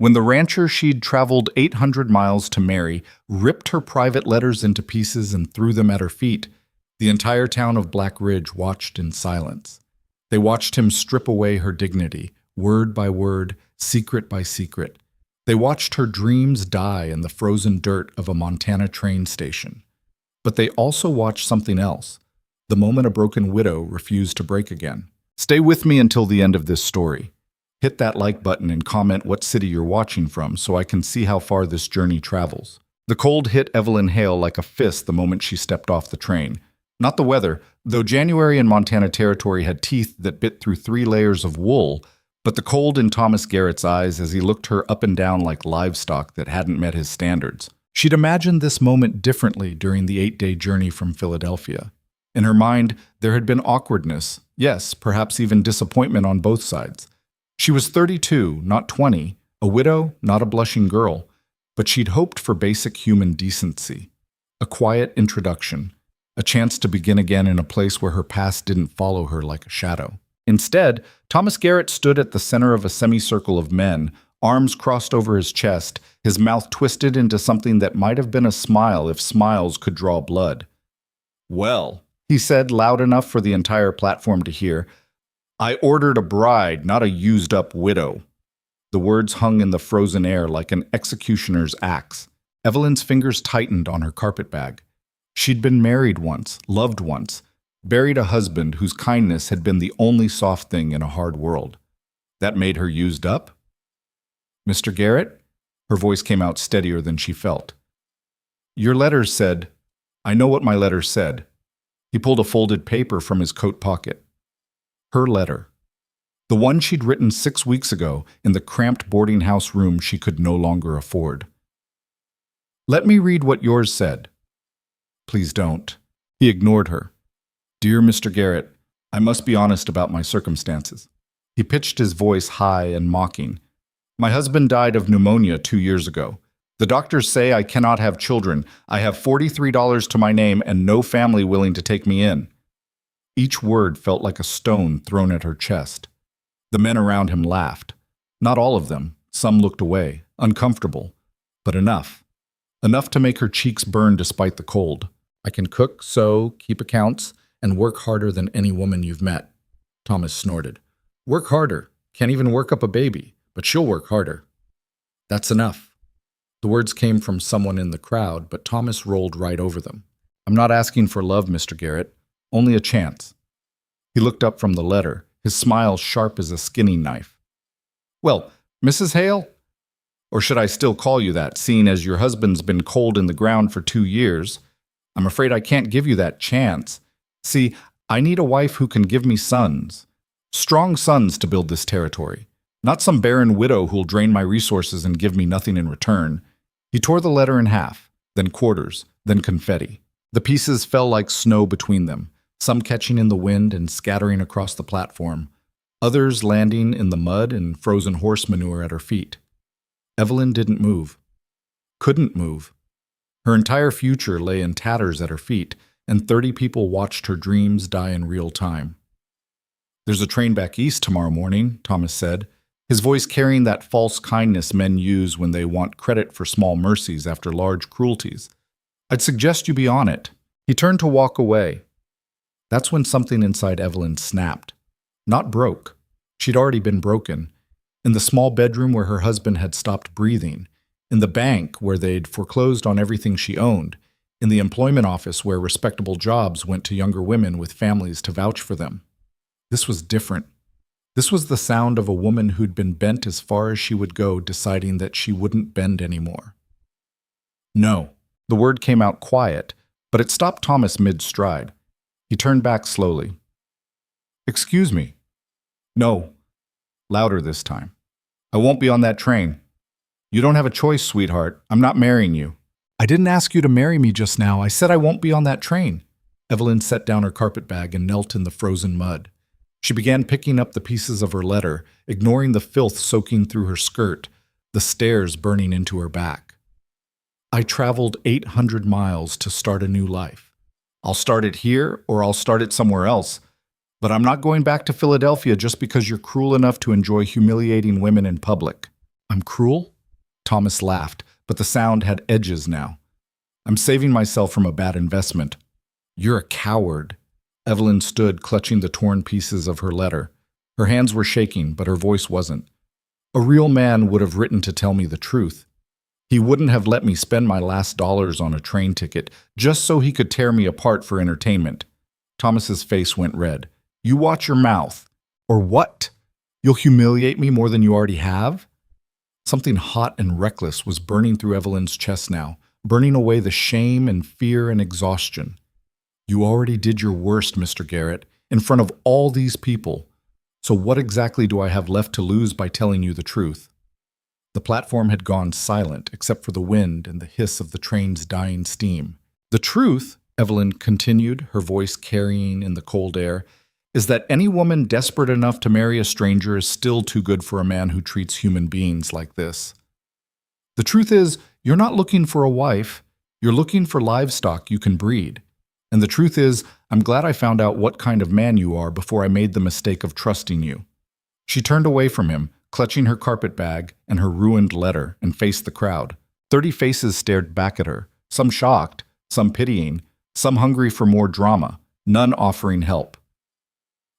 when the rancher she'd traveled 800 miles to marry ripped her private letters into pieces and threw them at her feet, the entire town of Black Ridge watched in silence. They watched him strip away her dignity, word by word, secret by secret. They watched her dreams die in the frozen dirt of a Montana train station. But they also watched something else, the moment a broken widow refused to break again. Stay with me until the end of this story. Hit that like button and comment what city you're watching from so I can see how far this journey travels. The cold hit Evelyn Hale like a fist the moment she stepped off the train. Not the weather, though January in Montana Territory had teeth that bit through 3 layers of wool, but the cold in Thomas Garrett's eyes as he looked her up and down like livestock that hadn't met his standards. She'd imagined this moment differently during the 8-day journey from Philadelphia. In her mind, there had been awkwardness, yes, perhaps even disappointment on both sides. She was 32, not 20, a widow, not a blushing girl, but she'd hoped for basic human decency. A quiet introduction, a chance to begin again in a place where her past didn't follow her like a shadow. Instead, Thomas Garrett stood at the center of a semicircle of men, arms crossed over his chest, his mouth twisted into something that might have been a smile if smiles could draw blood. "Well," he said loud enough for the entire platform to hear, "I ordered a bride, not a used-up widow." The words hung in the frozen air like an executioner's axe. Evelyn's fingers tightened on her carpetbag. She'd been married once, loved once, buried a husband whose kindness had been the only soft thing in a hard world. That made her used up? "Mr. Garrett?" Her voice came out steadier than she felt. "Your letters said—" "I know what my letters said." He pulled a folded paper from his coat pocket. Her letter. The one she'd written 6 weeks ago in the cramped boarding house room she could no longer afford. "Let me read what yours said." "Please don't." He ignored her. "Dear Mr. Garrett, I must be honest about my circumstances." He pitched his voice high and mocking. "My husband died of pneumonia 2 years ago. The doctors say I cannot have children. I have $43 to my name and no family willing to take me in." Each word felt like a stone thrown at her chest. The men around him laughed. Not all of them. Some looked away, uncomfortable. But enough. Enough to make her cheeks burn despite the cold. "I can cook, sew, keep accounts, and work harder than any woman you've met." Thomas snorted. "Work harder. Can't even work up a baby, but she'll work harder." "That's enough." The words came from someone in the crowd, but Thomas rolled right over them. "I'm not asking for love, Mr. Garrett. Only a chance." He looked up from the letter, his smile sharp as a skinning knife. "Well, Mrs. Hale? Or should I still call you that, seeing as your husband's been cold in the ground for 2 years? I'm afraid I can't give you that chance. See, I need a wife who can give me sons. Strong sons to build this territory. Not some barren widow who'll drain my resources and give me nothing in return." He tore the letter in half, then quarters, then confetti. The pieces fell like snow between them, some catching in the wind and scattering across the platform, others landing in the mud and frozen horse manure at her feet. Evelyn didn't move. Couldn't move. Her entire future lay in tatters at her feet, and 30 people watched her dreams die in real time. "There's a train back east tomorrow morning," Thomas said, his voice carrying that false kindness men use when they want credit for small mercies after large cruelties. "I'd suggest you be on it." He turned to walk away. That's when something inside Evelyn snapped. Not broke. She'd already been broken. In the small bedroom where her husband had stopped breathing. In the bank where they'd foreclosed on everything she owned. In the employment office where respectable jobs went to younger women with families to vouch for them. This was different. This was the sound of a woman who'd been bent as far as she would go, deciding that she wouldn't bend anymore. "No." The word came out quiet, but it stopped Thomas mid-stride. He turned back slowly. "Excuse me." "No." Louder this time. "I won't be on that train." "You don't have a choice, sweetheart. I'm not marrying you." "I didn't ask you to marry me just now. I said I won't be on that train." Evelyn set down her carpetbag and knelt in the frozen mud. She began picking up the pieces of her letter, ignoring the filth soaking through her skirt, the stares burning into her back. "I traveled 800 miles to start a new life. I'll start it here or I'll start it somewhere else. But I'm not going back to Philadelphia just because you're cruel enough to enjoy humiliating women in public. I'm cruel? Thomas laughed, but the sound had edges now. I'm saving myself from a bad investment. You're a coward. Evelyn stood, clutching the torn pieces of her letter. Her hands were shaking, but her voice wasn't. A real man would have written to tell me the truth. He wouldn't have let me spend my last dollars on a train ticket just so he could tear me apart for entertainment. Thomas's face went red. You watch your mouth. Or what? You'll humiliate me more than you already have? Something hot and reckless was burning through Evelyn's chest now, burning away the shame and fear and exhaustion. You already did your worst, Mr. Garrett, in front of all these people. So what exactly do I have left to lose by telling you the truth? The platform had gone silent, except for the wind and the hiss of the train's dying steam. The truth, Evelyn continued, her voice carrying in the cold air, is that any woman desperate enough to marry a stranger is still too good for a man who treats human beings like this. The truth is, you're not looking for a wife, you're looking for livestock you can breed. And the truth is, I'm glad I found out what kind of man you are before I made the mistake of trusting you. She turned away from him, clutching her carpet bag and her ruined letter, and faced the crowd. 30 faces stared back at her, some shocked, some pitying, some hungry for more drama, none offering help.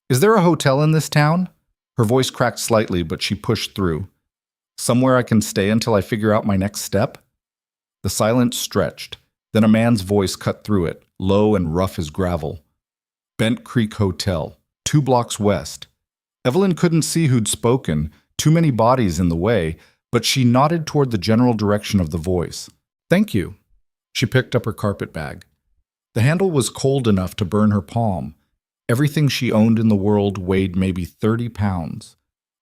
Is there a hotel in this town? Her voice cracked slightly, but she pushed through. Somewhere I can stay until I figure out my next step? The silence stretched. Then a man's voice cut through it, low and rough as gravel. Bent Creek Hotel, 2 blocks west. Evelyn couldn't see who'd spoken, too many bodies in the way, but she nodded toward the general direction of the voice. Thank you. She picked up her carpet bag. The handle was cold enough to burn her palm. Everything she owned in the world weighed maybe 30 pounds.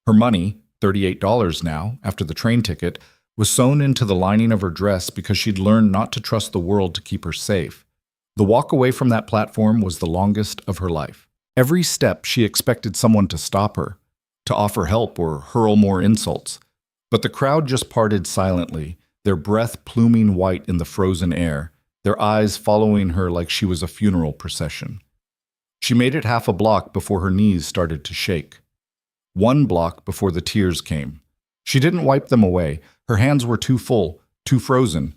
Her money, $38 now, after the train ticket, was sewn into the lining of her dress because she'd learned not to trust the world to keep her safe. The walk away from that platform was the longest of her life. Every step she expected someone to stop her, to offer help or hurl more insults. But the crowd just parted silently, their breath pluming white in the frozen air, their eyes following her like she was a funeral procession. She made it half a block before her knees started to shake. 1 block before the tears came. She didn't wipe them away. Her hands were too full, too frozen.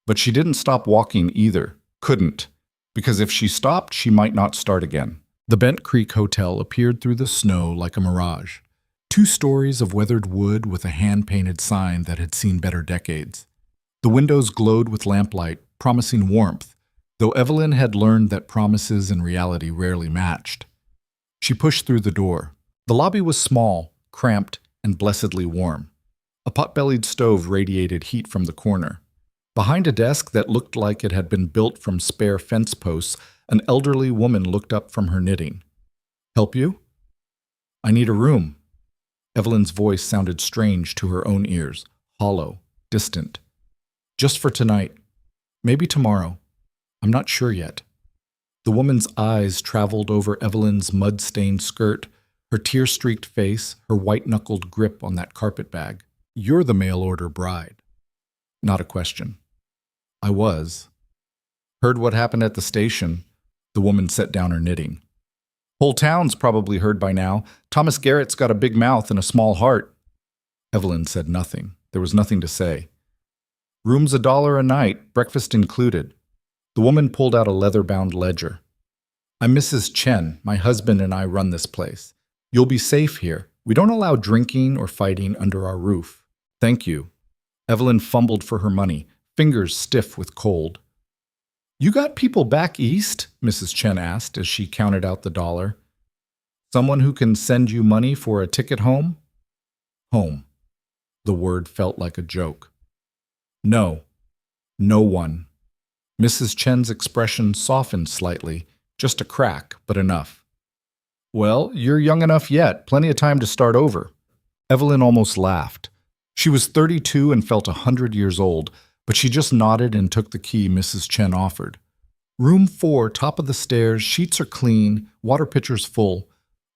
But she didn't stop walking either. Couldn't. Because if she stopped, she might not start again. The Bent Creek Hotel appeared through the snow like a mirage. 2 stories of weathered wood with a hand-painted sign that had seen better decades. The windows glowed with lamplight, promising warmth, though Evelyn had learned that promises and reality rarely matched. She pushed through the door. The lobby was small, cramped, and blessedly warm. A pot-bellied stove radiated heat from the corner. Behind a desk that looked like it had been built from spare fence posts, an elderly woman looked up from her knitting. Help you? I need a room. Evelyn's voice sounded strange to her own ears, hollow, distant. Just for tonight. Maybe tomorrow. I'm not sure yet. The woman's eyes traveled over Evelyn's mud-stained skirt, her tear-streaked face, her white-knuckled grip on that carpet bag. You're the mail-order bride. Not a question. I was. Heard what happened at the station. The woman set down her knitting. Whole town's probably heard by now. Thomas Garrett's got a big mouth and a small heart. Evelyn said nothing. There was nothing to say. Room's $1 a night, breakfast included. The woman pulled out a leather-bound ledger. I'm Mrs. Chen. My husband and I run this place. You'll be safe here. We don't allow drinking or fighting under our roof. Thank you. Evelyn fumbled for her money, fingers stiff with cold. You got people back east? Mrs. Chen asked as she counted out the $1. Someone who can send you money for a ticket home? Home. The word felt like a joke. No. No one. Mrs. Chen's expression softened slightly, just a crack, but enough. Well, you're young enough yet, plenty of time to start over. Evelyn almost laughed. She was 32 and felt 100 years old, but she just nodded and took the key Mrs. Chen offered. Room 4, top of the stairs, sheets are clean, water pitcher's full.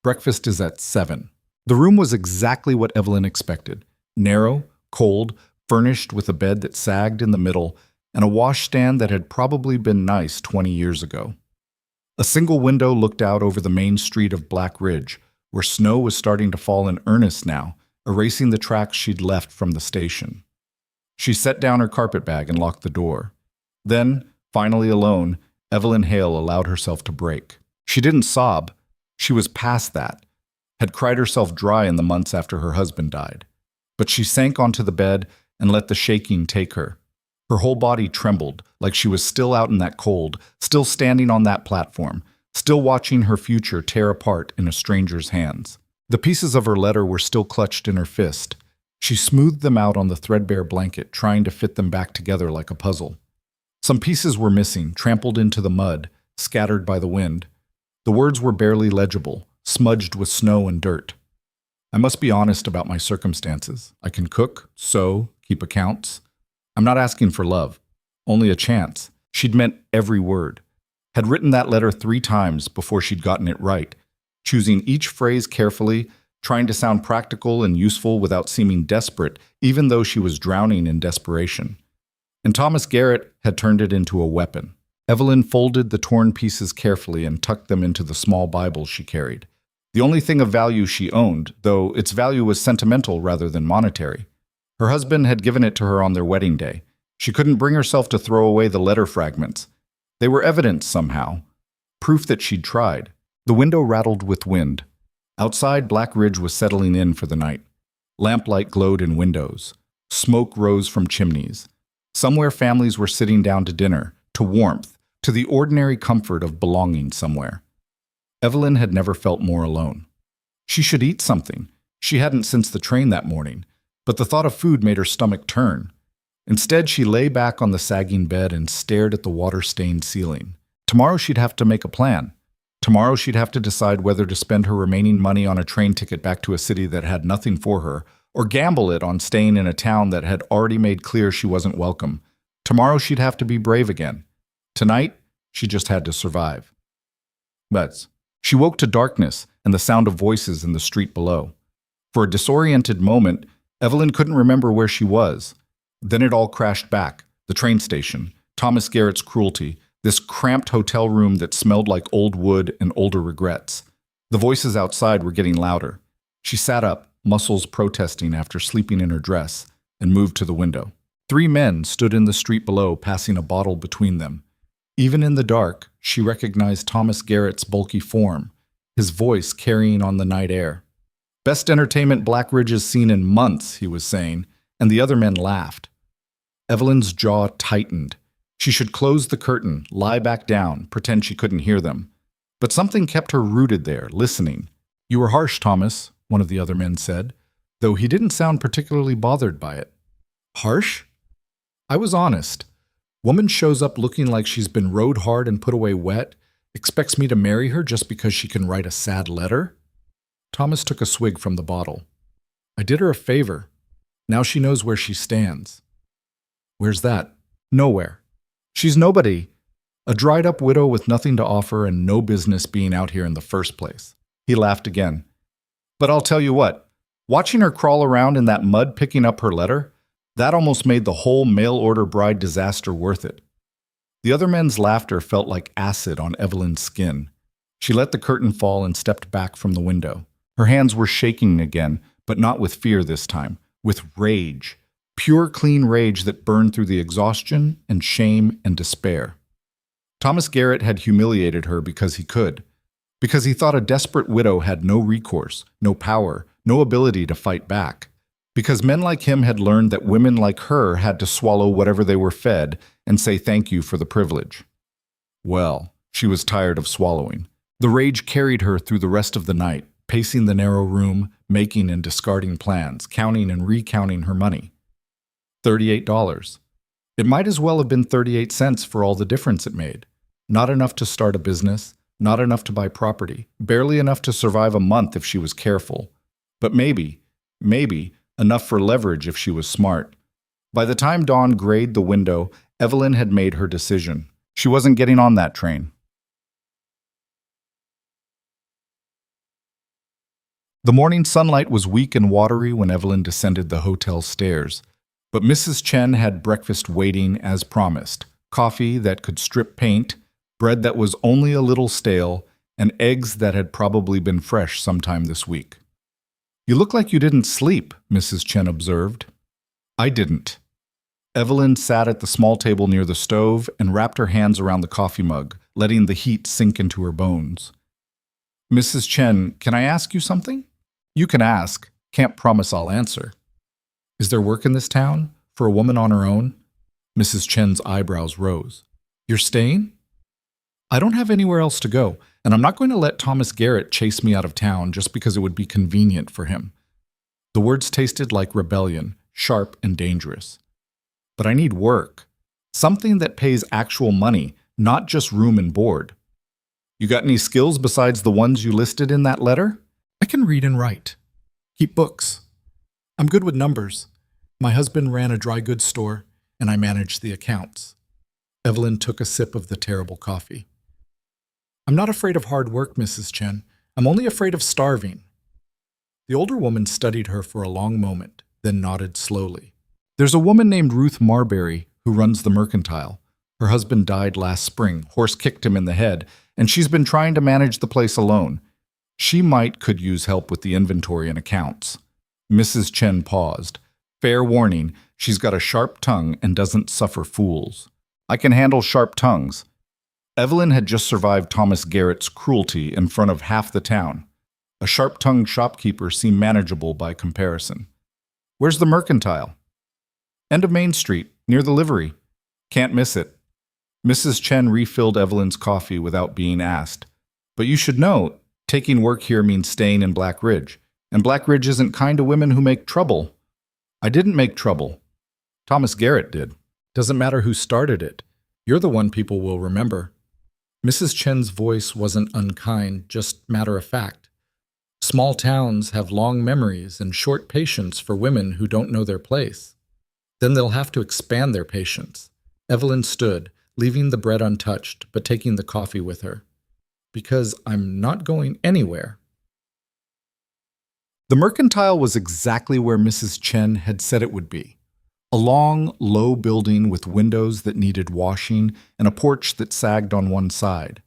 Breakfast is at 7. The room was exactly what Evelyn expected. Narrow, cold, furnished with a bed that sagged in the middle, and a washstand that had probably been nice 20 years ago. A single window looked out over the main street of Black Ridge, where snow was starting to fall in earnest now, erasing the tracks she'd left from the station. She set down her carpetbag and locked the door. Then, finally alone, Evelyn Hale allowed herself to break. She didn't sob. She was past that, had cried herself dry in the months after her husband died. But she sank onto the bed and let the shaking take her. Her whole body trembled, like she was still out in that cold, still standing on that platform, still watching her future tear apart in a stranger's hands. The pieces of her letter were still clutched in her fist. She smoothed them out on the threadbare blanket, trying to fit them back together like a puzzle. Some pieces were missing, trampled into the mud, scattered by the wind. The words were barely legible, smudged with snow and dirt. I must be honest about my circumstances. I can cook, sew, keep accounts. I'm not asking for love, only a chance. She'd meant every word. Had written that letter 3 times before she'd gotten it right, choosing each phrase carefully, trying to sound practical and useful without seeming desperate, even though she was drowning in desperation. And Thomas Garrett had turned it into a weapon. Evelyn folded the torn pieces carefully and tucked them into the small Bible she carried. The only thing of value she owned, though its value was sentimental rather than monetary. Her husband had given it to her on their wedding day. She couldn't bring herself to throw away the letter fragments. They were evidence somehow, proof that she'd tried. The window rattled with wind. Outside, Black Ridge was settling in for the night. Lamplight glowed in windows. Smoke rose from chimneys. Somewhere families were sitting down to dinner, to warmth, to the ordinary comfort of belonging somewhere. Evelyn had never felt more alone. She should eat something. She hadn't since the train that morning, but the thought of food made her stomach turn. Instead, she lay back on the sagging bed and stared at the water-stained ceiling. Tomorrow she'd have to make a plan. Tomorrow she'd have to decide whether to spend her remaining money on a train ticket back to a city that had nothing for her, or gamble it on staying in a town that had already made clear she wasn't welcome. Tomorrow she'd have to be brave again. Tonight, she just had to survive. But she woke to darkness and the sound of voices in the street below. For a disoriented moment, Evelyn couldn't remember where she was. Then it all crashed back. The train station, Thomas Garrett's cruelty, this cramped hotel room that smelled like old wood and older regrets. The voices outside were getting louder. She sat up, muscles protesting after sleeping in her dress, and moved to the window. 3 men stood in the street below, passing a bottle between them. Even in the dark, she recognized Thomas Garrett's bulky form, his voice carrying on the night air. "Best entertainment Black Ridge has seen in months," he was saying, and the other men laughed. Evelyn's jaw tightened. She should close the curtain, lie back down, pretend she couldn't hear them. But something kept her rooted there, listening. "You were harsh, Thomas," one of the other men said, though he didn't sound particularly bothered by it. "Harsh? I was honest. Woman shows up looking like she's been rode hard and put away wet, expects me to marry her just because she can write a sad letter?" Thomas took a swig from the bottle. "I did her a favor. Now she knows where she stands." "Where's that?" "Nowhere. She's nobody. A dried-up widow with nothing to offer and no business being out here in the first place." He laughed again. "But I'll tell you what, watching her crawl around in that mud picking up her letter, that almost made the whole mail-order bride disaster worth it." The other men's laughter felt like acid on Evelyn's skin. She let the curtain fall and stepped back from the window. Her hands were shaking again, but not with fear this time, with rage. Pure, clean rage that burned through the exhaustion and shame and despair. Thomas Garrett had humiliated her because he could, because he thought a desperate widow had no recourse, no power, no ability to fight back, because men like him had learned that women like her had to swallow whatever they were fed and say thank you for the privilege. Well, she was tired of swallowing. The rage carried her through the rest of the night, pacing the narrow room, making and discarding plans, counting and recounting her money. $38. It might as well have been 38 cents for all the difference it made. Not enough to start a business, not enough to buy property, barely enough to survive a month if she was careful. But maybe, enough for leverage if she was smart. By the time dawn grayed the window, Evelyn had made her decision. She wasn't getting on that train. The morning sunlight was weak and watery when Evelyn descended the hotel stairs. But Mrs. Chen had breakfast waiting as promised. Coffee that could strip paint, bread that was only a little stale, and eggs that had probably been fresh sometime this week. You look like you didn't sleep, Mrs. Chen observed. I didn't. Evelyn sat at the small table near the stove and wrapped her hands around the coffee mug, letting the heat sink into her bones. Mrs. Chen, can I ask you something? You can ask. Can't promise I'll answer. Is there work in this town? For a woman on her own? Mrs. Chen's eyebrows rose. You're staying? I don't have anywhere else to go, and I'm not going to let Thomas Garrett chase me out of town just because it would be convenient for him. The words tasted like rebellion, sharp and dangerous. But I need work. Something that pays actual money, not just room and board. You got any skills besides the ones you listed in that letter? I can read and write. Keep books. I'm good with numbers. My husband ran a dry goods store, and I managed the accounts. Evelyn took a sip of the terrible coffee. I'm not afraid of hard work, Mrs. Chen. I'm only afraid of starving. The older woman studied her for a long moment, then nodded slowly. There's a woman named Ruth Marbury who runs the mercantile. Her husband died last spring, horse kicked him in the head, and she's been trying to manage the place alone. She could use help with the inventory and accounts. Mrs. Chen paused. Fair warning, she's got a sharp tongue and doesn't suffer fools. I can handle sharp tongues. Evelyn had just survived Thomas Garrett's cruelty in front of half the town. A sharp-tongued shopkeeper seemed manageable by comparison. Where's the mercantile? End of Main Street, near the livery. Can't miss it. Mrs. Chen refilled Evelyn's coffee without being asked. But you should know, taking work here means staying in Black Ridge. And Black Ridge isn't kind to women who make trouble. I didn't make trouble. Thomas Garrett did. Doesn't matter who started it. You're the one people will remember. Mrs. Chen's voice wasn't unkind, just matter of fact. Small towns have long memories and short patience for women who don't know their place. Then they'll have to expand their patience. Evelyn stood, leaving the bread untouched, but taking the coffee with her. Because I'm not going anywhere. The mercantile was exactly where Mrs. Chen had said it would be. A long, low building with windows that needed washing and a porch that sagged on one side.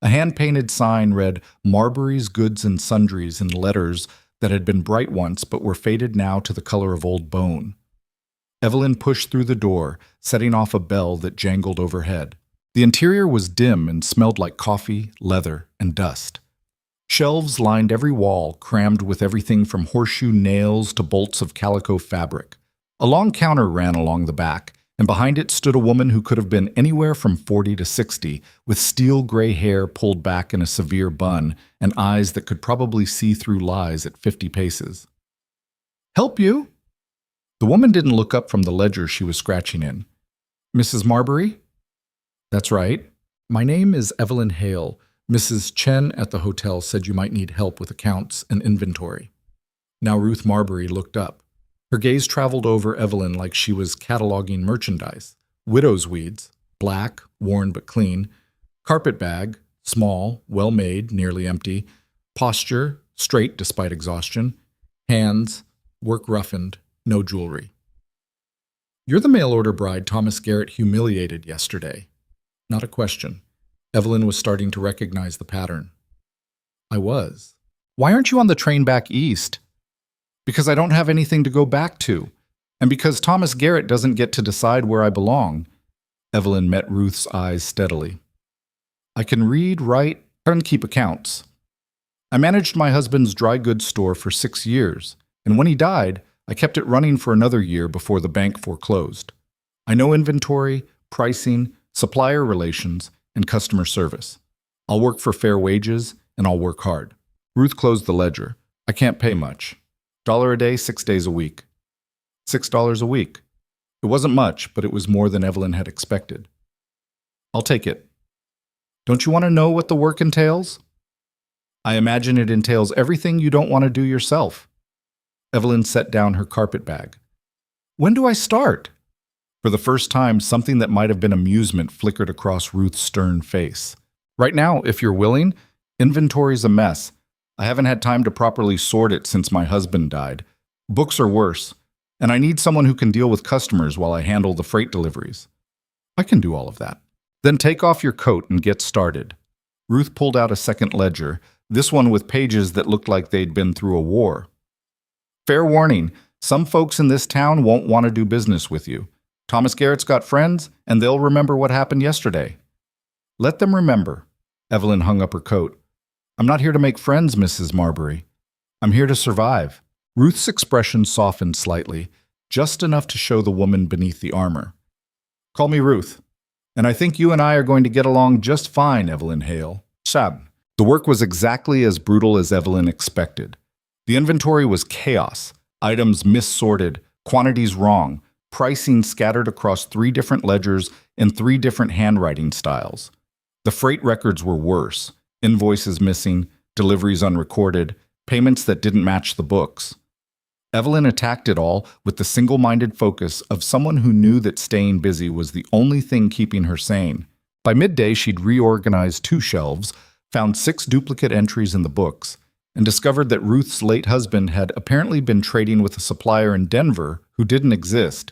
A hand-painted sign read Marbury's Goods and Sundries in letters that had been bright once but were faded now to the color of old bone. Evelyn pushed through the door, setting off a bell that jangled overhead. The interior was dim and smelled like coffee, leather, and dust. Shelves lined every wall, crammed with everything from horseshoe nails to bolts of calico fabric. A long counter ran along the back, and behind it stood a woman who could have been anywhere from 40 to 60, with steel gray hair pulled back in a severe bun and eyes that could probably see through lies at 50 paces. Help you? The woman didn't look up from the ledger she was scratching in. Mrs. Marbury? That's right. My name is Evelyn Hale. Mrs. Chen at the hotel said you might need help with accounts and inventory. Now Ruth Marbury looked up. Her gaze traveled over Evelyn like she was cataloging merchandise. Widow's weeds, black, worn but clean. Carpet bag, small, well-made, nearly empty. Posture, straight despite exhaustion. Hands, work roughened, no jewelry. You're the mail-order bride Thomas Garrett humiliated yesterday. Not a question. Evelyn was starting to recognize the pattern. I was. Why aren't you on the train back east? Because I don't have anything to go back to, and because Thomas Garrett doesn't get to decide where I belong. Evelyn met Ruth's eyes steadily. I can read, write, and keep accounts. I managed my husband's dry goods store for 6 years, and when he died, I kept it running for another year before the bank foreclosed. I know inventory, pricing, supplier relations, and customer service. I'll work for fair wages, and I'll work hard. Ruth closed the ledger. I can't pay much. $1 a day, 6 days a week. $6 a week. It wasn't much, but it was more than Evelyn had expected. I'll take it. Don't you want to know what the work entails? I imagine it entails everything you don't want to do yourself. Evelyn set down her carpet bag. When do I start? For the first time, something that might have been amusement flickered across Ruth's stern face. Right now, if you're willing, inventory's a mess. I haven't had time to properly sort it since my husband died. Books are worse, and I need someone who can deal with customers while I handle the freight deliveries. I can do all of that. Then take off your coat and get started. Ruth pulled out a second ledger, this one with pages that looked like they'd been through a war. Fair warning, some folks in this town won't want to do business with you. Thomas Garrett's got friends, and they'll remember what happened yesterday. Let them remember. Evelyn hung up her coat. I'm not here to make friends, Mrs. Marbury. I'm here to survive. Ruth's expression softened slightly, just enough to show the woman beneath the armor. Call me Ruth. And I think you and I are going to get along just fine, Evelyn Hale. Sab. The work was exactly as brutal as Evelyn expected. The inventory was chaos, items missorted, quantities wrong, pricing scattered across 3 different ledgers in 3 different handwriting styles. The freight records were worse, invoices missing, deliveries unrecorded, payments that didn't match the books. Evelyn attacked it all with the single-minded focus of someone who knew that staying busy was the only thing keeping her sane. By midday, she'd reorganized 2 shelves, found 6 duplicate entries in the books, and discovered that Ruth's late husband had apparently been trading with a supplier in Denver who didn't exist.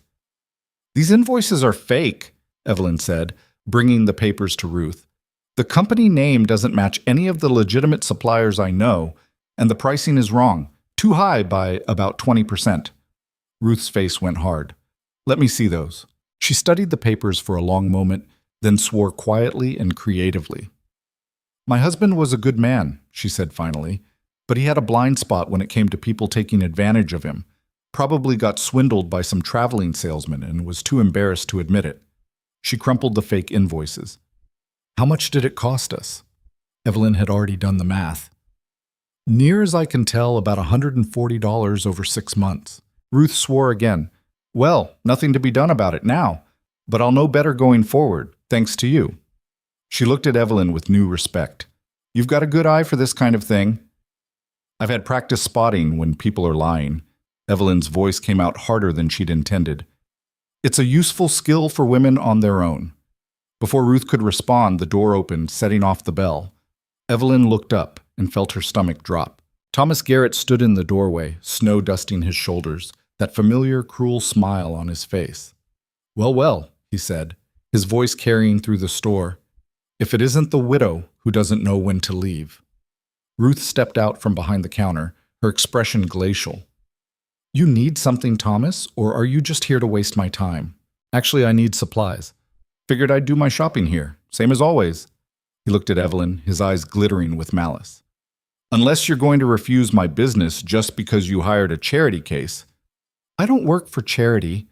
These invoices are fake, Evelyn said, bringing the papers to Ruth. The company name doesn't match any of the legitimate suppliers I know, and the pricing is wrong, too high by about 20%. Ruth's face went hard. Let me see those. She studied the papers for a long moment, then swore quietly and creatively. My husband was a good man, she said finally, but he had a blind spot when it came to people taking advantage of him. Probably got swindled by some traveling salesman and was too embarrassed to admit it. She crumpled the fake invoices. How much did it cost us? Evelyn had already done the math. Near as I can tell, about $140 over 6 months. Ruth swore again. Well, nothing to be done about it now, but I'll know better going forward, thanks to you. She looked at Evelyn with new respect. You've got a good eye for this kind of thing. I've had practice spotting when people are lying. Evelyn's voice came out harder than she'd intended. It's a useful skill for women on their own. Before Ruth could respond, the door opened, setting off the bell. Evelyn looked up and felt her stomach drop. Thomas Garrett stood in the doorway, snow dusting his shoulders, that familiar, cruel smile on his face. Well, well, he said, his voice carrying through the store. If it isn't the widow who doesn't know when to leave. Ruth stepped out from behind the counter, her expression glacial. You need something, Thomas, or are you just here to waste my time? Actually, I need supplies. Figured I'd do my shopping here, same as always. He looked at Evelyn, his eyes glittering with malice. Unless you're going to refuse my business just because you hired a charity case. I don't work for charity,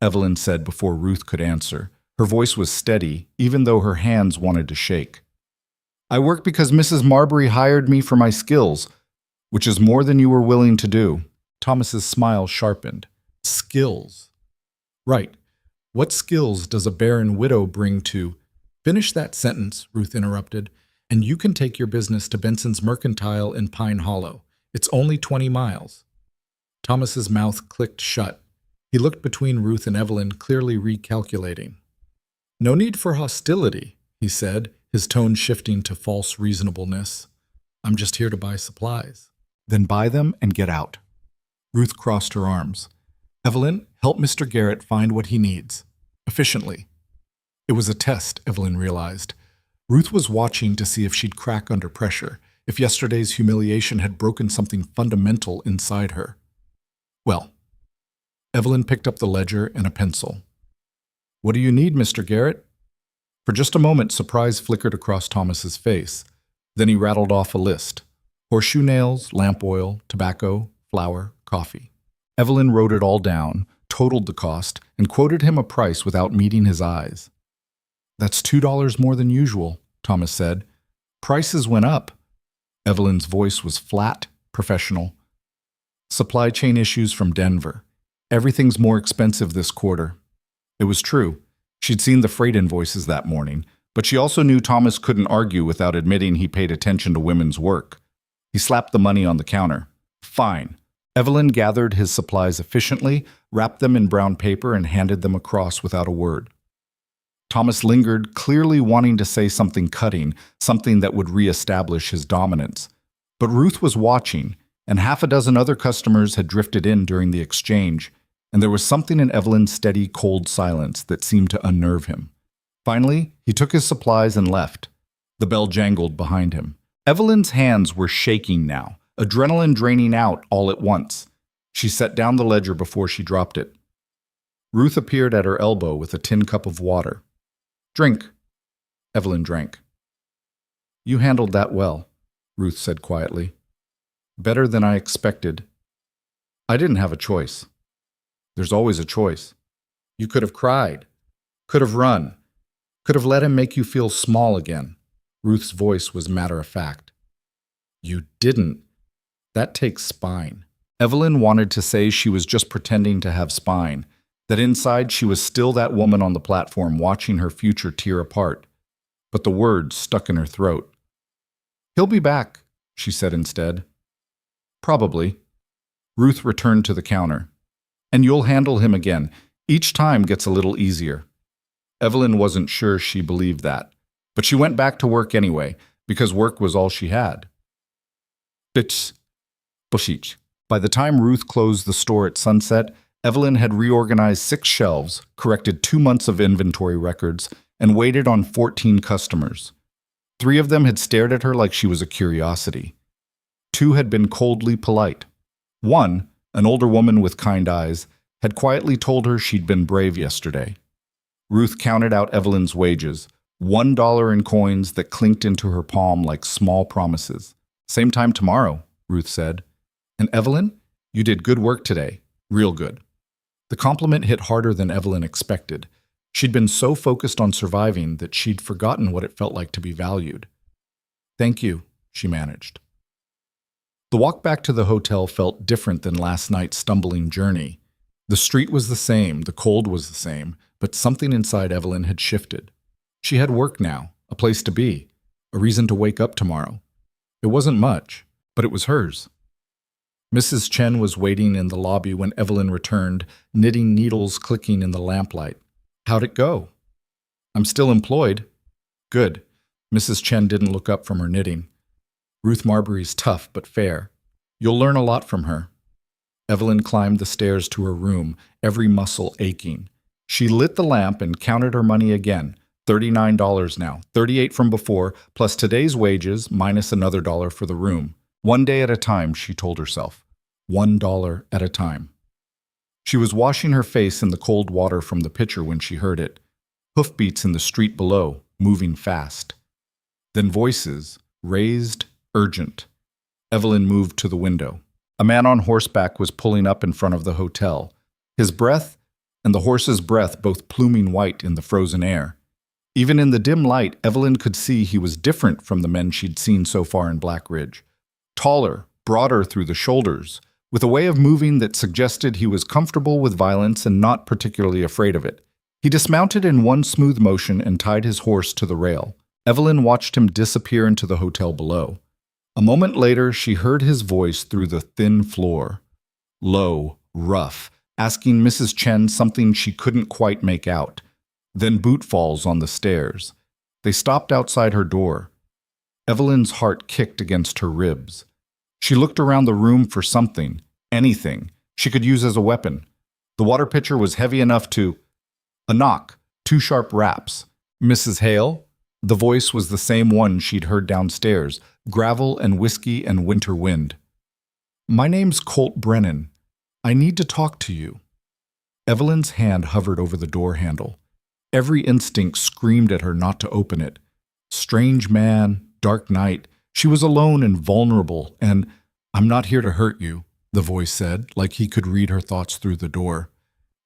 Evelyn said before Ruth could answer. Her voice was steady, even though her hands wanted to shake. I work because Mrs. Marbury hired me for my skills, which is more than you were willing to do. Thomas's smile sharpened. Skills. Right. What skills does a barren widow bring to... Finish that sentence, Ruth interrupted, and you can take your business to Benson's Mercantile in Pine Hollow. It's only 20 miles. Thomas's mouth clicked shut. He looked between Ruth and Evelyn, clearly recalculating. No need for hostility, he said, his tone shifting to false reasonableness. I'm just here to buy supplies. Then buy them and get out. Ruth crossed her arms. Evelyn, help Mr. Garrett find what he needs. Efficiently. It was a test, Evelyn realized. Ruth was watching to see if she'd crack under pressure, if yesterday's humiliation had broken something fundamental inside her. Well, Evelyn picked up the ledger and a pencil. What do you need, Mr. Garrett? For just a moment, surprise flickered across Thomas's face. Then he rattled off a list. Horseshoe nails, lamp oil, tobacco, flour, coffee. Evelyn wrote it all down, totaled the cost, and quoted him a price without meeting his eyes. That's $2 more than usual, Thomas said. Prices went up. Evelyn's voice was flat, professional. Supply chain issues from Denver. Everything's more expensive this quarter. It was true. She'd seen the freight invoices that morning, but she also knew Thomas couldn't argue without admitting he paid attention to women's work. He slapped the money on the counter. Fine. Evelyn gathered his supplies efficiently, wrapped them in brown paper, and handed them across without a word. Thomas lingered, clearly wanting to say something cutting, something that would reestablish his dominance. But Ruth was watching, and 6 other customers had drifted in during the exchange, and there was something in Evelyn's steady, cold silence that seemed to unnerve him. Finally, he took his supplies and left. The bell jangled behind him. Evelyn's hands were shaking now, adrenaline draining out all at once. She set down the ledger before she dropped it. Ruth appeared at her elbow with a tin cup of water. "Drink." Evelyn drank. "You handled that well," Ruth said quietly. "Better than I expected." "I didn't have a choice." "There's always a choice. You could have cried, could have run, could have let him make you feel small again." Ruth's voice was matter-of-fact. "You didn't. That takes spine." Evelyn wanted to say she was just pretending to have spine, that inside she was still that woman on the platform watching her future tear apart. But the words stuck in her throat. "He'll be back," she said instead. "Probably." Ruth returned to the counter. "And you'll handle him again. Each time gets a little easier." Evelyn wasn't sure she believed that, but she went back to work anyway, because work was all she had. By the time Ruth closed the store at sunset, Evelyn had reorganized 6 shelves, corrected 2 months of inventory records, and waited on 14 customers. 3 of them had stared at her like she was a curiosity. 2 had been coldly polite. 1, an older woman with kind eyes, had quietly told her she'd been brave yesterday. Ruth counted out Evelyn's wages, $1 in coins that clinked into her palm like small promises. "Same time tomorrow," Ruth said. "And Evelyn, you did good work today. Real good." The compliment hit harder than Evelyn expected. She'd been so focused on surviving that she'd forgotten what it felt like to be valued. "Thank you," she managed. The walk back to the hotel felt different than last night's stumbling journey. The street was the same, the cold was the same, but something inside Evelyn had shifted. She had work now, a place to be, a reason to wake up tomorrow. It wasn't much, but it was hers. Mrs. Chen was waiting in the lobby when Evelyn returned, knitting needles clicking in the lamplight. "How'd it go?" "I'm still employed." "Good." Mrs. Chen didn't look up from her knitting. "Ruth Marbury's tough but fair. You'll learn a lot from her." Evelyn climbed the stairs to her room, every muscle aching. She lit the lamp and counted her money again. $39 now, 38 from before, plus today's wages, minus another $1 for the room. 1 day at a time, she told herself. $1 at a time. She was washing her face in the cold water from the pitcher when she heard it. Hoofbeats in the street below, moving fast. Then voices, raised, urgent. Evelyn moved to the window. A man on horseback was pulling up in front of the hotel. His breath and the horse's breath both pluming white in the frozen air. Even in the dim light, Evelyn could see he was different from the men she'd seen so far in Black Ridge. Taller, broader through the shoulders, with a way of moving that suggested he was comfortable with violence and not particularly afraid of it. He dismounted in one smooth motion and tied his horse to the rail. Evelyn watched him disappear into the hotel below. A moment later, she heard his voice through the thin floor. Low, rough, asking Mrs. Chen something she couldn't quite make out. Then bootfalls on the stairs. They stopped outside her door. Evelyn's heart kicked against her ribs. She looked around the room for something, anything, she could use as a weapon. The water pitcher was heavy enough to... A knock, 2 sharp raps. "Mrs. Hale?" The voice was the same one she'd heard downstairs, gravel and whiskey and winter wind. "My name's Colt Brennan. I need to talk to you." Evelyn's hand hovered over the door handle. Every instinct screamed at her not to open it. Strange man, dark night. She was alone and vulnerable, and "I'm not here to hurt you," the voice said, like he could read her thoughts through the door.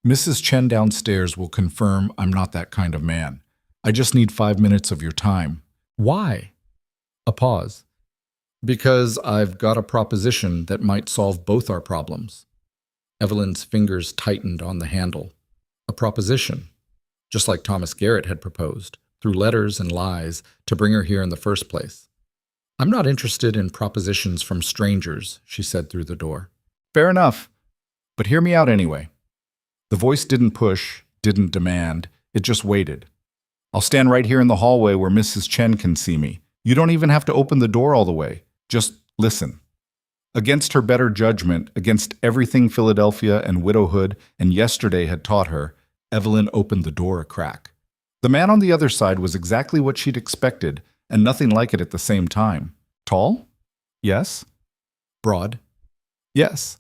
"Mrs. Chen downstairs will confirm I'm not that kind of man. I just need 5 minutes of your time." "Why?" A pause. "Because I've got a proposition that might solve both our problems." Evelyn's fingers tightened on the handle. A proposition, just like Thomas Garrett had proposed, through letters and lies, to bring her here in the first place. "I'm not interested in propositions from strangers," she said through the door. "Fair enough, but hear me out anyway." The voice didn't push, didn't demand, it just waited. "I'll stand right here in the hallway where Mrs. Chen can see me. You don't even have to open the door all the way. Just listen." Against her better judgment, against everything Philadelphia and widowhood and yesterday had taught her, Evelyn opened the door a crack. The man on the other side was exactly what she'd expected, and nothing like it at the same time. Tall? Yes. Broad? Yes.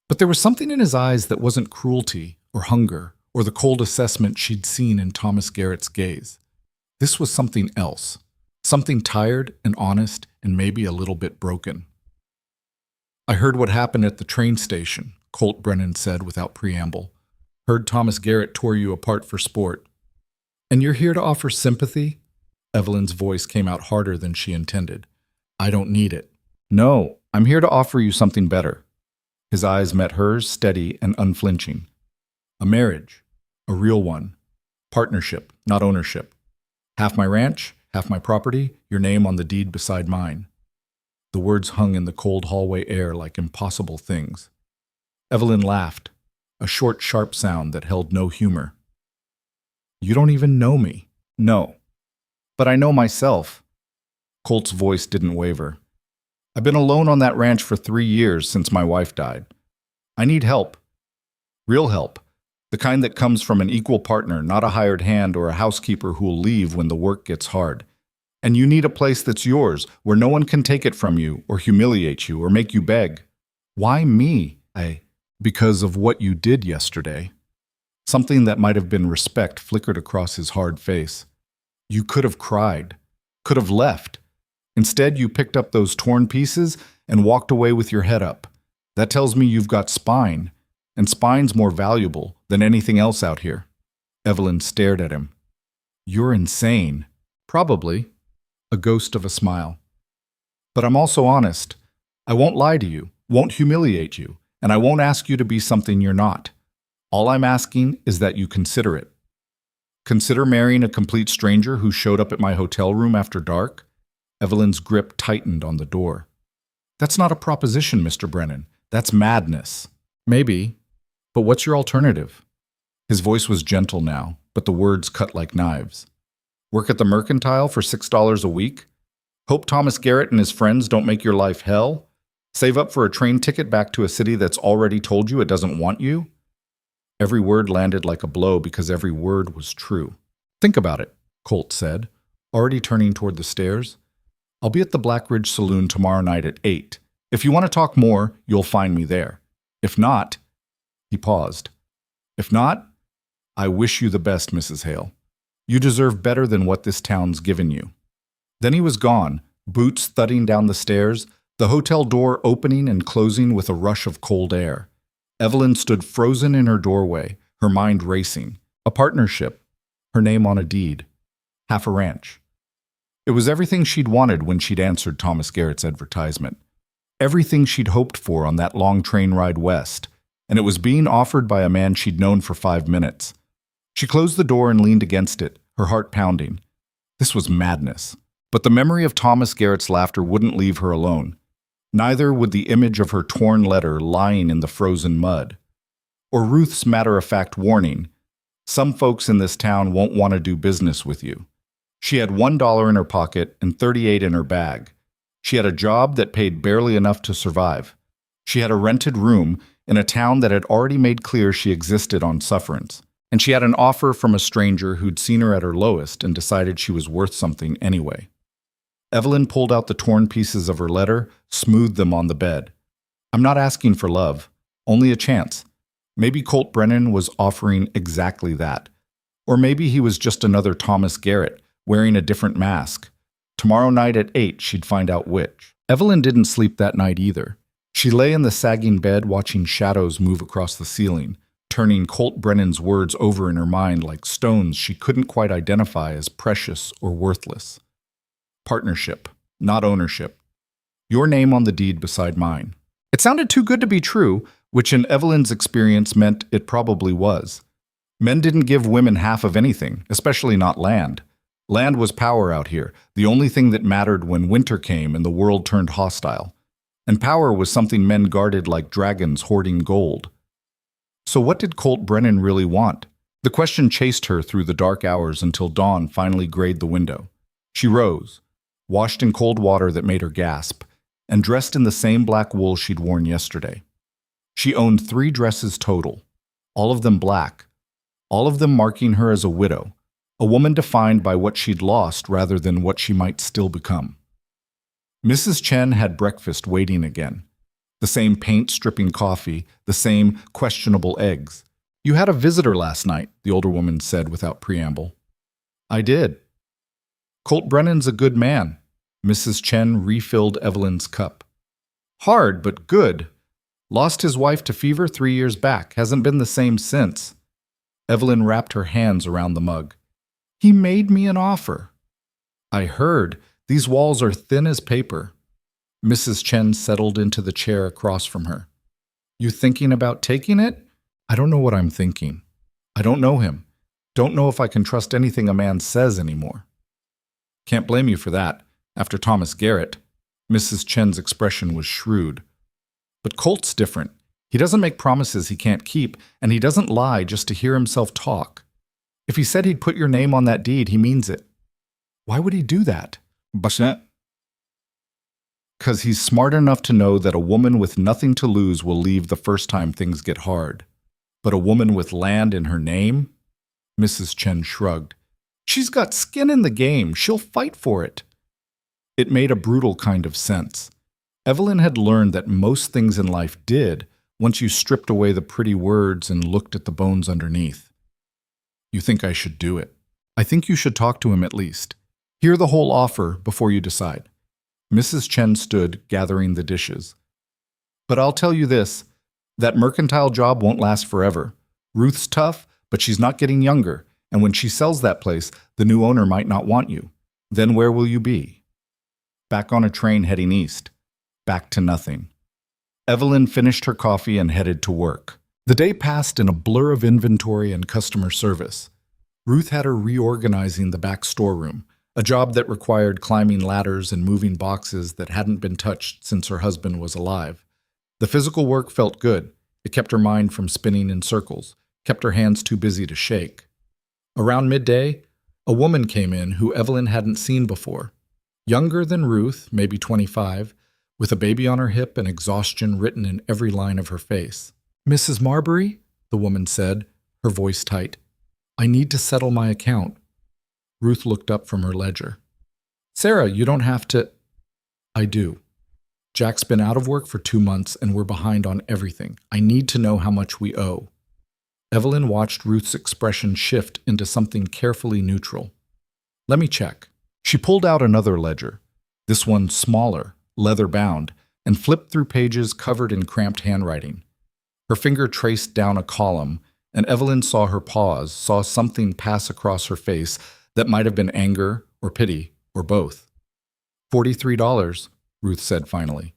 But there was something in his eyes that wasn't cruelty or hunger or the cold assessment she'd seen in Thomas Garrett's gaze. This was something else, something tired and honest and maybe a little bit broken. "I heard what happened at the train station," Colt Brennan said without preamble. "Heard Thomas Garrett tore you apart for sport. And you're here to offer sympathy?" Evelyn's voice came out harder than she intended. "I don't need it." "No, I'm here to offer you something better." His eyes met hers, steady and unflinching. "A marriage. A real one. Partnership, not ownership. Half my ranch, half my property, your name on the deed beside mine." The words hung in the cold hallway air like impossible things. Evelyn laughed, a short, sharp sound that held no humor. "You don't even know me." "No. But I know myself." Colt's voice didn't waver. "I've been alone on that ranch for 3 years since my wife died. I need help. Real help. The kind that comes from an equal partner, not a hired hand or a housekeeper who'll leave when the work gets hard. And you need a place that's yours, where no one can take it from you, or humiliate you, or make you beg." "Why me?" "Because of what you did yesterday." Something that might have been respect flickered across his hard face. "You could have cried, could have left. Instead, you picked up those torn pieces and walked away with your head up. That tells me you've got spine, and spine's more valuable than anything else out here." Evelyn stared at him. "You're insane." "Probably." A ghost of a smile. "But I'm also honest. I won't lie to you, won't humiliate you, and I won't ask you to be something you're not. All I'm asking is that you consider it. Consider marrying a complete stranger who showed up at my hotel room after dark." Evelyn's grip tightened on the door. "That's not a proposition, Mr. Brennan. That's madness." "Maybe. But what's your alternative?" His voice was gentle now, but the words cut like knives. "Work at the Mercantile for $6 a week? Hope Thomas Garrett and his friends don't make your life hell? Save up for a train ticket back to a city that's already told you it doesn't want you?" Every word landed like a blow because every word was true. "Think about it," Colt said, already turning toward the stairs. "I'll be at the Black Ridge Saloon tomorrow night at 8. If you want to talk more, you'll find me there. If not—" He paused. "If not, I wish you the best, Mrs. Hale. You deserve better than what this town's given you." Then he was gone, boots thudding down the stairs, the hotel door opening and closing with a rush of cold air. Evelyn stood frozen in her doorway, her mind racing. A partnership, her name on a deed, half a ranch. It was everything she'd wanted when she'd answered Thomas Garrett's advertisement. Everything she'd hoped for on that long train ride west, and it was being offered by a man she'd known for 5 minutes. She closed the door and leaned against it, her heart pounding. This was madness. But the memory of Thomas Garrett's laughter wouldn't leave her alone. Neither would the image of her torn letter lying in the frozen mud. Or Ruth's matter-of-fact warning, "Some folks in this town won't want to do business with you." She had $1 in her pocket and 38 in her bag. She had a job that paid barely enough to survive. She had a rented room in a town that had already made clear she existed on sufferance. And she had an offer from a stranger who'd seen her at her lowest and decided she was worth something anyway. Evelyn pulled out the torn pieces of her letter, smoothed them on the bed. "I'm not asking for love, only a chance. Maybe Colt Brennan was offering exactly that. Or maybe he was just another Thomas Garrett, wearing a different mask. Tomorrow night at 8, she'd find out which." Evelyn didn't sleep that night either. She lay in the sagging bed watching shadows move across the ceiling, turning Colt Brennan's words over in her mind like stones she couldn't quite identify as precious or worthless. Partnership, not ownership. Your name on the deed beside mine. It sounded too good to be true, which in Evelyn's experience meant it probably was. Men didn't give women half of anything, especially not land. Land was power out here, the only thing that mattered when winter came and the world turned hostile. And power was something men guarded like dragons hoarding gold. So what did Colt Brennan really want? The question chased her through the dark hours until dawn finally grayed the window. She rose, washed in cold water that made her gasp, and dressed in the same black wool she'd worn yesterday. She owned 3 dresses total, all of them black, all of them marking her as a widow, a woman defined by what she'd lost rather than what she might still become. Mrs. Chen had breakfast waiting again. The same paint-stripping coffee, the same questionable eggs. "You had a visitor last night," the older woman said without preamble. "I did." "Colt Brennan's a good man." Mrs. Chen refilled Evelyn's cup. "Hard, but good. Lost his wife to fever 3 years back. Hasn't been the same since." Evelyn wrapped her hands around the mug. "He made me an offer." "I heard. These walls are thin as paper." Mrs. Chen settled into the chair across from her. "You thinking about taking it?" "I don't know what I'm thinking. I don't know him. Don't know if I can trust anything a man says anymore." "Can't blame you for that. After Thomas Garrett." Mrs. Chen's expression was shrewd. "But Colt's different. He doesn't make promises he can't keep, and he doesn't lie just to hear himself talk. If he said he'd put your name on that deed, he means it." "Why would he do that?" "Because he's smart enough to know that a woman with nothing to lose will leave the first time things get hard. But a woman with land in her name?" Mrs. Chen shrugged. "She's got skin in the game. She'll fight for it." It made a brutal kind of sense. Evelyn had learned that most things in life did once you stripped away the pretty words and looked at the bones underneath. "You think I should do it?" "I think you should talk to him at least. Hear the whole offer before you decide." Mrs. Chen stood, gathering the dishes. "But I'll tell you this, that mercantile job won't last forever. Ruth's tough, but she's not getting younger, and when she sells that place, the new owner might not want you. Then where will you be?" "Back on a train heading east. Back to nothing." Evelyn finished her coffee and headed to work. The day passed in a blur of inventory and customer service. Ruth had her reorganizing the back storeroom, a job that required climbing ladders and moving boxes that hadn't been touched since her husband was alive. The physical work felt good. It kept her mind from spinning in circles, kept her hands too busy to shake. Around midday, a woman came in who Evelyn hadn't seen before. Younger than Ruth, maybe 25, with a baby on her hip and exhaustion written in every line of her face. "Mrs. Marbury," the woman said, her voice tight, "I need to settle my account." Ruth looked up from her ledger. "Sarah, you don't have to." "I do. Jack's been out of work for 2 months and we're behind on everything. I need to know how much we owe." Evelyn watched Ruth's expression shift into something carefully neutral. "Let me check." She pulled out another ledger, this one smaller, leather-bound, and flipped through pages covered in cramped handwriting. Her finger traced down a column, and Evelyn saw her pause, saw something pass across her face that might have been anger or pity or both. $43, Ruth said finally.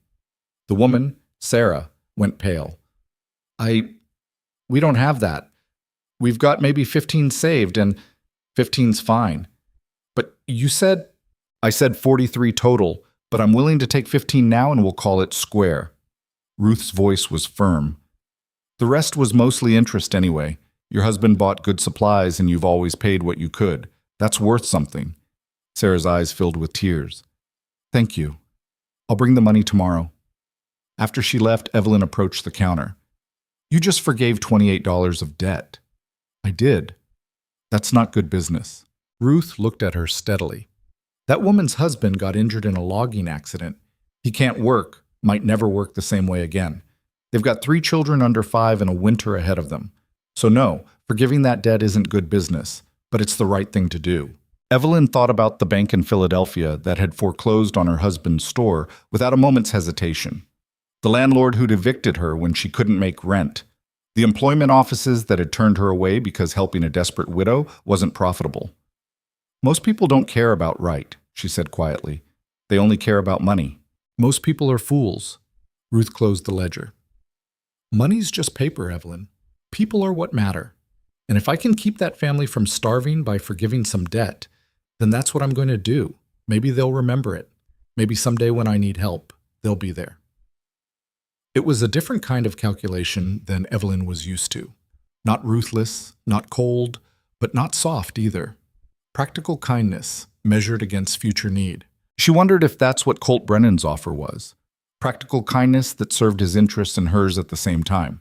The woman, Sarah, went pale. We don't have that. We've got maybe 15 saved, and 15's fine. But you said... I said 43 total, but I'm willing to take 15 now and we'll call it square. Ruth's voice was firm. The rest was mostly interest anyway. Your husband bought good supplies and you've always paid what you could. That's worth something. Sarah's eyes filled with tears. Thank you. I'll bring the money tomorrow. After she left, Evelyn approached the counter. You just forgave $28 of debt. I did. That's not good business. Ruth looked at her steadily. That woman's husband got injured in a logging accident. He can't work, might never work the same way again. They've got 3 children under 5 and a winter ahead of them. So no, forgiving that debt isn't good business, but it's the right thing to do. Evelyn thought about the bank in Philadelphia that had foreclosed on her husband's store without a moment's hesitation. The landlord who'd evicted her when she couldn't make rent. The employment offices that had turned her away because helping a desperate widow wasn't profitable. Most people don't care about right, she said quietly. They only care about money. Most people are fools. Ruth closed the ledger. Money's just paper, Evelyn. People are what matter. And if I can keep that family from starving by forgiving some debt, then that's what I'm going to do. Maybe they'll remember it. Maybe someday when I need help, they'll be there. It was a different kind of calculation than Evelyn was used to. Not ruthless, not cold, but not soft either. Practical kindness measured against future need. She wondered if that's what Colt Brennan's offer was. Practical kindness that served his interests and hers at the same time.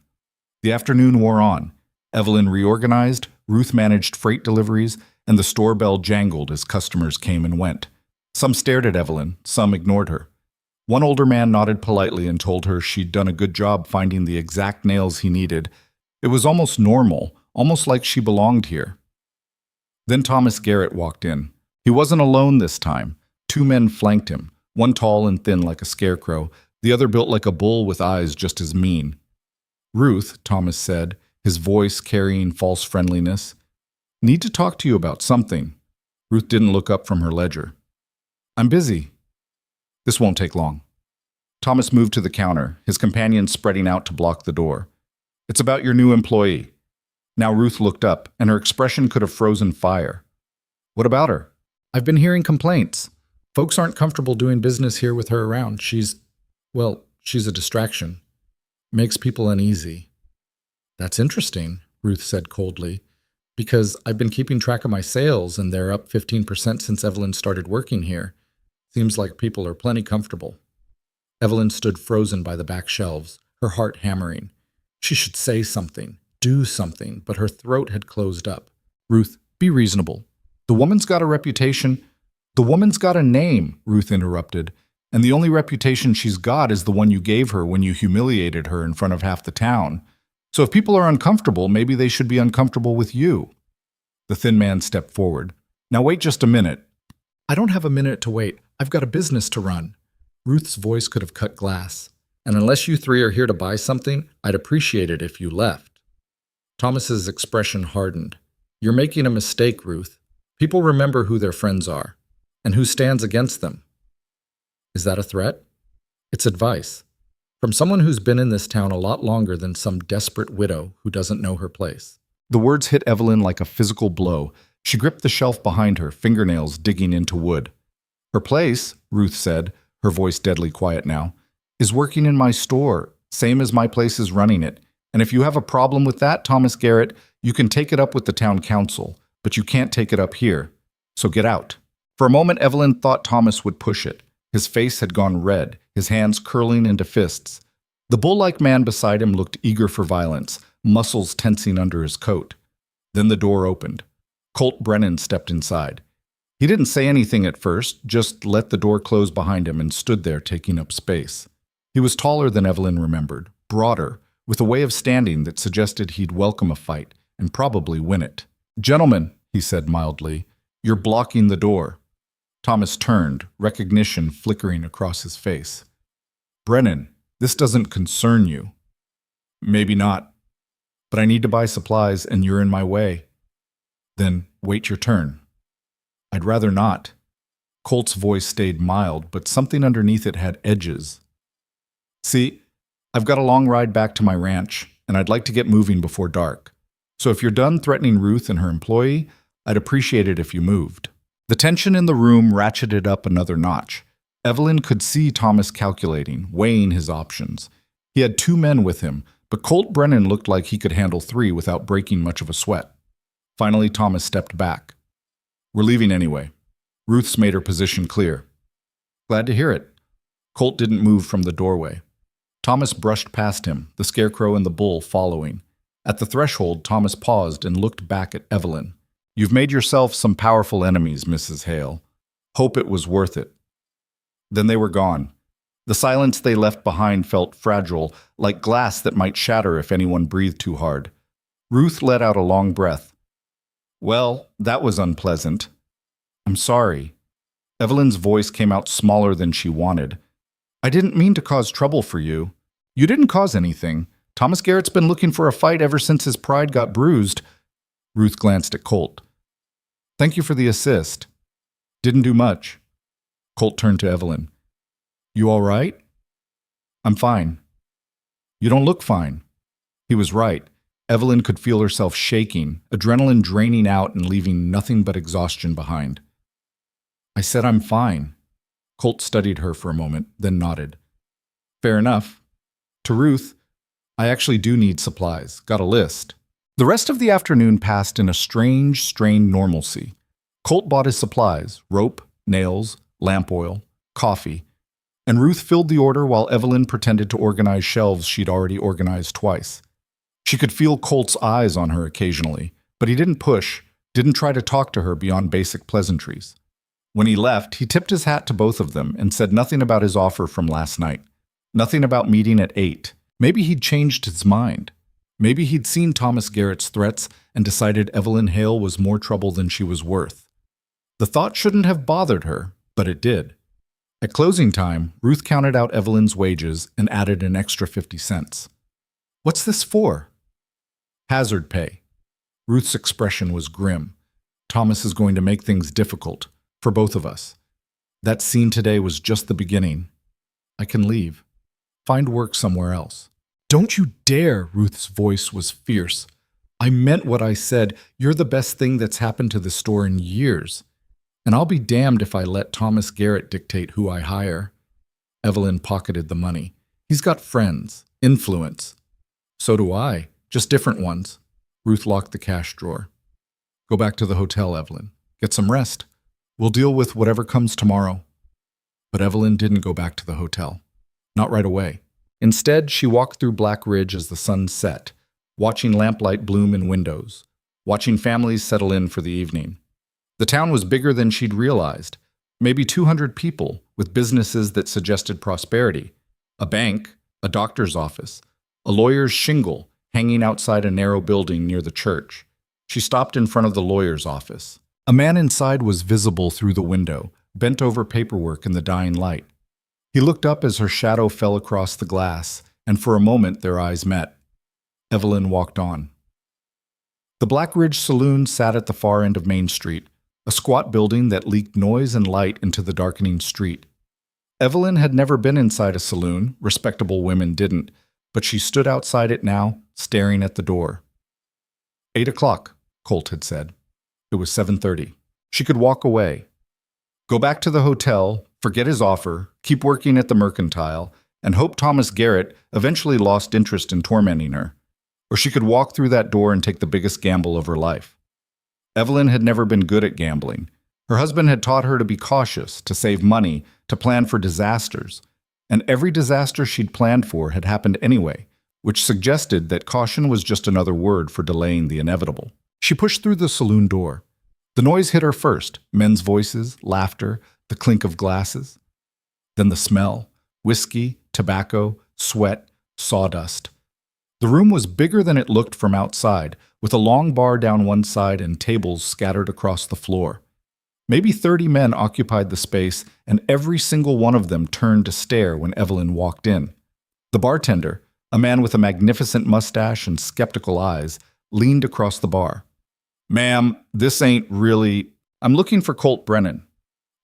The afternoon wore on. Evelyn reorganized, Ruth managed freight deliveries, and the store bell jangled as customers came and went. Some stared at Evelyn, some ignored her. One older man nodded politely and told her she'd done a good job finding the exact nails he needed. It was almost normal, almost like she belonged here. Then Thomas Garrett walked in. He wasn't alone this time. Two men flanked him, one tall and thin like a scarecrow, the other built like a bull with eyes just as mean. "Ruth," Thomas said, his voice carrying false friendliness, "need to talk to you about something." Ruth didn't look up from her ledger. "I'm busy." "This won't take long." Thomas moved to the counter, his companion spreading out to block the door. "It's about your new employee." Now Ruth looked up, and her expression could have frozen fire. "What about her?" "I've been hearing complaints. Folks aren't comfortable doing business here with her around. She's a distraction. Makes people uneasy." "That's interesting," Ruth said coldly, "because I've been keeping track of my sales, and they're up 15% since Evelyn started working here. Seems like people are plenty comfortable." Evelyn stood frozen by the back shelves, her heart hammering. She should say something, do something, but her throat had closed up. "Ruth, be reasonable. The woman's got a reputation." "The woman's got a name," Ruth interrupted, "and the only reputation she's got is the one you gave her when you humiliated her in front of half the town. So if people are uncomfortable, maybe they should be uncomfortable with you." The thin man stepped forward. "Now wait just a minute." "I don't have a minute to wait. I've got a business to run." Ruth's voice could have cut glass. "And unless you three are here to buy something, I'd appreciate it if you left." Thomas's expression hardened. "You're making a mistake, Ruth. People remember who their friends are, and who stands against them." "Is that a threat?" "It's advice. From someone who's been in this town a lot longer than some desperate widow who doesn't know her place." The words hit Evelyn like a physical blow. She gripped the shelf behind her, fingernails digging into wood. "Her place," Ruth said, her voice deadly quiet now, "is working in my store, same as my place is running it. And if you have a problem with that, Thomas Garrett, you can take it up with the town council, but you can't take it up here. So get out." For a moment, Evelyn thought Thomas would push it. His face had gone red, his hands curling into fists. The bull-like man beside him looked eager for violence, muscles tensing under his coat. Then the door opened. Colt Brennan stepped inside. He didn't say anything at first, just let the door close behind him and stood there taking up space. He was taller than Evelyn remembered, broader, with a way of standing that suggested he'd welcome a fight and probably win it. "Gentlemen," he said mildly, "you're blocking the door." Thomas turned, recognition flickering across his face. "Brennan, this doesn't concern you." "Maybe not, but I need to buy supplies and you're in my way." "Then wait your turn." "I'd rather not." Colt's voice stayed mild, but something underneath it had edges. "See, I've got a long ride back to my ranch, and I'd like to get moving before dark. So if you're done threatening Ruth and her employee, I'd appreciate it if you moved." The tension in the room ratcheted up another notch. Evelyn could see Thomas calculating, weighing his options. He had two men with him, but Colt Brennan looked like he could handle three without breaking much of a sweat. Finally, Thomas stepped back. "We're leaving anyway." Ruth's made her position clear. "Glad to hear it." Colt didn't move from the doorway. Thomas brushed past him, the scarecrow and the bull following. At the threshold, Thomas paused and looked back at Evelyn. "You've made yourself some powerful enemies, Mrs. Hale. Hope it was worth it." Then they were gone. The silence they left behind felt fragile, like glass that might shatter if anyone breathed too hard. Ruth let out a long breath. "Well, that was unpleasant." "I'm sorry." Evelyn's voice came out smaller than she wanted. "I didn't mean to cause trouble for you." "You didn't cause anything. Thomas Garrett's been looking for a fight ever since his pride got bruised." Ruth glanced at Colt. "Thank you for the assist." "Didn't do much." Colt turned to Evelyn. "You all right?" "I'm fine." "You don't look fine." He was right. Evelyn could feel herself shaking, adrenaline draining out and leaving nothing but exhaustion behind. "I said I'm fine." Colt studied her for a moment, then nodded. "Fair enough. To Ruth, I actually do need supplies. Got a list." The rest of the afternoon passed in a strange, strained normalcy. Colt bought his supplies, rope, nails, lamp oil, coffee, and Ruth filled the order while Evelyn pretended to organize shelves she'd already organized twice. She could feel Colt's eyes on her occasionally, but he didn't push, didn't try to talk to her beyond basic pleasantries. When he left, he tipped his hat to both of them and said nothing about his offer from last night. Nothing about meeting at 8. Maybe he'd changed his mind. Maybe he'd seen Thomas Garrett's threats and decided Evelyn Hale was more trouble than she was worth. The thought shouldn't have bothered her, but it did. At closing time, Ruth counted out Evelyn's wages and added an extra 50 cents. "What's this for?" "Hazard pay." Ruth's expression was grim. "Thomas is going to make things difficult, for both of us. That scene today was just the beginning. I can leave. Find work somewhere else." "Don't you dare!" Ruth's voice was fierce. "I meant what I said. You're the best thing that's happened to the store in years. And I'll be damned if I let Thomas Garrett dictate who I hire." Evelyn pocketed the money. "He's got friends, influence." "So do I, just different ones." Ruth locked the cash drawer. "Go back to the hotel, Evelyn. Get some rest. We'll deal with whatever comes tomorrow." But Evelyn didn't go back to the hotel. Not right away. Instead, she walked through Black Ridge as the sun set, watching lamplight bloom in windows, watching families settle in for the evening. The town was bigger than she'd realized. Maybe 200 people, with businesses that suggested prosperity. A bank, a doctor's office, a lawyer's shingle hanging outside a narrow building near the church. She stopped in front of the lawyer's office. A man inside was visible through the window, bent over paperwork in the dying light. He looked up as her shadow fell across the glass, and for a moment their eyes met. Evelyn walked on. The Black Ridge Saloon sat at the far end of Main Street, a squat building that leaked noise and light into the darkening street. Evelyn had never been inside a saloon, respectable women didn't, but she stood outside it now, staring at the door. 8 o'clock, Colt had said. It was 7:30. She could walk away. Go back to the hotel, forget his offer, keep working at the Mercantile, and hope Thomas Garrett eventually lost interest in tormenting her. Or she could walk through that door and take the biggest gamble of her life. Evelyn had never been good at gambling. Her husband had taught her to be cautious, to save money, to plan for disasters. And every disaster she'd planned for had happened anyway, which suggested that caution was just another word for delaying the inevitable. She pushed through the saloon door. The noise hit her first, men's voices, laughter, the clink of glasses. Then the smell, whiskey, tobacco, sweat, sawdust. The room was bigger than it looked from outside, with a long bar down one side and tables scattered across the floor. Maybe 30 men occupied the space, and every single one of them turned to stare when Evelyn walked in. The bartender, a man with a magnificent mustache and skeptical eyes, leaned across the bar. "Ma'am, this ain't really... I'm looking for Colt Brennan.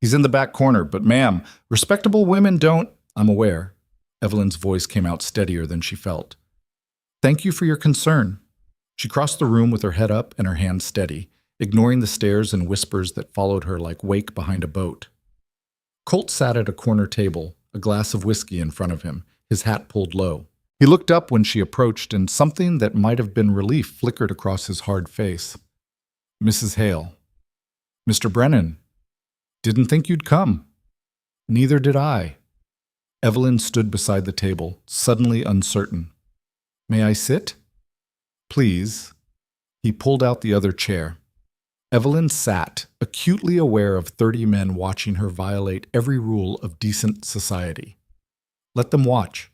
He's in the back corner, but ma'am, respectable women don't..." "I'm aware." Evelyn's voice came out steadier than she felt. "Thank you for your concern." She crossed the room with her head up and her hands steady, ignoring the stares and whispers that followed her like wake behind a boat. Colt sat at a corner table, a glass of whiskey in front of him, his hat pulled low. He looked up when she approached, and something that might have been relief flickered across his hard face. "Mrs. Hale." "Mr. Brennan. Didn't think you'd come." "Neither did I." Evelyn stood beside the table, suddenly uncertain. "May I sit?" "Please." He pulled out the other chair. Evelyn sat, acutely aware of 30 men watching her violate every rule of decent society. Let them watch.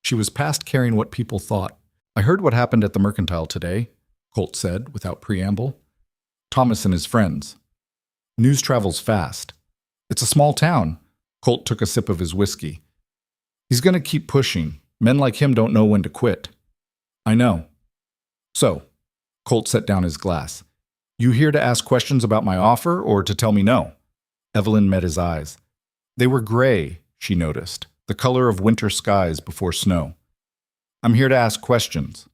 She was past caring what people thought. "I heard what happened at the Mercantile today," Colt said, without preamble. "Thomas and his friends. News travels fast. It's a small town." Colt took a sip of his whiskey. "He's going to keep pushing. Men like him don't know when to quit." "I know." "So," Colt set down his glass, "you here to ask questions about my offer or to tell me no?" Evelyn met his eyes. They were gray, she noticed, the color of winter skies before snow. "I'm here to ask questions."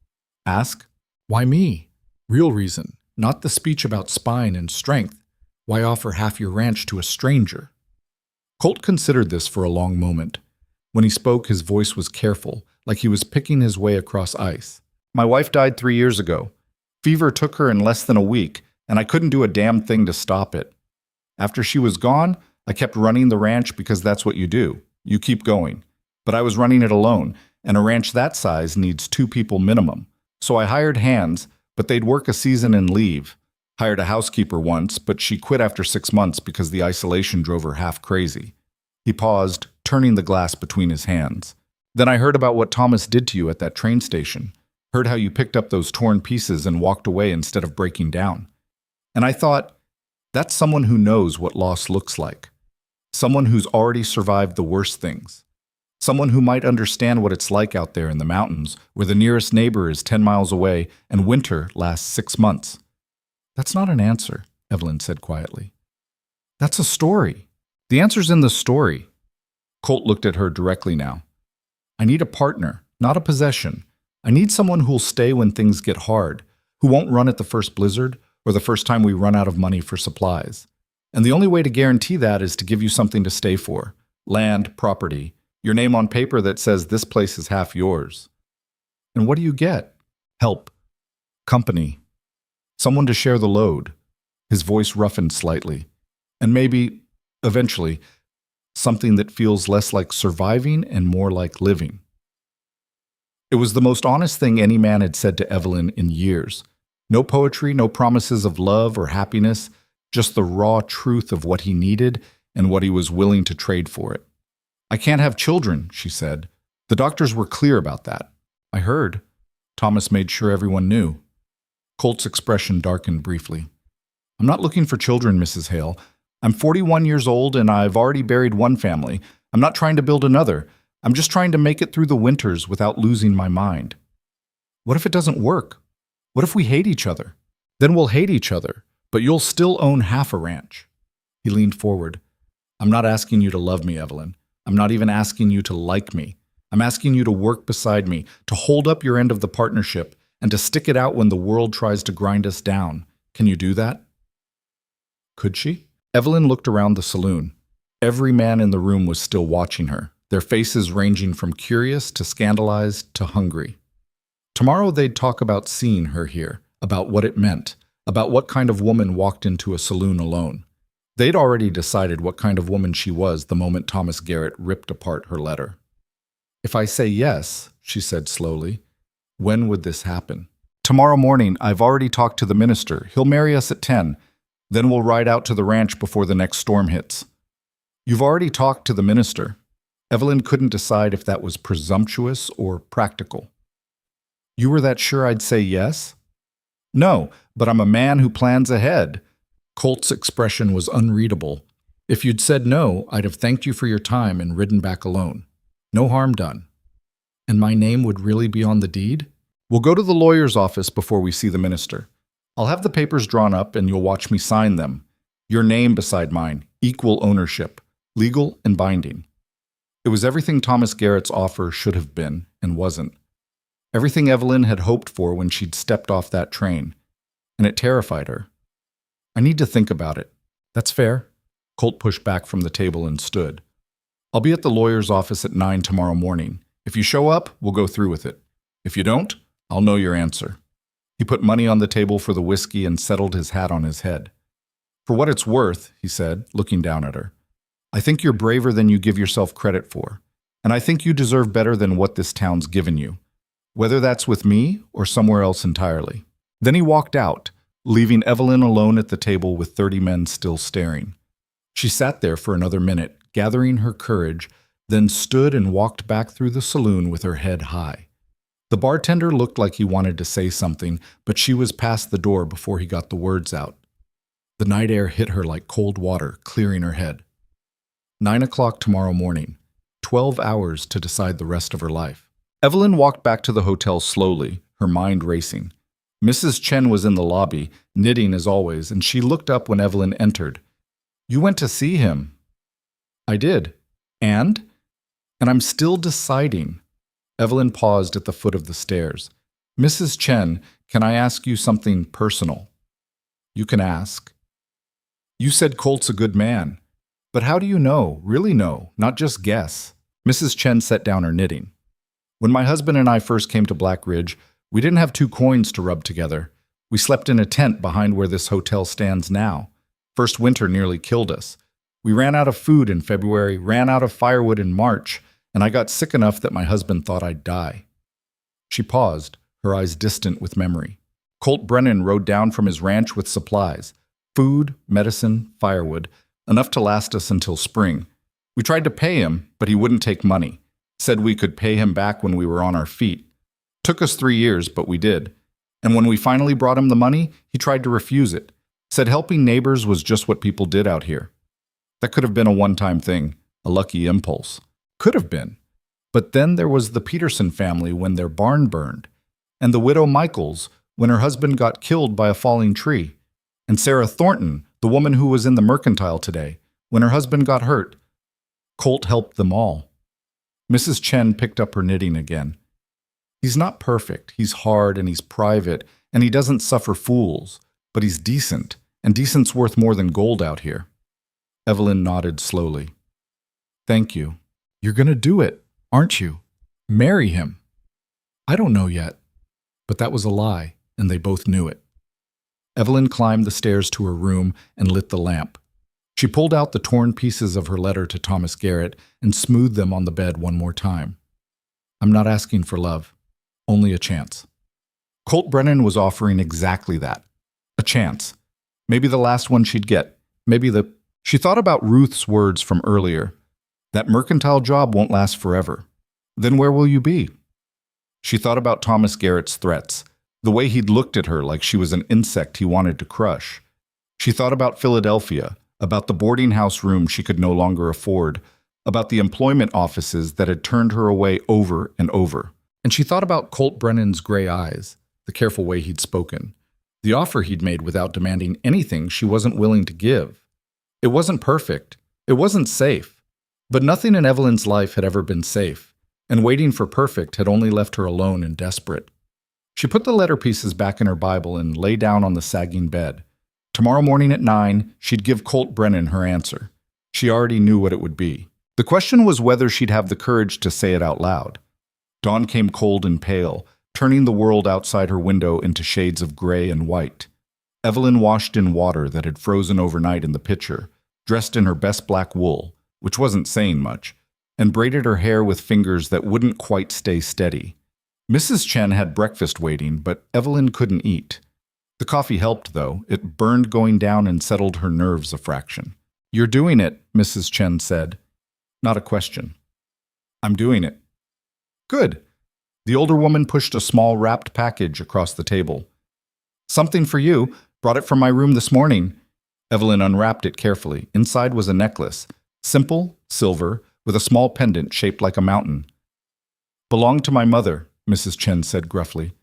"Ask? Why me?" "Real reason, not the speech about spine and strength. Why offer half your ranch to a stranger?" Colt considered this for a long moment. When he spoke, his voice was careful, like he was picking his way across ice. "My wife died 3 years ago. Fever took her in less than a week, and I couldn't do a damn thing to stop it. After she was gone, I kept running the ranch because that's what you do. You keep going. But I was running it alone, and a ranch that size needs 2 people minimum. So I hired hands, but they'd work a season and leave. Hired a housekeeper once, but she quit after 6 months because the isolation drove her half crazy. He paused, turning the glass between his hands. Then I heard about what Thomas did to you at that train station. Heard how you picked up those torn pieces and walked away instead of breaking down. And I thought, that's someone who knows what loss looks like. Someone who's already survived the worst things. Someone who might understand what it's like out there in the mountains, where the nearest neighbor is 10 miles away and winter lasts 6 months. That's not an answer, Evelyn said quietly. That's a story. The answer's in the story. Colt looked at her directly now. I need a partner, not a possession. I need someone who'll stay when things get hard, who won't run at the first blizzard or the first time we run out of money for supplies. And the only way to guarantee that is to give you something to stay for. Land, property, your name on paper that says this place is half yours. And what do you get? Help. Company. Someone to share the load. His voice roughened slightly. And maybe, eventually, something that feels less like surviving and more like living. It was the most honest thing any man had said to Evelyn in years. No poetry, no promises of love or happiness, just the raw truth of what he needed and what he was willing to trade for it. I can't have children, she said. The doctors were clear about that. I heard. Thomas made sure everyone knew. Colt's expression darkened briefly. I'm not looking for children, Mrs. Hale. I'm 41 years old and I've already buried one family. I'm not trying to build another. I'm just trying to make it through the winters without losing my mind. What if it doesn't work? What if we hate each other? Then we'll hate each other, but you'll still own half a ranch. He leaned forward. I'm not asking you to love me, Evelyn. I'm not even asking you to like me. I'm asking you to work beside me, to hold up your end of the partnership, and to stick it out when the world tries to grind us down. Can you do that? Could she? Evelyn looked around the saloon. Every man in the room was still watching her, their faces ranging from curious to scandalized to hungry. Tomorrow they'd talk about seeing her here, about what it meant, about what kind of woman walked into a saloon alone. They'd already decided what kind of woman she was the moment Thomas Garrett ripped apart her letter. If I say yes, she said slowly, when would this happen? Tomorrow morning, I've already talked to the minister. He'll marry us at 10. Then we'll ride out to the ranch before the next storm hits. You've already talked to the minister. Evelyn couldn't decide if that was presumptuous or practical. You were that sure I'd say yes? No, but I'm a man who plans ahead. Colt's expression was unreadable. If you'd said no, I'd have thanked you for your time and ridden back alone. No harm done. And my name would really be on the deed? We'll go to the lawyer's office before we see the minister. I'll have the papers drawn up and you'll watch me sign them. Your name beside mine, equal ownership, legal and binding. It was everything Thomas Garrett's offer should have been and wasn't. Everything Evelyn had hoped for when she'd stepped off that train. And it terrified her. I need to think about it. That's fair. Colt pushed back from the table and stood. I'll be at the lawyer's office at 9 tomorrow morning. If you show up, we'll go through with it. If you don't, I'll know your answer. He put money on the table for the whiskey and settled his hat on his head. For what it's worth, he said, looking down at her, I think you're braver than you give yourself credit for, and I think you deserve better than what this town's given you, whether that's with me or somewhere else entirely. Then he walked out, leaving Evelyn alone at the table with 30 men still staring. She sat there for another minute, gathering her courage, then stood and walked back through the saloon with her head high. The bartender looked like he wanted to say something, but she was past the door before he got the words out. The night air hit her like cold water, clearing her head. 9 o'clock tomorrow morning. 12 hours to decide the rest of her life. Evelyn walked back to the hotel slowly, her mind racing. Mrs. Chen was in the lobby, knitting as always, and she looked up when Evelyn entered. You went to see him. I did. And I'm still deciding. Evelyn paused at the foot of the stairs. Mrs. Chen, can I ask you something personal? You can ask. You said Colt's a good man. But how do you know, really know, not just guess? Mrs. Chen set down her knitting. When my husband and I first came to Black Ridge, we didn't have 2 coins to rub together. We slept in a tent behind where this hotel stands now. First winter nearly killed us. We ran out of food in February, ran out of firewood in March, and I got sick enough that my husband thought I'd die. She paused, her eyes distant with memory. Colt Brennan rode down from his ranch with supplies: food, medicine, firewood, enough to last us until spring. We tried to pay him, but he wouldn't take money. Said we could pay him back when we were on our feet. Took us 3 years, but we did. And when we finally brought him the money, he tried to refuse it. Said helping neighbors was just what people did out here. That could have been a one-time thing, a lucky impulse. Could have been. But then there was the Peterson family when their barn burned, and the widow Michaels when her husband got killed by a falling tree, and Sarah Thornton, the woman who was in the mercantile today, when her husband got hurt. Colt helped them all. Mrs. Chen picked up her knitting again. He's not perfect, he's hard and he's private, and he doesn't suffer fools, but he's decent, and decent's worth more than gold out here. Evelyn nodded slowly. Thank you. You're gonna do it, aren't you? Marry him. I don't know yet. But that was a lie, and they both knew it. Evelyn climbed the stairs to her room and lit the lamp. She pulled out the torn pieces of her letter to Thomas Garrett and smoothed them on the bed one more time. I'm not asking for love, only a chance. Colt Brennan was offering exactly that. A chance. Maybe the last one she'd get. She thought about Ruth's words from earlier. That mercantile job won't last forever. Then where will you be? She thought about Thomas Garrett's threats, the way he'd looked at her like she was an insect he wanted to crush. She thought about Philadelphia, about the boarding house room she could no longer afford, about the employment offices that had turned her away over and over. And she thought about Colt Brennan's gray eyes, the careful way he'd spoken, the offer he'd made without demanding anything she wasn't willing to give. It wasn't perfect. It wasn't safe. But nothing in Evelyn's life had ever been safe, and waiting for perfect had only left her alone and desperate. She put the letter pieces back in her Bible and lay down on the sagging bed. Tomorrow morning at 9, she'd give Colt Brennan her answer. She already knew what it would be. The question was whether she'd have the courage to say it out loud. Dawn came cold and pale, turning the world outside her window into shades of gray and white. Evelyn washed in water that had frozen overnight in the pitcher, dressed in her best black wool, which wasn't saying much, and braided her hair with fingers that wouldn't quite stay steady. Mrs. Chen had breakfast waiting, but Evelyn couldn't eat. The coffee helped, though. It burned going down and settled her nerves a fraction. You're doing it, Mrs. Chen said. Not a question. I'm doing it. Good. The older woman pushed a small wrapped package across the table. Something for you. Brought it from my room this morning. Evelyn unwrapped it carefully. Inside was a necklace, simple, silver, with a small pendant shaped like a mountain. Belonged to my mother, Mrs. Chen said gruffly.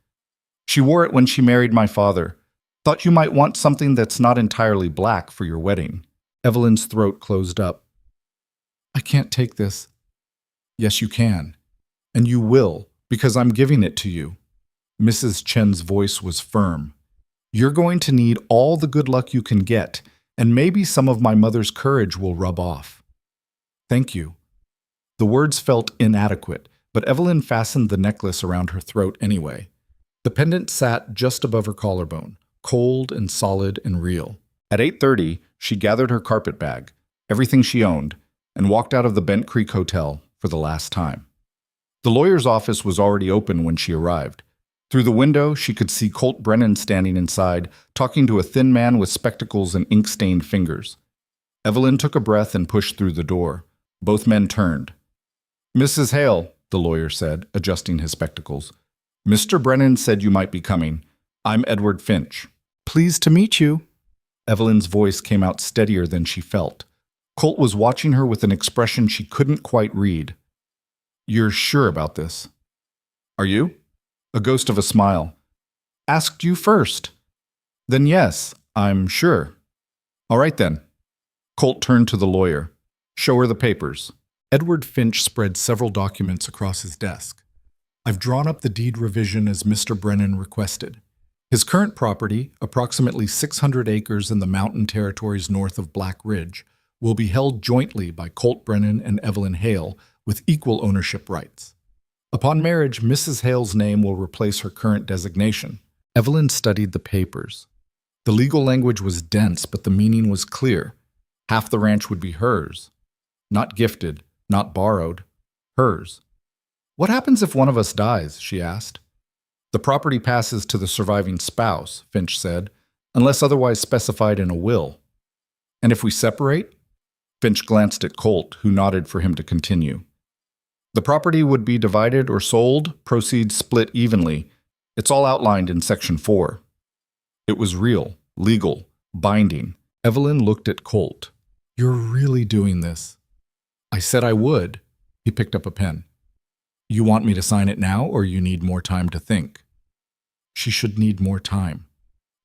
She wore it when she married my father. Thought you might want something that's not entirely black for your wedding. Evelyn's throat closed up. I can't take this. Yes, you can. And you will, because I'm giving it to you. Mrs. Chen's voice was firm. You're going to need all the good luck you can get, and maybe some of my mother's courage will rub off. Thank you. The words felt inadequate, but Evelyn fastened the necklace around her throat anyway. The pendant sat just above her collarbone, cold and solid and real. At 8:30, she gathered her carpet bag, everything she owned, and walked out of the Bent Creek Hotel for the last time. The lawyer's office was already open when she arrived. Through the window, she could see Colt Brennan standing inside, talking to a thin man with spectacles and ink-stained fingers. Evelyn took a breath and pushed through the door. Both men turned. Mrs. Hale, the lawyer said, adjusting his spectacles. Mr. Brennan said you might be coming. I'm Edward Finch. Pleased to meet you. Evelyn's voice came out steadier than she felt. Colt was watching her with an expression she couldn't quite read. You're sure about this? Are you? A ghost of a smile. Asked you first. Then yes, I'm sure. All right then. Colt turned to the lawyer. Show her the papers. Edward Finch spread several documents across his desk. I've drawn up the deed revision as Mr. Brennan requested. His current property, approximately 600 acres in the mountain territories north of Black Ridge, will be held jointly by Colt Brennan and Evelyn Hale with equal ownership rights. Upon marriage, Mrs. Hale's name will replace her current designation. Evelyn studied the papers. The legal language was dense, but the meaning was clear. Half the ranch would be hers. Not gifted, not borrowed. Hers. What happens if one of us dies? She asked. The property passes to the surviving spouse, Finch said, unless otherwise specified in a will. And if we separate? Finch glanced at Colt, who nodded for him to continue. The property would be divided or sold, proceeds split evenly. It's all outlined in Section 4. It was real, legal, binding. Evelyn looked at Colt. You're really doing this. I said I would. He picked up a pen. You want me to sign it now, or you need more time to think? She should need more time.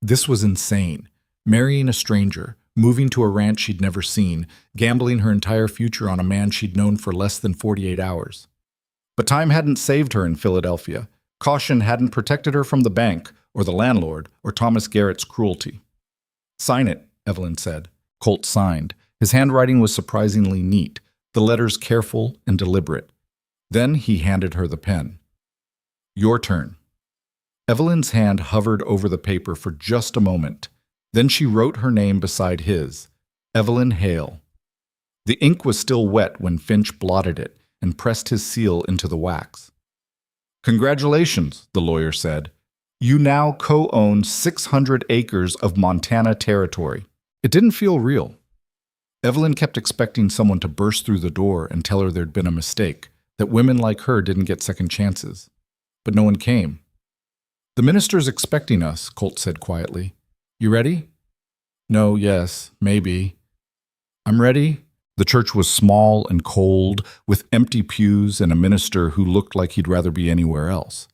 This was insane. Marrying a stranger, moving to a ranch she'd never seen, gambling her entire future on a man she'd known for less than 48 hours. But time hadn't saved her in Philadelphia. Caution hadn't protected her from the bank, or the landlord, or Thomas Garrett's cruelty. Sign it, Evelyn said. Colt signed. His handwriting was surprisingly neat, the letters careful and deliberate. Then he handed her the pen. Your turn. Evelyn's hand hovered over the paper for just a moment. Then she wrote her name beside his, Evelyn Hale. The ink was still wet when Finch blotted it and pressed his seal into the wax. Congratulations, the lawyer said. You now co-own 600 acres of Montana territory. It didn't feel real. Evelyn kept expecting someone to burst through the door and tell her there'd been a mistake, that women like her didn't get second chances. But no one came. The minister's expecting us, Colt said quietly. You ready? No, yes, maybe. I'm ready. The church was small and cold, with empty pews and a minister who looked like he'd rather be anywhere else.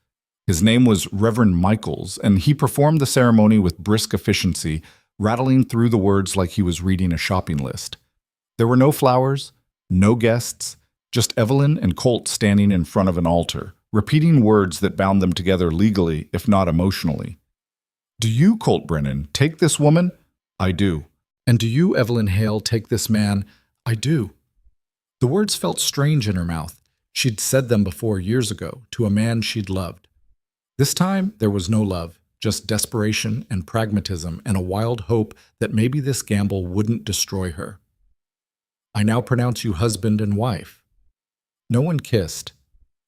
His name was Reverend Michaels, and he performed the ceremony with brisk efficiency, rattling through the words like he was reading a shopping list. There were no flowers, no guests, just Evelyn and Colt standing in front of an altar, repeating words that bound them together legally, if not emotionally. Do you, Colt Brennan, take this woman? I do. And do you, Evelyn Hale, take this man? I do. The words felt strange in her mouth. She'd said them before years ago, to a man she'd loved. This time, there was no love, just desperation and pragmatism and a wild hope that maybe this gamble wouldn't destroy her. I now pronounce you husband and wife. No one kissed.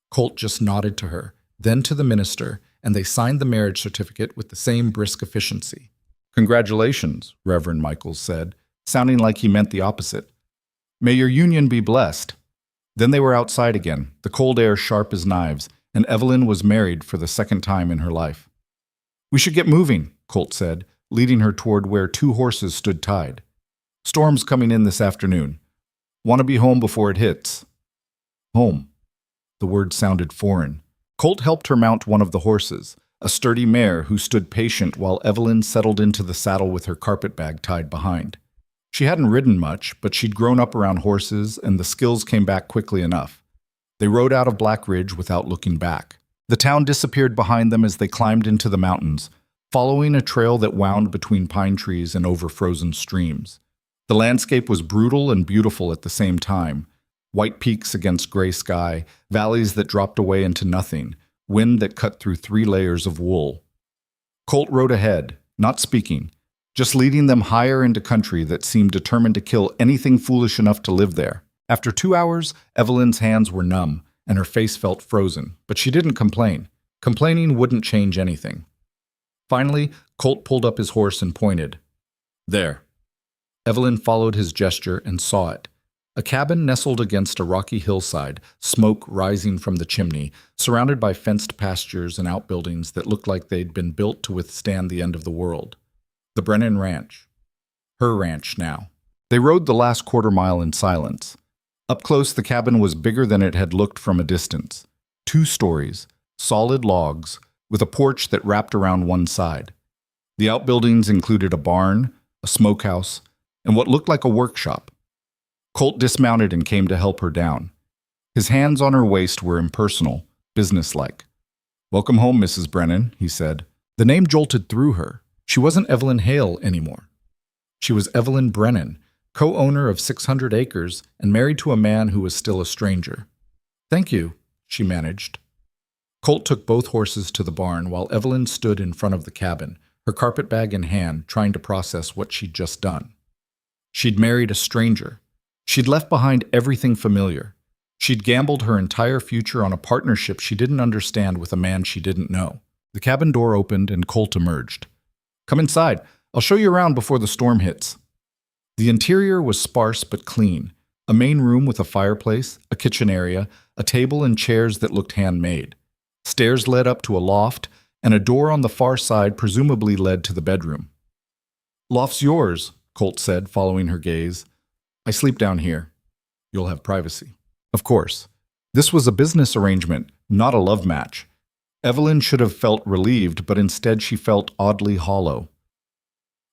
Colt just nodded to her, then to the minister, and they signed the marriage certificate with the same brisk efficiency. Congratulations, Reverend Michaels said, sounding like he meant the opposite. May your union be blessed. Then they were outside again, the cold air sharp as knives, and Evelyn was married for the second time in her life. We should get moving, Colt said, leading her toward where 2 horses stood tied. Storm's coming in this afternoon. Want to be home before it hits. Home. The word sounded foreign. Colt helped her mount one of the horses, a sturdy mare who stood patient while Evelyn settled into the saddle with her carpet bag tied behind. She hadn't ridden much, but she'd grown up around horses, and the skills came back quickly enough. They rode out of Black Ridge without looking back. The town disappeared behind them as they climbed into the mountains, following a trail that wound between pine trees and over frozen streams. The landscape was brutal and beautiful at the same time. White peaks against gray sky, valleys that dropped away into nothing, wind that cut through 3 layers of wool. Colt rode ahead, not speaking, just leading them higher into country that seemed determined to kill anything foolish enough to live there. After 2 hours, Evelyn's hands were numb, and her face felt frozen, but she didn't complain. Complaining wouldn't change anything. Finally, Colt pulled up his horse and pointed. There. Evelyn followed his gesture and saw it. A cabin nestled against a rocky hillside, smoke rising from the chimney, surrounded by fenced pastures and outbuildings that looked like they'd been built to withstand the end of the world. The Brennan Ranch. Her ranch now. They rode the last quarter-mile in silence. Up close, the cabin was bigger than it had looked from a distance. 2 stories, solid logs, with a porch that wrapped around one side. The outbuildings included a barn, a smokehouse, and what looked like a workshop. Colt dismounted and came to help her down. His hands on her waist were impersonal, businesslike. Welcome home, Mrs. Brennan, he said. The name jolted through her. She wasn't Evelyn Hale anymore. She was Evelyn Brennan, co-owner of 600 acres and married to a man who was still a stranger. Thank you, she managed. Colt took both horses to the barn while Evelyn stood in front of the cabin, her carpet bag in hand, trying to process what she'd just done. She'd married a stranger. She'd left behind everything familiar. She'd gambled her entire future on a partnership she didn't understand with a man she didn't know. The cabin door opened and Colt emerged. "Come inside. I'll show you around before the storm hits." The interior was sparse but clean. A main room with a fireplace, a kitchen area, a table and chairs that looked handmade. Stairs led up to a loft, and a door on the far side presumably led to the bedroom. "Loft's yours," Colt said, following her gaze. "I sleep down here. You'll have privacy." Of course. This was a business arrangement, not a love match. Evelyn should have felt relieved, but instead she felt oddly hollow.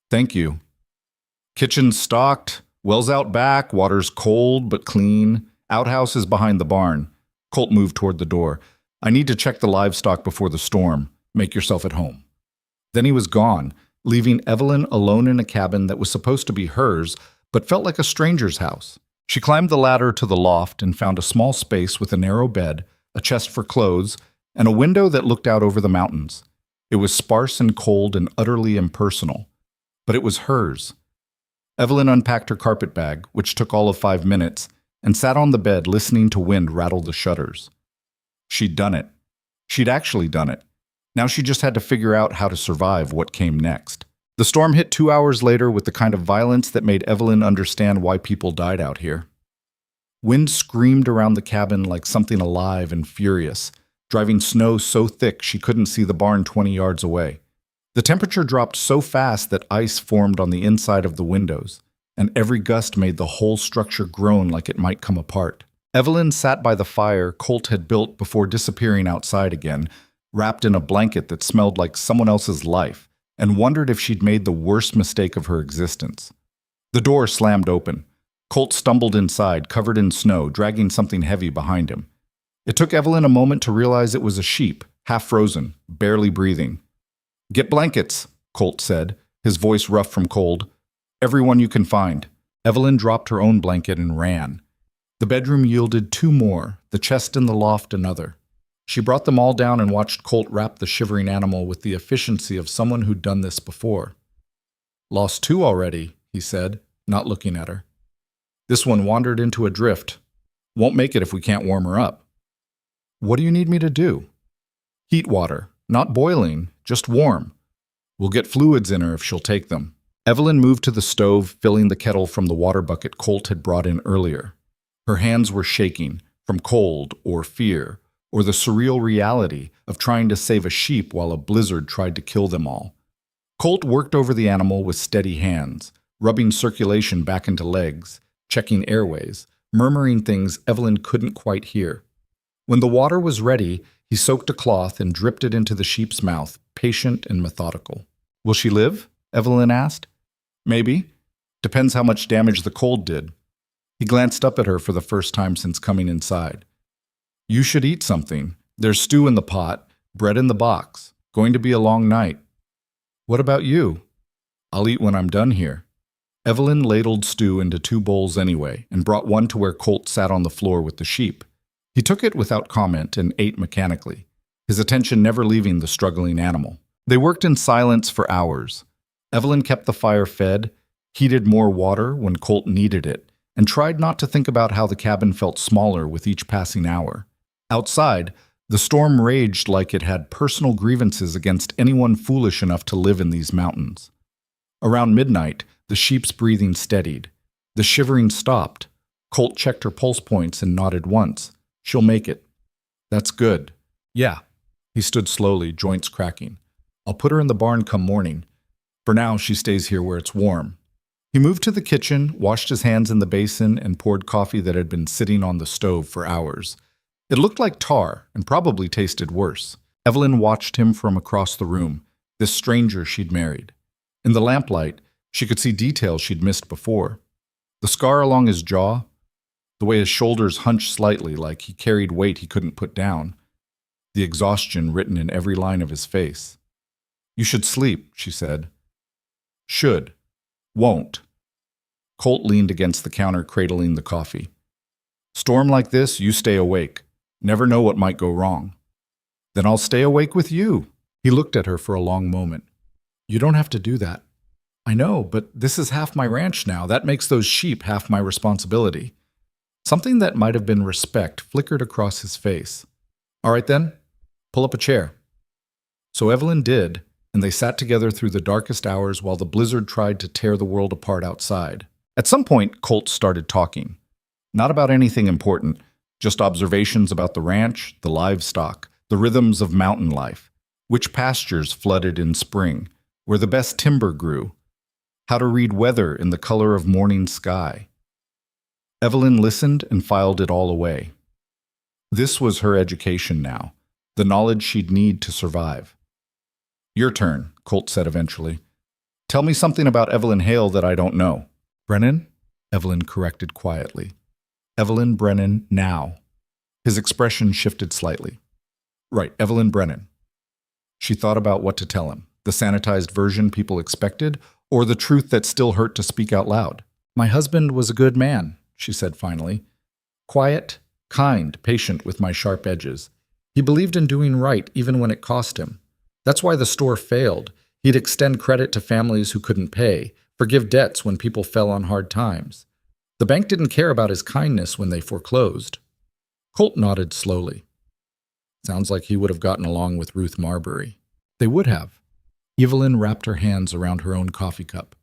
"Thank you." "Kitchen's stocked. Well's out back. Water's cold but clean. Outhouse is behind the barn." Colt moved toward the door. "I need to check the livestock before the storm. Make yourself at home." Then he was gone, leaving Evelyn alone in a cabin that was supposed to be hers, but felt like a stranger's house. She climbed the ladder to the loft and found a small space with a narrow bed, a chest for clothes, and a window that looked out over the mountains. It was sparse and cold and utterly impersonal, but it was hers. Evelyn unpacked her carpet bag, which took all of 5 minutes, and sat on the bed listening to wind rattle the shutters. She'd done it. She'd actually done it. Now she just had to figure out how to survive what came next. The storm hit 2 hours later with the kind of violence that made Evelyn understand why people died out here. Wind screamed around the cabin like something alive and furious, driving snow so thick she couldn't see the barn 20 yards away. The temperature dropped so fast that ice formed on the inside of the windows, and every gust made the whole structure groan like it might come apart. Evelyn sat by the fire Colt had built before disappearing outside again, wrapped in a blanket that smelled like someone else's life, and wondered if she'd made the worst mistake of her existence. The door slammed open. Colt stumbled inside, covered in snow, dragging something heavy behind him. It took Evelyn a moment to realize it was a sheep, half frozen, barely breathing. "Get blankets," Colt said, his voice rough from cold. "Everyone you can find." Evelyn dropped her own blanket and ran. The bedroom yielded 2 more, the chest in the loft another. She brought them all down and watched Colt wrap the shivering animal with the efficiency of someone who'd done this before. "Lost 2 already," he said, not looking at her. "This one wandered into a drift. Won't make it if we can't warm her up." "What do you need me to do?" "Heat water. Not boiling, just warm. We'll get fluids in her if she'll take them." Evelyn moved to the stove, filling the kettle from the water bucket Colt had brought in earlier. Her hands were shaking, from cold or fear, or the surreal reality of trying to save a sheep while a blizzard tried to kill them all. Colt worked over the animal with steady hands, rubbing circulation back into legs, checking airways, murmuring things Evelyn couldn't quite hear. When the water was ready, he soaked a cloth and dripped it into the sheep's mouth, patient and methodical. "Will she live?" Evelyn asked. "Maybe. Depends how much damage the cold did." He glanced up at her for the first time since coming inside. "You should eat something. There's stew in the pot, bread in the box. Going to be a long night." "What about you?" "I'll eat when I'm done here." Evelyn ladled stew into 2 bowls anyway, and brought one to where Colt sat on the floor with the sheep. He took it without comment and ate mechanically, his attention never leaving the struggling animal. They worked in silence for hours. Evelyn kept the fire fed, heated more water when Colt needed it, and tried not to think about how the cabin felt smaller with each passing hour. Outside, the storm raged like it had personal grievances against anyone foolish enough to live in these mountains. Around midnight, the sheep's breathing steadied. The shivering stopped. Colt checked her pulse points and nodded once. "She'll make it." "That's good." "Yeah." He stood slowly, joints cracking. "I'll put her in the barn come morning. For now, she stays here where it's warm." He moved to the kitchen, washed his hands in the basin, and poured coffee that had been sitting on the stove for hours. It looked like tar and probably tasted worse. Evelyn watched him from across the room, this stranger she'd married. In the lamplight, she could see details she'd missed before. The scar along his jaw, the way his shoulders hunched slightly like he carried weight he couldn't put down, the exhaustion written in every line of his face. "You should sleep," she said. "Should. Won't." Colt leaned against the counter, cradling the coffee. "Storm like this, you stay awake. Never know what might go wrong." "Then I'll stay awake with you." He looked at her for a long moment. "You don't have to do that." "I know, but this is half my ranch now. That makes those sheep half my responsibility." Something that might have been respect flickered across his face. "All right then, pull up a chair." So Evelyn did, and they sat together through the darkest hours while the blizzard tried to tear the world apart outside. At some point, Colt started talking. Not about anything important, just observations about the ranch, the livestock, the rhythms of mountain life, which pastures flooded in spring, where the best timber grew, how to read weather in the color of morning sky. Evelyn listened and filed it all away. This was her education now, the knowledge she'd need to survive. Your turn, Colt said eventually. Tell me something about Evelyn Hale that I don't know. Brennan? Evelyn corrected quietly. Evelyn Brennan now. His expression shifted slightly. Right, Evelyn Brennan. She thought about what to tell him, the sanitized version people expected, or the truth that still hurt to speak out loud. My husband was a good man, she said finally. Quiet, kind, patient with my sharp edges. He believed in doing right even when it cost him. That's why the store failed. He'd extend credit to families who couldn't pay, forgive debts when people fell on hard times. The bank didn't care about his kindness when they foreclosed. Colt nodded slowly. Sounds like he would have gotten along with Ruth Marbury. They would have. Evelyn wrapped her hands around her own coffee cup.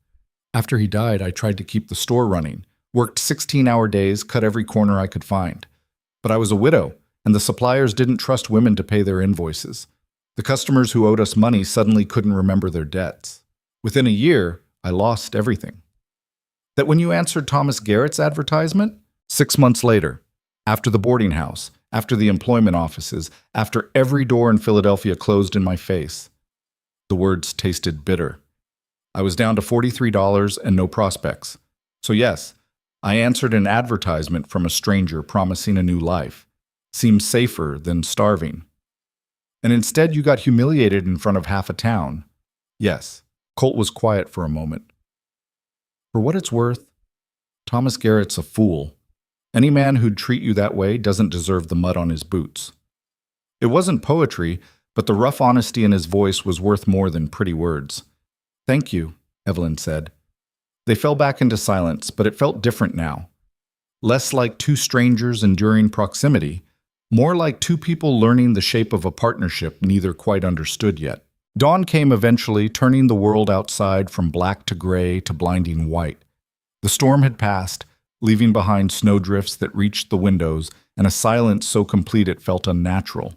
After he died, I tried to keep the store running, worked 16-hour days, cut every corner I could find. But I was a widow, and the suppliers didn't trust women to pay their invoices. The customers who owed us money suddenly couldn't remember their debts. Within a year, I lost everything. That when you answered Thomas Garrett's advertisement, 6 months later, after the boarding house, after the employment offices, after every door in Philadelphia closed in my face, the words tasted bitter. I was down to $43 and no prospects. So yes, I answered an advertisement from a stranger promising a new life. Seemed safer than starving. And instead you got humiliated in front of half a town. Yes, Colt was quiet for a moment. For what it's worth, Thomas Garrett's a fool. Any man who'd treat you that way doesn't deserve the mud on his boots. It wasn't poetry, but the rough honesty in his voice was worth more than pretty words. Thank you, Evelyn said. They fell back into silence, but it felt different now. Less like two strangers enduring proximity, more like two people learning the shape of a partnership neither quite understood yet. Dawn came eventually, turning the world outside from black to gray to blinding white. The storm had passed, leaving behind snowdrifts that reached the windows and a silence so complete it felt unnatural.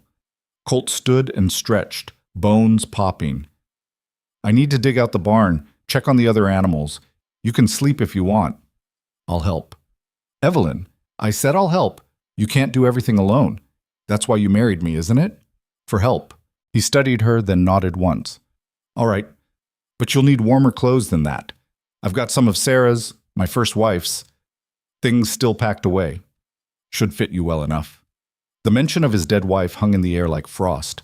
Colt stood and stretched, bones popping. I need to dig out the barn, check on the other animals. You can sleep if you want. I'll help. Evelyn, I said I'll help. You can't do everything alone. That's why you married me, isn't it? For help. He studied her, then nodded once. All right, but you'll need warmer clothes than that. I've got some of Sarah's, my first wife's, things still packed away. Should fit you well enough. The mention of his dead wife hung in the air like frost.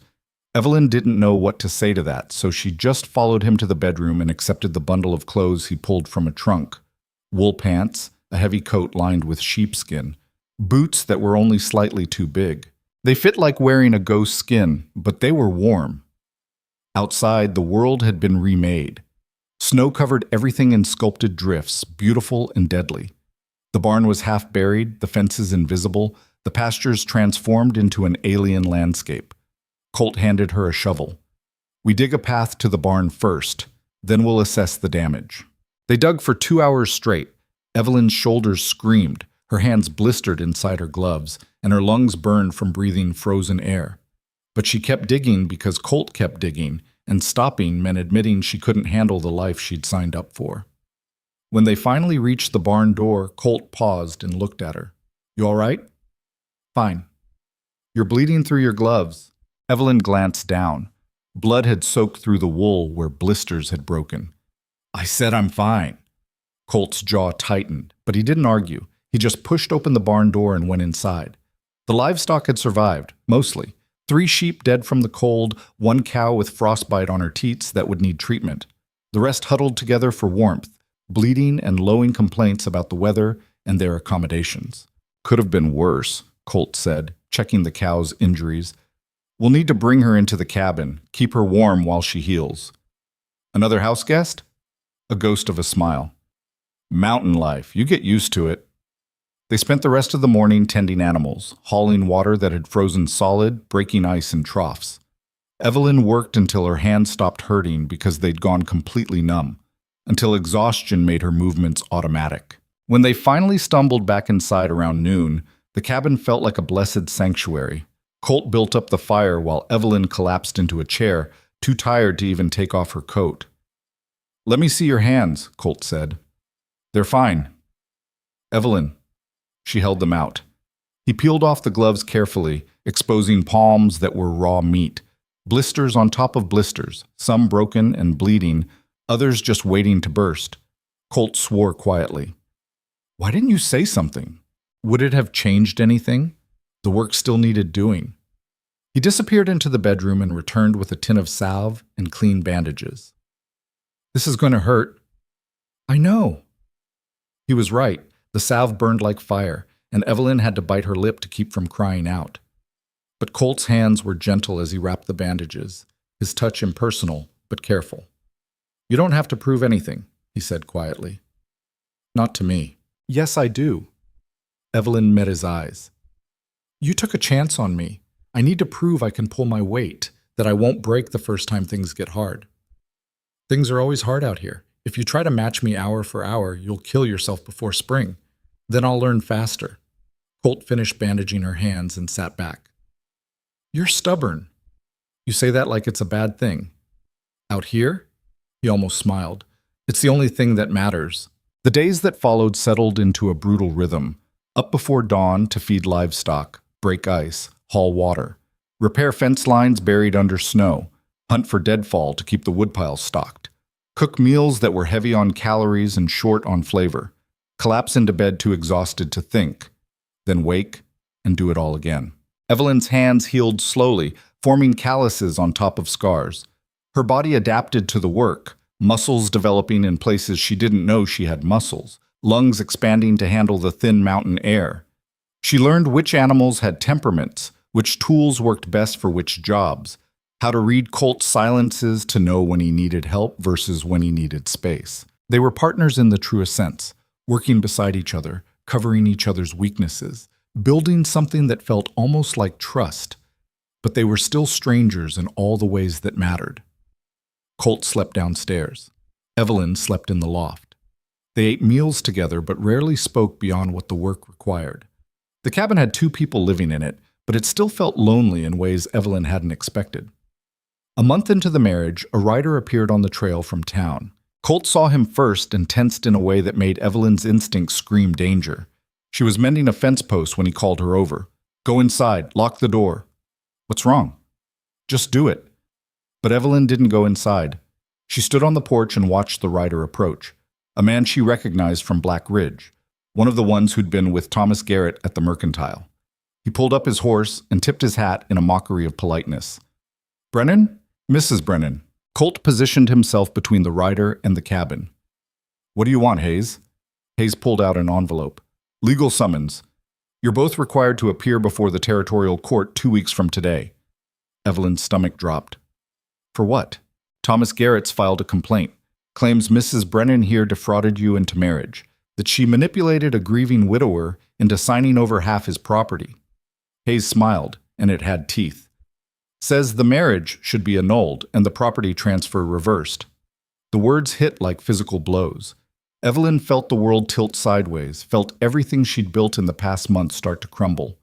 Evelyn didn't know what to say to that, so she just followed him to the bedroom and accepted the bundle of clothes he pulled from a trunk. Wool pants, a heavy coat lined with sheepskin, boots that were only slightly too big. They fit like wearing a ghost skin, but they were warm. Outside, the world had been remade. Snow covered everything in sculpted drifts, beautiful and deadly. The barn was half buried, the fences invisible, the pastures transformed into an alien landscape. Colt handed her a shovel. We dig a path to the barn first, then we'll assess the damage. They dug for 2 hours straight. Evelyn's shoulders screamed, her hands blistered inside her gloves, and her lungs burned from breathing frozen air. But she kept digging because Colt kept digging, and stopping meant admitting she couldn't handle the life she'd signed up for. When they finally reached the barn door, Colt paused and looked at her. You all right? Fine. You're bleeding through your gloves. Evelyn glanced down. Blood had soaked through the wool where blisters had broken. I said I'm fine. Colt's jaw tightened, but he didn't argue. He just pushed open the barn door and went inside. The livestock had survived, mostly. 3 sheep dead from the cold, 1 cow with frostbite on her teats that would need treatment. The rest huddled together for warmth, bleating and lowing complaints about the weather and their accommodations. Could have been worse, Colt said, checking the cow's injuries. We'll need to bring her into the cabin, keep her warm while she heals. Another house guest? A ghost of a smile. Mountain life, you get used to it. They spent the rest of the morning tending animals, hauling water that had frozen solid, breaking ice in troughs. Evelyn worked until her hands stopped hurting because they'd gone completely numb, until exhaustion made her movements automatic. When they finally stumbled back inside around noon, the cabin felt like a blessed sanctuary. Colt built up the fire while Evelyn collapsed into a chair, too tired to even take off her coat. "Let me see your hands," Colt said. "They're fine." "Evelyn." She held them out. He peeled off the gloves carefully, exposing palms that were raw meat. Blisters on top of blisters, some broken and bleeding, others just waiting to burst. Colt swore quietly. "Why didn't you say something? Would it have changed anything? The work still needed doing." He disappeared into the bedroom and returned with a tin of salve and clean bandages. "This is going to hurt." "I know." He was right. The salve burned like fire, and Evelyn had to bite her lip to keep from crying out. But Colt's hands were gentle as he wrapped the bandages, his touch impersonal but careful. "You don't have to prove anything," he said quietly. "Not to me." "Yes, I do." Evelyn met his eyes. "You took a chance on me. I need to prove I can pull my weight, that I won't break the first time things get hard. Things are always hard out here. If you try to match me hour for hour, you'll kill yourself before spring. Then I'll learn faster." Colt finished bandaging her hands and sat back. "You're stubborn. You say that like it's a bad thing. Out here?" He almost smiled. "It's the only thing that matters." The days that followed settled into a brutal rhythm. Up before dawn to feed livestock, break ice, haul water, repair fence lines buried under snow, hunt for deadfall to keep the woodpile stocked, cook meals that were heavy on calories and short on flavor, collapse into bed too exhausted to think, then wake and do it all again. Evelyn's hands healed slowly, forming calluses on top of scars. Her body adapted to the work, muscles developing in places she didn't know she had muscles, lungs expanding to handle the thin mountain air. She learned which animals had temperaments, which tools worked best for which jobs, how to read Colt's silences to know when he needed help versus when he needed space. They were partners in the truest sense, working beside each other, covering each other's weaknesses, building something that felt almost like trust. But they were still strangers in all the ways that mattered. Colt slept downstairs. Evelyn slept in the loft. They ate meals together but rarely spoke beyond what the work required. The cabin had 2 people living in it, but it still felt lonely in ways Evelyn hadn't expected. A month into the marriage, a rider appeared on the trail from town. Colt saw him first and tensed in a way that made Evelyn's instincts scream danger. She was mending a fence post when he called her over. "Go inside, lock the door." "What's wrong?" "Just do it." But Evelyn didn't go inside. She stood on the porch and watched the rider approach, a man she recognized from Black Ridge, one of the ones who'd been with Thomas Garrett at the Mercantile. He pulled up his horse and tipped his hat in a mockery of politeness. "Brennan? Mrs. Brennan." Colt positioned himself between the rider and the cabin. "What do you want, Hayes?" Hayes pulled out an envelope. "Legal summons. You're both required to appear before the territorial court 2 weeks from today." Evelyn's stomach dropped. "For what?" "Thomas Garrett's filed a complaint. Claims Mrs. Brennan here defrauded you into marriage, that she manipulated a grieving widower into signing over half his property." Hayes smiled, and it had teeth. "Says the marriage should be annulled and the property transfer reversed." The words hit like physical blows. Evelyn felt the world tilt sideways, felt everything she'd built in the past month start to crumble.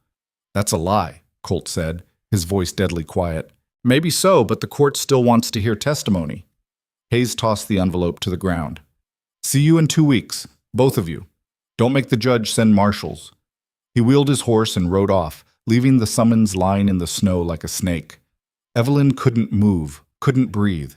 "That's a lie," Colt said, his voice deadly quiet. "Maybe so, but the court still wants to hear testimony." Hayes tossed the envelope to the ground. "See you in 2 weeks, both of you. Don't make the judge send marshals." He wheeled his horse and rode off, leaving the summons lying in the snow like a snake. Evelyn couldn't move, couldn't breathe.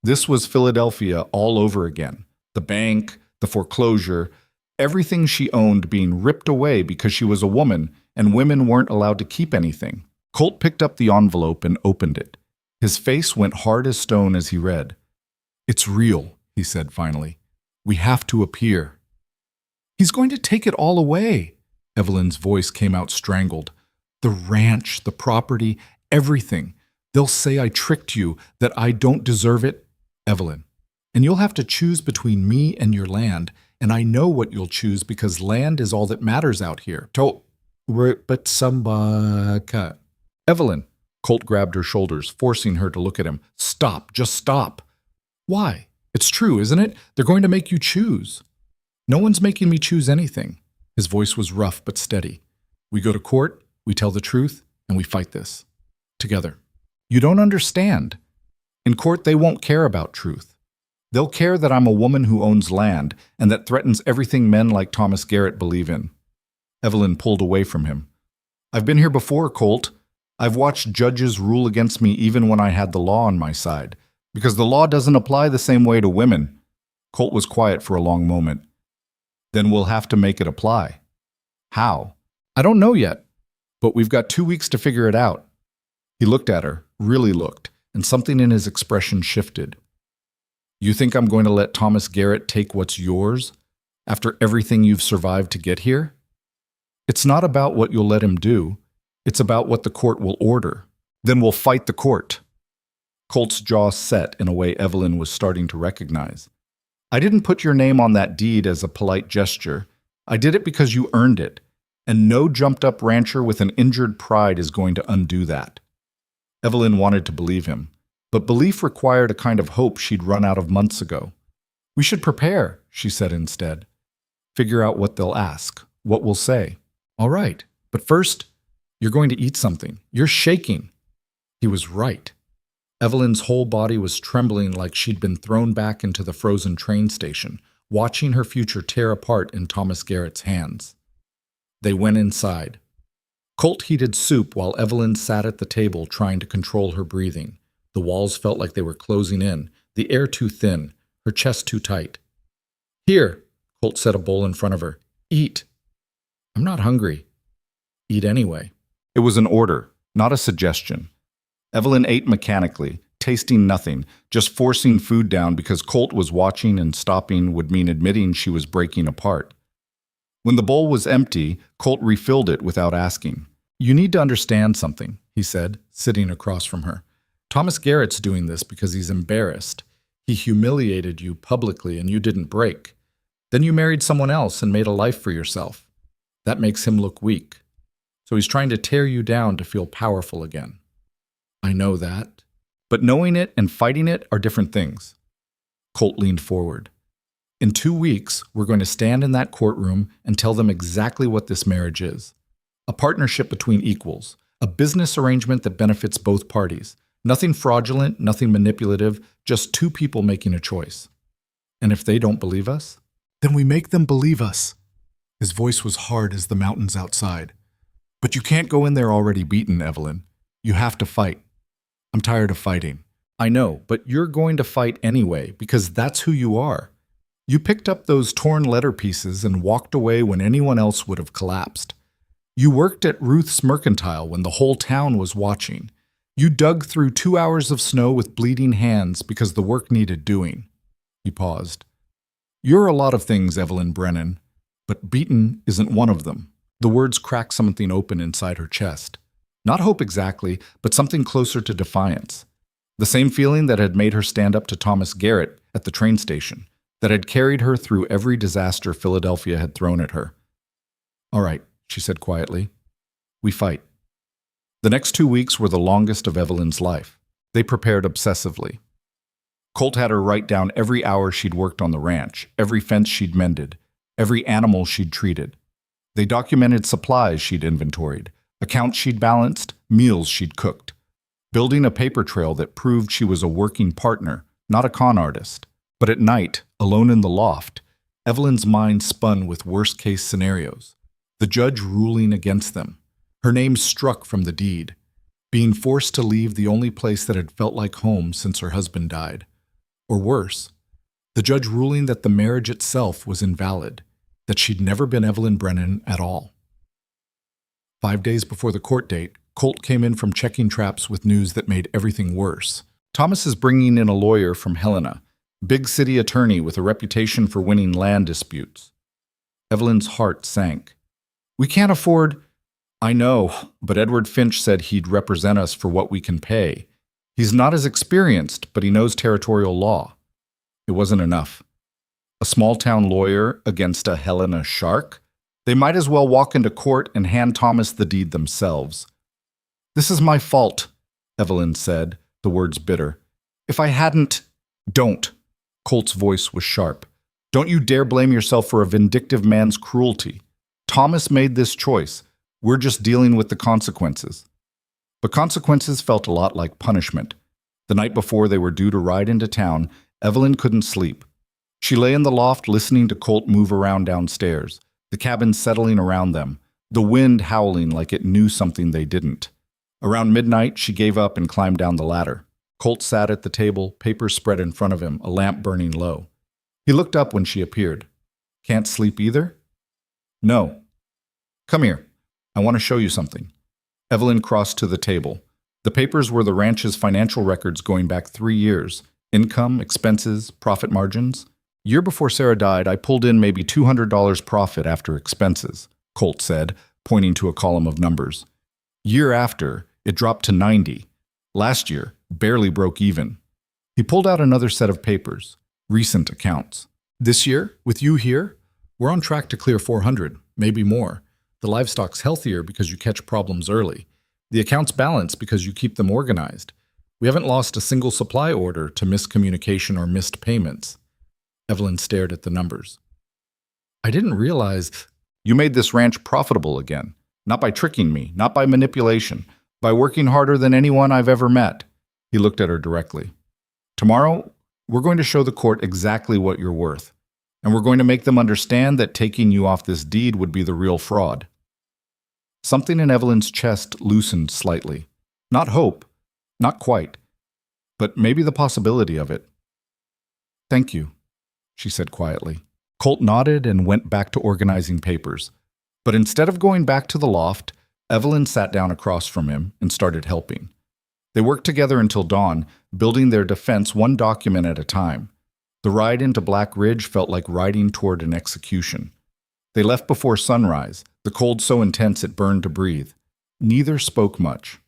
This was Philadelphia all over again. The bank, the foreclosure, everything she owned being ripped away because she was a woman and women weren't allowed to keep anything. Colt picked up the envelope and opened it. His face went hard as stone as he read. "It's real," he said finally. "We have to appear." "He's going to take it all away." Evelyn's voice came out strangled. "The ranch, the property, everything. They'll say I tricked you, that I don't deserve it." "Evelyn, and you'll have to choose between me and your land, and I know what you'll choose because land is all that matters out here." But somebody... "Evelyn, Colt grabbed her shoulders, forcing her to look at him. Stop, just stop. Why? It's true, isn't it? They're going to make you choose. No one's making me choose anything. His voice was rough but steady. We go to court, we tell the truth, and we fight this. Together. You don't understand. In court, they won't care about truth. They'll care that I'm a woman who owns land and that threatens everything men like Thomas Garrett believe in. Evelyn pulled away from him. I've been here before, Colt. I've watched judges rule against me even when I had the law on my side, because the law doesn't apply the same way to women. Colt was quiet for a long moment. Then we'll have to make it apply. How? I don't know yet, but we've got 2 weeks to figure it out. He looked at her, really looked, and something in his expression shifted. You think I'm going to let Thomas Garrett take what's yours after everything you've survived to get here? It's not about what you'll let him do. It's about what the court will order. Then we'll fight the court. Colt's jaw set in a way Evelyn was starting to recognize. I didn't put your name on that deed as a polite gesture. I did it because you earned it, and no jumped-up rancher with an injured pride is going to undo that. Evelyn wanted to believe him, but belief required a kind of hope she'd run out of months ago. We should prepare, she said instead. Figure out what they'll ask, what we'll say. All right, but first, you're going to eat something. You're shaking. He was right. Evelyn's whole body was trembling like she'd been thrown back into the frozen train station, watching her future tear apart in Thomas Garrett's hands. They went inside. Colt heated soup while Evelyn sat at the table trying to control her breathing. The walls felt like they were closing in, the air too thin, her chest too tight. Here, Colt set a bowl in front of her. Eat. I'm not hungry. Eat anyway. It was an order, not a suggestion. Evelyn ate mechanically, tasting nothing, just forcing food down because Colt was watching, and stopping would mean admitting she was breaking apart. When the bowl was empty, Colt refilled it without asking. You need to understand something, he said, sitting across from her. Thomas Garrett's doing this because he's embarrassed. He humiliated you publicly and you didn't break. Then you married someone else and made a life for yourself. That makes him look weak. So he's trying to tear you down to feel powerful again. I know that. But knowing it and fighting it are different things. Colt leaned forward. In 2 weeks, we're going to stand in that courtroom and tell them exactly what this marriage is. A partnership between equals. A business arrangement that benefits both parties. Nothing fraudulent, nothing manipulative, just two people making a choice. And if they don't believe us, then we make them believe us. His voice was hard as the mountains outside. But you can't go in there already beaten, Evelyn. You have to fight. I'm tired of fighting. I know, but you're going to fight anyway, because that's who you are. You picked up those torn letter pieces and walked away when anyone else would have collapsed. You worked at Ruth's Mercantile when the whole town was watching. You dug through 2 hours of snow with bleeding hands because the work needed doing. He paused. You're a lot of things, Evelyn Brennan, but beaten isn't one of them. The words cracked something open inside her chest. Not hope exactly, but something closer to defiance. The same feeling that had made her stand up to Thomas Garrett at the train station, that had carried her through every disaster Philadelphia had thrown at her. All right, she said quietly. We fight. The next 2 weeks were the longest of Evelyn's life. They prepared obsessively. Colt had her write down every hour she'd worked on the ranch, every fence she'd mended, every animal she'd treated. They documented supplies she'd inventoried, accounts she'd balanced, meals she'd cooked, building a paper trail that proved she was a working partner, not a con artist. But at night, alone in the loft, Evelyn's mind spun with worst-case scenarios. The judge ruling against them. Her name struck from the deed. Being forced to leave the only place that had felt like home since her husband died. Or worse, the judge ruling that the marriage itself was invalid, that she'd never been Evelyn Brennan at all. 5 days before the court date, Colt came in from checking traps with news that made everything worse. Thomas is bringing in a lawyer from Helena, big city attorney with a reputation for winning land disputes. Evelyn's heart sank. We can't afford... I know, but Edward Finch said he'd represent us for what we can pay. He's not as experienced, but he knows territorial law. It wasn't enough. A small-town lawyer against a Helena shark? They might as well walk into court and hand Thomas the deed themselves. This is my fault, Evelyn said, the words bitter. If I hadn't... Don't. Colt's voice was sharp. Don't you dare blame yourself for a vindictive man's cruelty. Thomas made this choice. We're just dealing with the consequences. But consequences felt a lot like punishment. The night before they were due to ride into town, Evelyn couldn't sleep. She lay in the loft listening to Colt move around downstairs, the cabin settling around them, the wind howling like it knew something they didn't. Around midnight, she gave up and climbed down the ladder. Colt sat at the table, papers spread in front of him, a lamp burning low. He looked up when she appeared. Can't sleep either? No. Come here. I want to show you something. Evelyn crossed to the table. The papers were the ranch's financial records going back 3 years. Income, expenses, profit margins. Year before Sarah died, I pulled in maybe $200 profit after expenses, Colt said, pointing to a column of numbers. Year after, it dropped to 90. Last year, barely broke even. He pulled out another set of papers, recent accounts. This year, with you here, we're on track to clear 400, maybe more. The livestock's healthier because you catch problems early. The accounts balance because you keep them organized. We haven't lost a single supply order to miscommunication or missed payments. Evelyn stared at the numbers. I didn't realize you made this ranch profitable again. Not by tricking me, not by manipulation, by working harder than anyone I've ever met. He looked at her directly. Tomorrow, we're going to show the court exactly what you're worth. And we're going to make them understand that taking you off this deed would be the real fraud. Something in Evelyn's chest loosened slightly. Not hope, not quite, but maybe the possibility of it. Thank you, she said quietly. Colt nodded and went back to organizing papers. But instead of going back to the loft, Evelyn sat down across from him and started helping. They worked together until dawn, building their defense one document at a time. The ride into Black Ridge felt like riding toward an execution. They left before sunrise, the cold so intense it burned to breathe. Neither spoke much.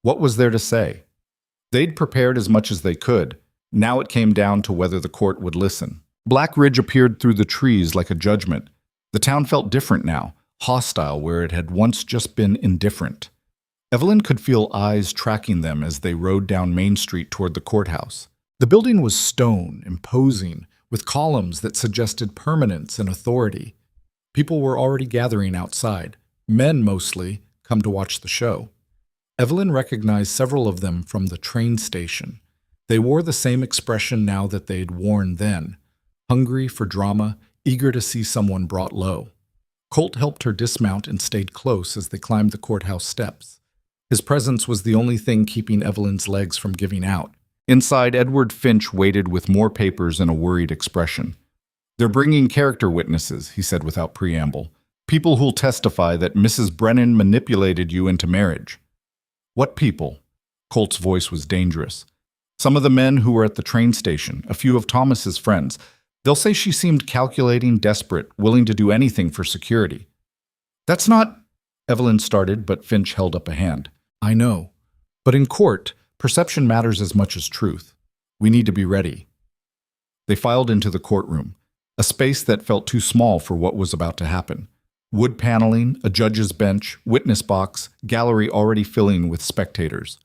What was there to say? They'd prepared as much as they could. Now it came down to whether the court would listen. Black Ridge appeared through the trees like a judgment. The town felt different now, hostile where it had once just been indifferent. Evelyn could feel eyes tracking them as they rode down Main Street toward the courthouse. The building was stone, imposing, with columns that suggested permanence and authority. People were already gathering outside, men mostly, come to watch the show. Evelyn recognized several of them from the train station. They wore the same expression now that they'd worn then, hungry for drama, eager to see someone brought low. Colt helped her dismount and stayed close as they climbed the courthouse steps. His presence was the only thing keeping Evelyn's legs from giving out. Inside, Edward Finch waited with more papers and a worried expression. They're bringing character witnesses, he said without preamble. People who'll testify that Mrs. Brennan manipulated you into marriage. What people? Colt's voice was dangerous. Some of the men who were at the train station, a few of Thomas's friends. They'll say she seemed calculating, desperate, willing to do anything for security. That's not... Evelyn started, but Finch held up a hand. I know. But in court, perception matters as much as truth. We need to be ready. They filed into the courtroom, a space that felt too small for what was about to happen. Wood paneling, a judge's bench, witness box, gallery already filling with spectators.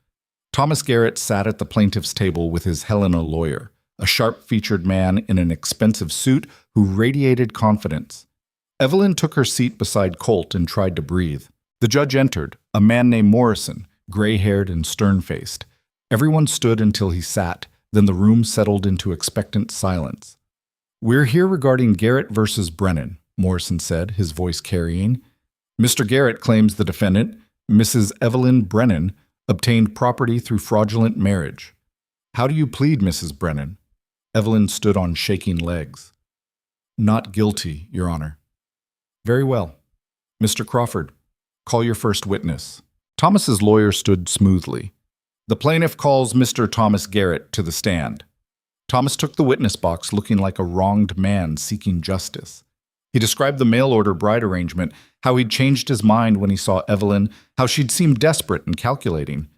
Thomas Garrett sat at the plaintiff's table with his Helena lawyer, a sharp-featured man in an expensive suit who radiated confidence. Evelyn took her seat beside Colt and tried to breathe. The judge entered, a man named Morrison, gray-haired and stern-faced. Everyone stood until he sat, then the room settled into expectant silence. We're here regarding Garrett versus Brennan, Morrison said, his voice carrying. Mr. Garrett claims the defendant, Mrs. Evelyn Brennan, obtained property through fraudulent marriage. How do you plead, Mrs. Brennan? Evelyn stood on shaking legs. Not guilty, Your Honor. Very well. Mr. Crawford, call your first witness. Thomas's lawyer stood smoothly. The plaintiff calls Mr. Thomas Garrett to the stand. Thomas took the witness box looking like a wronged man seeking justice. He described the mail-order bride arrangement, how he'd changed his mind when he saw Evelyn, how she'd seemed desperate and calculating.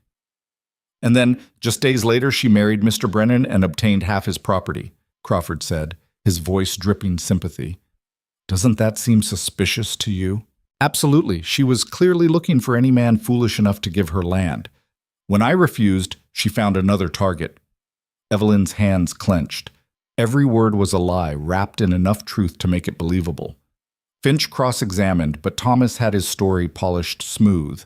And then, just days later, she married Mr. Brennan and obtained half his property, Crawford said, his voice dripping sympathy. Doesn't that seem suspicious to you? Absolutely. She was clearly looking for any man foolish enough to give her land. When I refused, she found another target. Evelyn's hands clenched. Every word was a lie, wrapped in enough truth to make it believable. Finch cross-examined, but Thomas had his story polished smooth.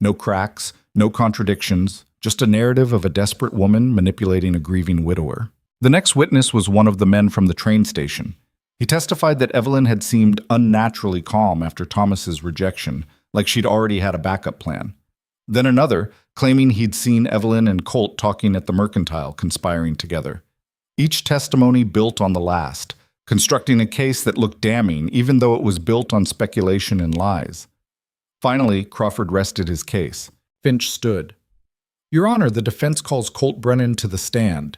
No cracks, no contradictions, just a narrative of a desperate woman manipulating a grieving widower. The next witness was one of the men from the train station. He testified that Evelyn had seemed unnaturally calm after Thomas's rejection, like she'd already had a backup plan. Then another, claiming he'd seen Evelyn and Colt talking at the Mercantile, conspiring together. Each testimony built on the last, constructing a case that looked damning, even though it was built on speculation and lies. Finally, Crawford rested his case. Finch stood. "Your Honor, the defense calls Colt Brennan to the stand."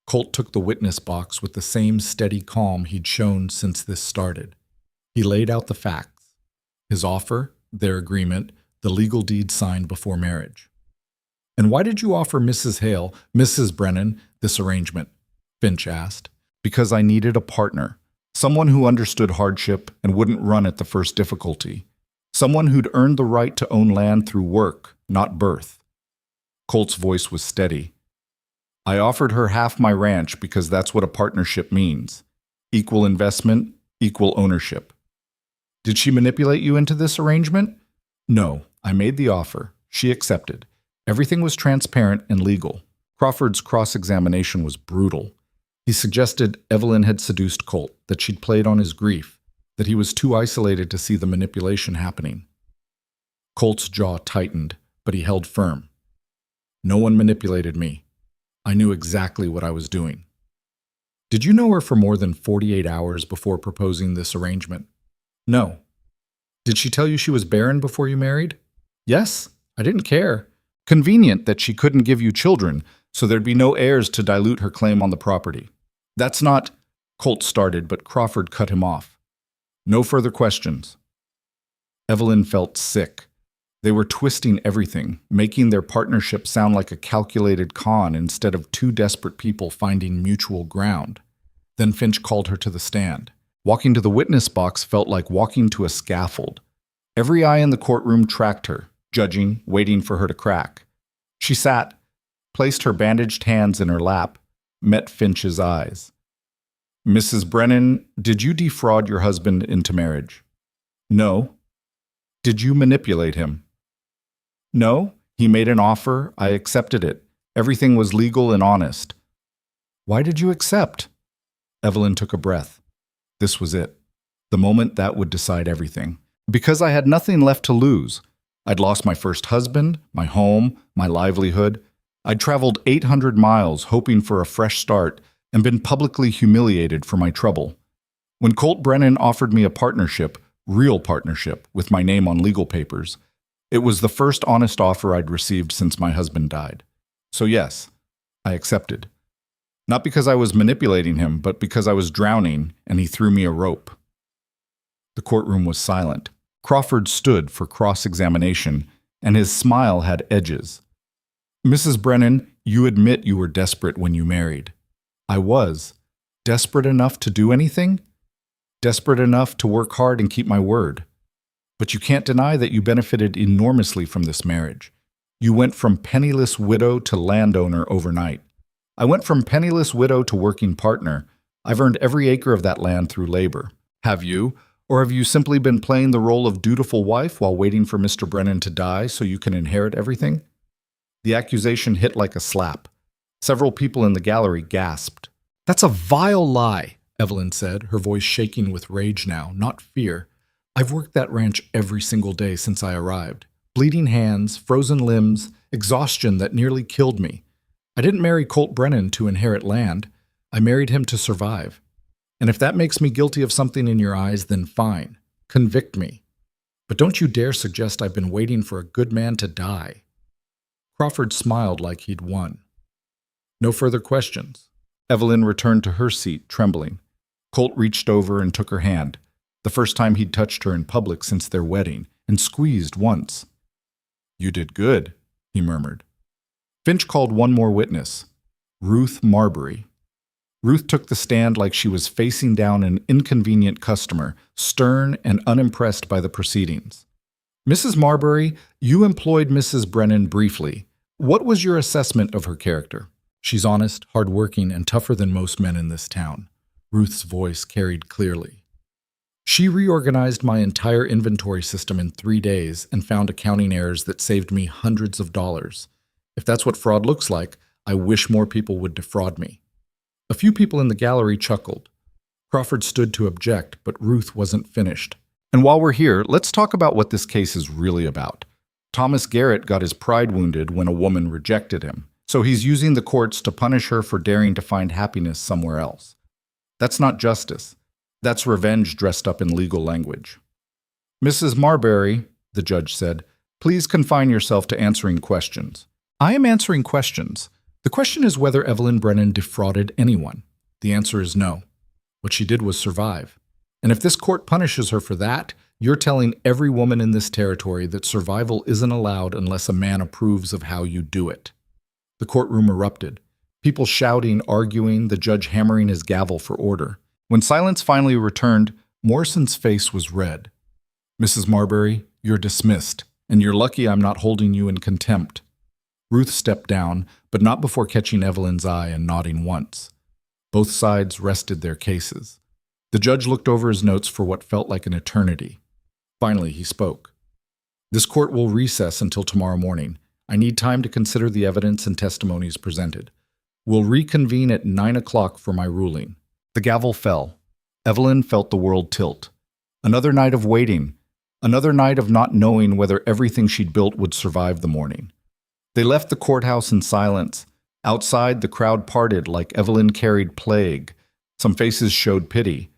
Colt took the witness box with the same steady calm he'd shown since this started. He laid out the facts. His offer, their agreement, the legal deed signed before marriage. "And why did you offer Mrs. Hale, Mrs. Brennan, this arrangement?" Finch asked. "Because I needed a partner, someone who understood hardship and wouldn't run at the first difficulty, someone who'd earned the right to own land through work, not birth." Colt's voice was steady. "I offered her half my ranch because that's what a partnership means. Equal investment, equal ownership." "Did she manipulate you into this arrangement?" "No, I made the offer. She accepted. Everything was transparent and legal." Crawford's cross-examination was brutal. He suggested Evelyn had seduced Colt, that she'd played on his grief, that he was too isolated to see the manipulation happening. Colt's jaw tightened, but he held firm. "No one manipulated me. I knew exactly what I was doing." "Did you know her for more than 48 hours before proposing this arrangement?" "No." "Did she tell you she was barren before you married?" "Yes. I didn't care. Convenient that she couldn't give you children, so there'd be no heirs to dilute her claim on the property." "That's not—" Colt started, but Crawford cut him off. "No further questions." Evelyn felt sick. They were twisting everything, making their partnership sound like a calculated con instead of two desperate people finding mutual ground. Then Finch called her to the stand. Walking to the witness box felt like walking to a scaffold. Every eye in the courtroom tracked her, judging, waiting for her to crack. She sat, placed her bandaged hands in her lap, met Finch's eyes. "Mrs. Brennan, did you defraud your husband into marriage?" "No." "Did you manipulate him?" "No. He made an offer. I accepted it. Everything was legal and honest." "Why did you accept?" Evelyn took a breath. This was it. The moment that would decide everything. "Because I had nothing left to lose. I'd lost my first husband, my home, my livelihood. I'd traveled 800 miles hoping for a fresh start and been publicly humiliated for my trouble. When Colt Brennan offered me a partnership, real partnership, with my name on legal papers, it was the first honest offer I'd received since my husband died. So yes, I accepted. Not because I was manipulating him, but because I was drowning and he threw me a rope." The courtroom was silent. Crawford stood for cross-examination, and his smile had edges. "Mrs. Brennan, you admit you were desperate when you married." "I was. Desperate enough to do anything? Desperate enough to work hard and keep my word. But you can't deny that you benefited enormously from this marriage. You went from penniless widow to landowner overnight. I went from penniless widow to working partner. I've earned every acre of that land through labor. Have you? Or have you simply been playing the role of dutiful wife while waiting for Mr. Brennan to die so you can inherit everything?" The accusation hit like a slap. Several people in the gallery gasped. "That's a vile lie," Evelyn said, her voice shaking with rage now, not fear. "I've worked that ranch every single day since I arrived. Bleeding hands, frozen limbs, exhaustion that nearly killed me. I didn't marry Colt Brennan to inherit land. I married him to survive. And if that makes me guilty of something in your eyes, then fine. Convict me. But don't you dare suggest I've been waiting for a good man to die." Crawford smiled like he'd won. "No further questions." Evelyn returned to her seat, trembling. Colt reached over and took her hand, the first time he'd touched her in public since their wedding, and squeezed once. "You did good," he murmured. Finch called one more witness, Ruth Marbury. Ruth took the stand like she was facing down an inconvenient customer, stern and unimpressed by the proceedings. "Mrs. Marbury, you employed Mrs. Brennan briefly. What was your assessment of her character? She's honest, hardworking, and tougher than most men in this town. Ruth's voice carried clearly. She reorganized my entire inventory system in 3 days and found accounting errors that saved me hundreds of dollars. If that's what fraud looks like, I wish more people would defraud me. A few people in the gallery chuckled. Crawford stood to object, but Ruth wasn't finished. And while we're here, let's talk about what this case is really about. Thomas Garrett got his pride wounded when a woman rejected him, so he's using the courts to punish her for daring to find happiness somewhere else. That's not justice. That's revenge dressed up in legal language. Mrs. Marbury, the judge said, please confine yourself to answering questions. I am answering questions. The question is whether Evelyn Brennan defrauded anyone. The answer is no. What she did was survive. And if this court punishes her for that, you're telling every woman in this territory that survival isn't allowed unless a man approves of how you do it. The courtroom erupted. People shouting, arguing, the judge hammering his gavel for order. When silence finally returned, Morrison's face was red. Mrs. Marbury, you're dismissed, and you're lucky I'm not holding you in contempt. Ruth stepped down, but not before catching Evelyn's eye and nodding once. Both sides rested their cases. The judge looked over his notes for what felt like an eternity. Finally, he spoke. This court will recess until tomorrow morning. I need time to consider the evidence and testimonies presented. We'll reconvene at 9 o'clock for my ruling. The gavel fell. Evelyn felt the world tilt. Another night of waiting. Another night of not knowing whether everything she'd built would survive the morning. They left the courthouse in silence. Outside, the crowd parted like Evelyn carried plague. Some faces showed pity.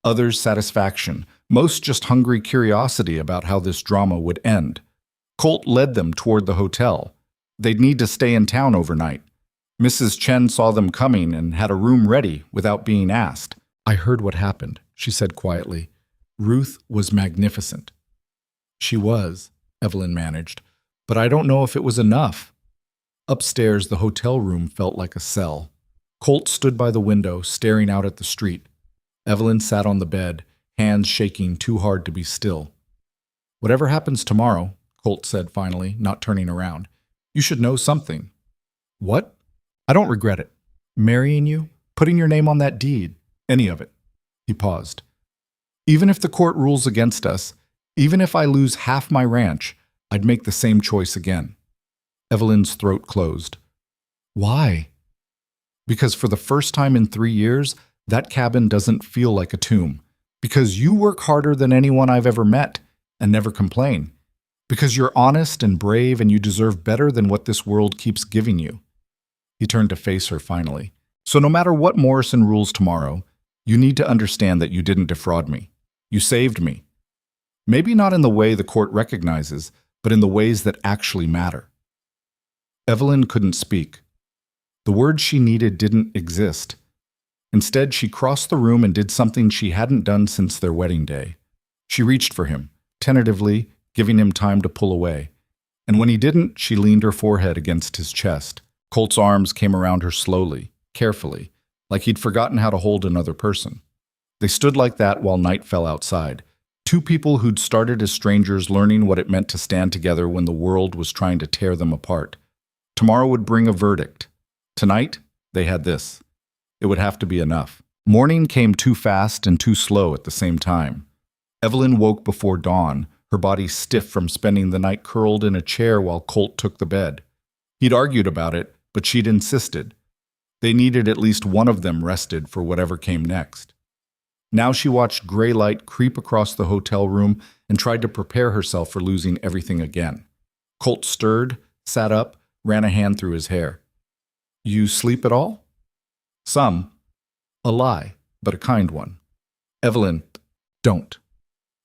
Others satisfaction. Most just hungry curiosity about how this drama would end. Colt led them toward the hotel. They'd need to stay in town overnight. Mrs. Chen saw them coming and had a room ready without being asked. I heard what happened, she said quietly. Ruth was magnificent. She was, Evelyn managed, but I don't know if it was enough. Upstairs, the hotel room felt like a cell. Colt stood by the window, staring out at the street. Evelyn sat on the bed, hands shaking too hard to be still. Whatever happens tomorrow, Colt said finally, not turning around, you should know something. What? I don't regret it. Marrying you, putting your name on that deed, any of it. He paused. Even if the court rules against us, even if I lose half my ranch, I'd make the same choice again. Evelyn's throat closed. Why? Because for the first time in 3 years, that cabin doesn't feel like a tomb. Because you work harder than anyone I've ever met and never complain. Because you're honest and brave and you deserve better than what this world keeps giving you. He turned to face her finally. So no matter what Morrison rules tomorrow, you need to understand that you didn't defraud me. You saved me. Maybe not in the way the court recognizes, but in the ways that actually matter. Evelyn couldn't speak. The words she needed didn't exist. Instead, she crossed the room and did something she hadn't done since their wedding day. She reached for him, tentatively, giving him time to pull away. And when he didn't, she leaned her forehead against his chest. Colt's arms came around her slowly, carefully, like he'd forgotten how to hold another person. They stood like that while night fell outside. Two people who'd started as strangers learning what it meant to stand together when the world was trying to tear them apart. Tomorrow would bring a verdict. Tonight, they had this. It would have to be enough. Morning came too fast and too slow at the same time. Evelyn woke before dawn, her body stiff from spending the night curled in a chair while Colt took the bed. He'd argued about it, but she'd insisted. They needed at least one of them rested for whatever came next. Now she watched gray light creep across the hotel room and tried to prepare herself for losing everything again. Colt stirred, sat up, ran a hand through his hair. You sleep at all? Some. A lie, but a kind one. Evelyn, don't.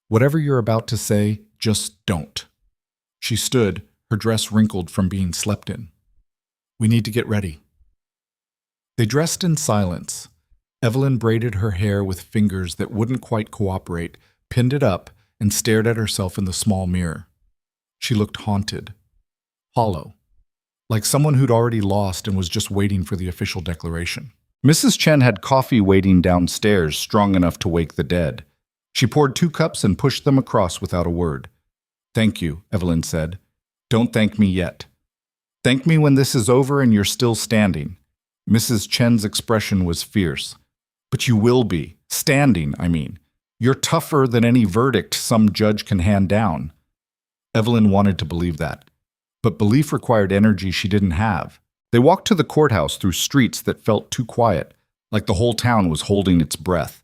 Whatever you're about to say, just don't. She stood, her dress wrinkled from being slept in. We need to get ready. They dressed in silence. Evelyn braided her hair with fingers that wouldn't quite cooperate, pinned it up, and stared at herself in the small mirror. She looked haunted, hollow, like someone who'd already lost and was just waiting for the official declaration. Mrs. Chen had coffee waiting downstairs, strong enough to wake the dead. She poured 2 cups and pushed them across without a word. Thank you, Evelyn said. Don't thank me yet. Thank me when this is over and you're still standing. Mrs. Chen's expression was fierce. But you will be. Standing, I mean. You're tougher than any verdict some judge can hand down. Evelyn wanted to believe that. But belief required energy she didn't have. They walked to the courthouse through streets that felt too quiet, like the whole town was holding its breath.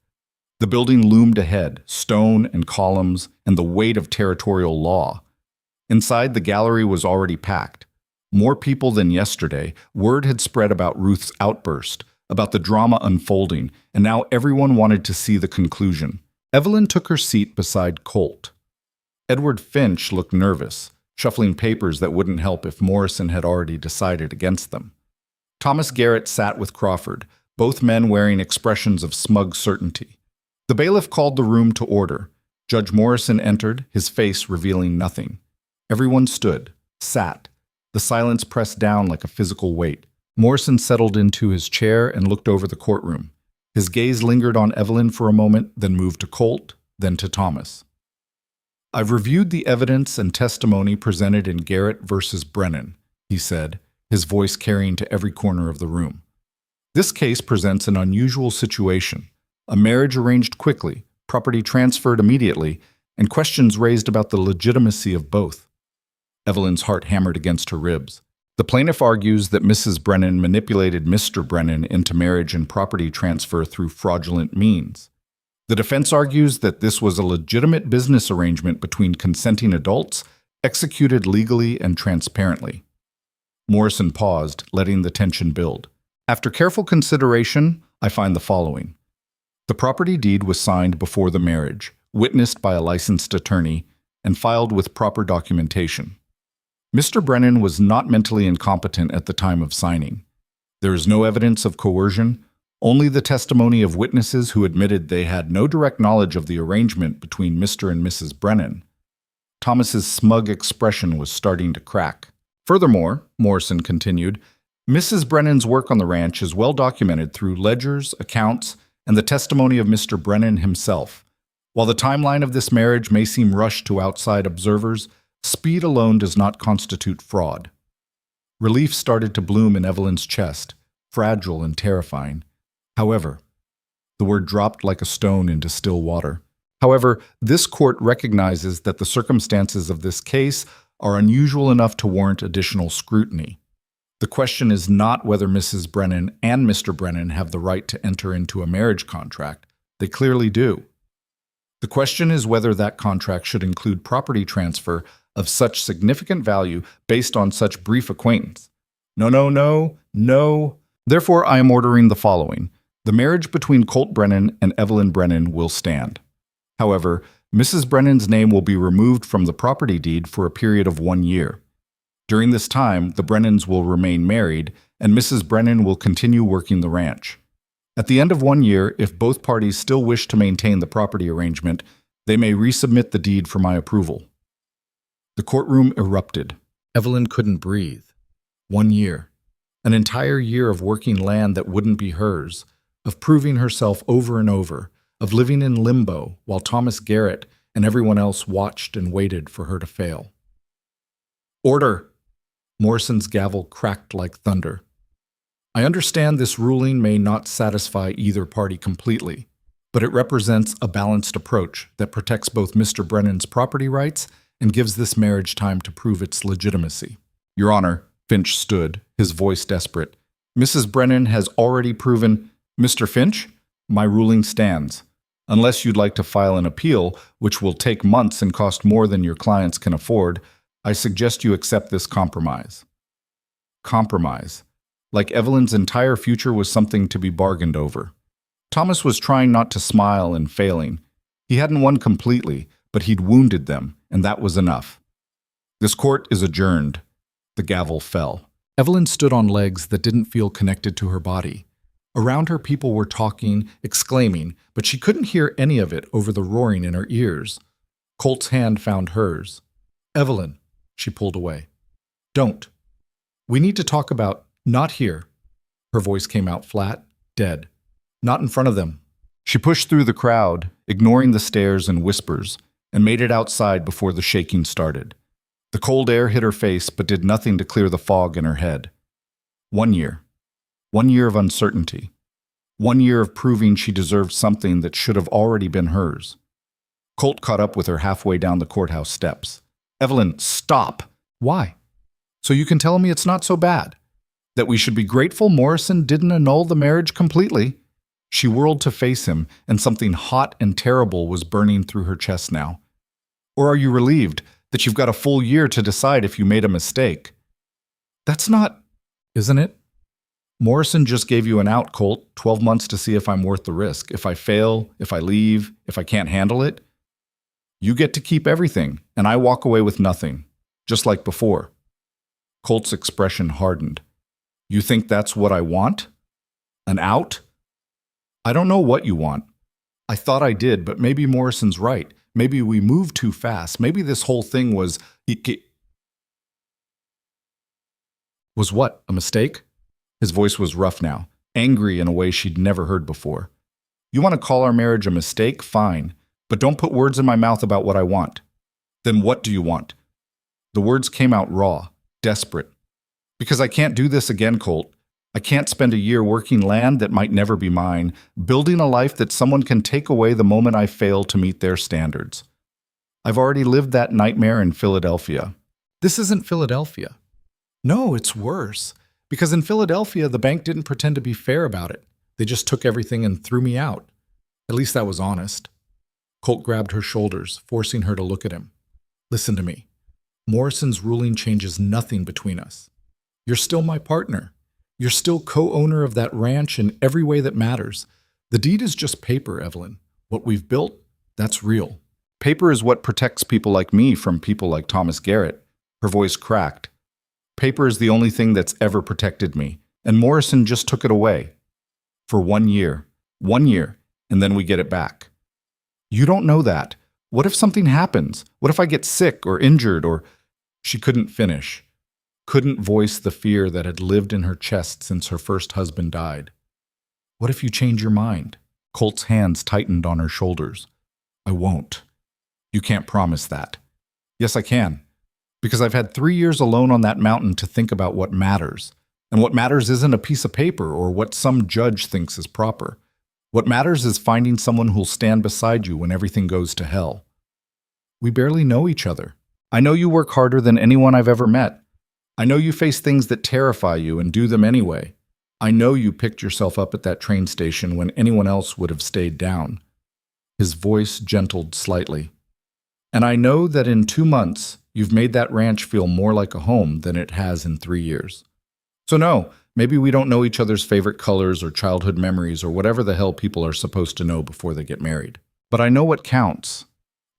The building loomed ahead, stone and columns, and the weight of territorial law. Inside, the gallery was already packed. More people than yesterday, word had spread about Ruth's outburst, about the drama unfolding, and now everyone wanted to see the conclusion. Evelyn took her seat beside Colt. Edward Finch looked nervous, shuffling papers that wouldn't help if Morrison had already decided against them. Thomas Garrett sat with Crawford, both men wearing expressions of smug certainty. The bailiff called the room to order. Judge Morrison entered, his face revealing nothing. Everyone stood, sat. The silence pressed down like a physical weight. Morrison settled into his chair and looked over the courtroom. His gaze lingered on Evelyn for a moment, then moved to Colt, then to Thomas. I've reviewed the evidence and testimony presented in Garrett versus Brennan, he said, his voice carrying to every corner of the room. This case presents an unusual situation. A marriage arranged quickly, property transferred immediately, and questions raised about the legitimacy of both. Evelyn's heart hammered against her ribs. The plaintiff argues that Mrs. Brennan manipulated Mr. Brennan into marriage and property transfer through fraudulent means. The defense argues that this was a legitimate business arrangement between consenting adults, executed legally and transparently. Morrison paused, letting the tension build. After careful consideration, I find the following. The property deed was signed before the marriage, witnessed by a licensed attorney, and filed with proper documentation. Mr. Brennan was not mentally incompetent at the time of signing. There is no evidence of coercion, only the testimony of witnesses who admitted they had no direct knowledge of the arrangement between Mr. and Mrs. Brennan. Thomas's smug expression was starting to crack. Furthermore, Morrison continued, Mrs. Brennan's work on the ranch is well documented through ledgers, accounts, and the testimony of Mr. Brennan himself. While the timeline of this marriage may seem rushed to outside observers, speed alone does not constitute fraud. Relief started to bloom in Evelyn's chest, fragile and terrifying. However, the word dropped like a stone into still water. However, this court recognizes that the circumstances of this case are unusual enough to warrant additional scrutiny. The question is not whether Mrs. Brennan and Mr. Brennan have the right to enter into a marriage contract. They clearly do. The question is whether that contract should include property transfer of such significant value based on such brief acquaintance. No. Therefore, I am ordering the following. The marriage between Colt Brennan and Evelyn Brennan will stand. However, Mrs. Brennan's name will be removed from the property deed for a period of 1 year. During this time, the Brennans will remain married, and Mrs. Brennan will continue working the ranch. At the end of 1 year, if both parties still wish to maintain the property arrangement, they may resubmit the deed for my approval. The courtroom erupted. Evelyn couldn't breathe. 1 year. An entire year of working land that wouldn't be hers, of proving herself over and over, of living in limbo while Thomas Garrett and everyone else watched and waited for her to fail. Order! Morrison's gavel cracked like thunder. I understand this ruling may not satisfy either party completely, but it represents a balanced approach that protects both Mr. Brennan's property rights and gives this marriage time to prove its legitimacy. Your Honor, Finch stood, his voice desperate. Mrs. Brennan has already proven, Mr. Finch, my ruling stands. Unless you'd like to file an appeal, which will take months and cost more than your clients can afford, I suggest you accept this compromise. Compromise. Like Evelyn's entire future was something to be bargained over. Thomas was trying not to smile and failing. He hadn't won completely, but he'd wounded them, and that was enough. This court is adjourned. The gavel fell. Evelyn stood on legs that didn't feel connected to her body. Around her, people were talking, exclaiming, but she couldn't hear any of it over the roaring in her ears. Colt's hand found hers. Evelyn, she pulled away. Don't. We need to talk about, not here. Her voice came out flat, dead. Not in front of them. She pushed through the crowd, ignoring the stares and whispers, and made it outside before the shaking started. The cold air hit her face but did nothing to clear the fog in her head. 1 year. 1 year of uncertainty. 1 year of proving she deserved something that should have already been hers. Colt caught up with her halfway down the courthouse steps. Evelyn, stop! Why? So you can tell me it's not so bad. That we should be grateful Morrison didn't annul the marriage completely. She whirled to face him, and something hot and terrible was burning through her chest now. Or are you relieved that you've got a full year to decide if you made a mistake? That's not, isn't it? Morrison just gave you an out, Colt, 12 months to see if I'm worth the risk. If I fail, if I leave, if I can't handle it, you get to keep everything, and I walk away with nothing, just like before. Colt's expression hardened. You think that's what I want? An out? I don't know what you want. I thought I did, but maybe Morrison's right. Maybe we moved too fast. Maybe this whole thing was what, a mistake? His voice was rough now, angry in a way she'd never heard before. You want to call our marriage a mistake? Fine. But don't put words in my mouth about what I want. Then what do you want? The words came out raw, desperate. Because I can't do this again, Colt. I can't spend a year working land that might never be mine, building a life that someone can take away the moment I fail to meet their standards. I've already lived that nightmare in Philadelphia. This isn't Philadelphia. No, it's worse. Because in Philadelphia, the bank didn't pretend to be fair about it. They just took everything and threw me out. At least that was honest. Colt grabbed her shoulders, forcing her to look at him. Listen to me. Morrison's ruling changes nothing between us. You're still my partner. You're still co-owner of that ranch in every way that matters. The deed is just paper, Evelyn. What we've built, that's real. Paper is what protects people like me from people like Thomas Garrett. Her voice cracked. Paper is the only thing that's ever protected me, and Morrison just took it away. For 1 year. 1 year, and then we get it back. You don't know that. What if something happens? What if I get sick or injured or... She couldn't finish. Couldn't voice the fear that had lived in her chest since her first husband died. What if you change your mind? Colt's hands tightened on her shoulders. I won't. You can't promise that. Yes, I can. Because I've had 3 years alone on that mountain to think about what matters. And what matters isn't a piece of paper or what some judge thinks is proper. What matters is finding someone who'll stand beside you when everything goes to hell. We barely know each other. I know you work harder than anyone I've ever met. I know you face things that terrify you and do them anyway. I know you picked yourself up at that train station when anyone else would have stayed down. His voice gentled slightly. And I know that in 2 months, you've made that ranch feel more like a home than it has in 3 years. So no, maybe we don't know each other's favorite colors or childhood memories or whatever the hell people are supposed to know before they get married. But I know what counts,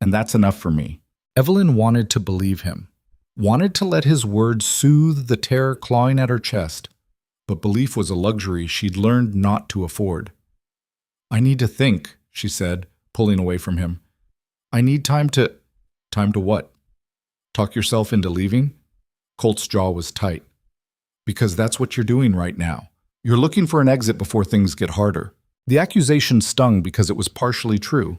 and that's enough for me. Evelyn wanted to believe him, wanted to let his words soothe the terror clawing at her chest, but belief was a luxury she'd learned not to afford. I need to think, she said, pulling away from him. I need time to... Time to what? Talk yourself into leaving? Colt's jaw was tight. Because that's what you're doing right now. You're looking for an exit before things get harder. The accusation stung because it was partially true.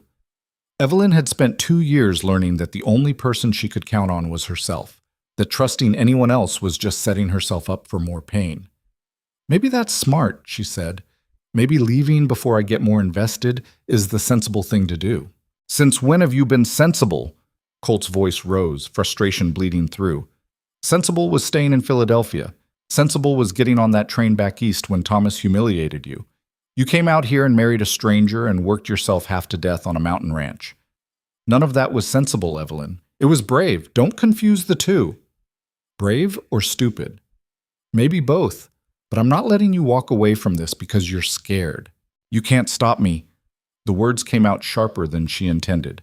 Evelyn had spent 2 years learning that the only person she could count on was herself, that trusting anyone else was just setting herself up for more pain. Maybe that's smart, she said. Maybe leaving before I get more invested is the sensible thing to do. Since when have you been sensible? Colt's voice rose, frustration bleeding through. Sensible was staying in Philadelphia. Sensible was getting on that train back east when Thomas humiliated you. You came out here and married a stranger and worked yourself half to death on a mountain ranch. None of that was sensible, Evelyn. It was brave. Don't confuse the two. Brave or stupid? Maybe both, but I'm not letting you walk away from this because you're scared. You can't stop me. The words came out sharper than she intended.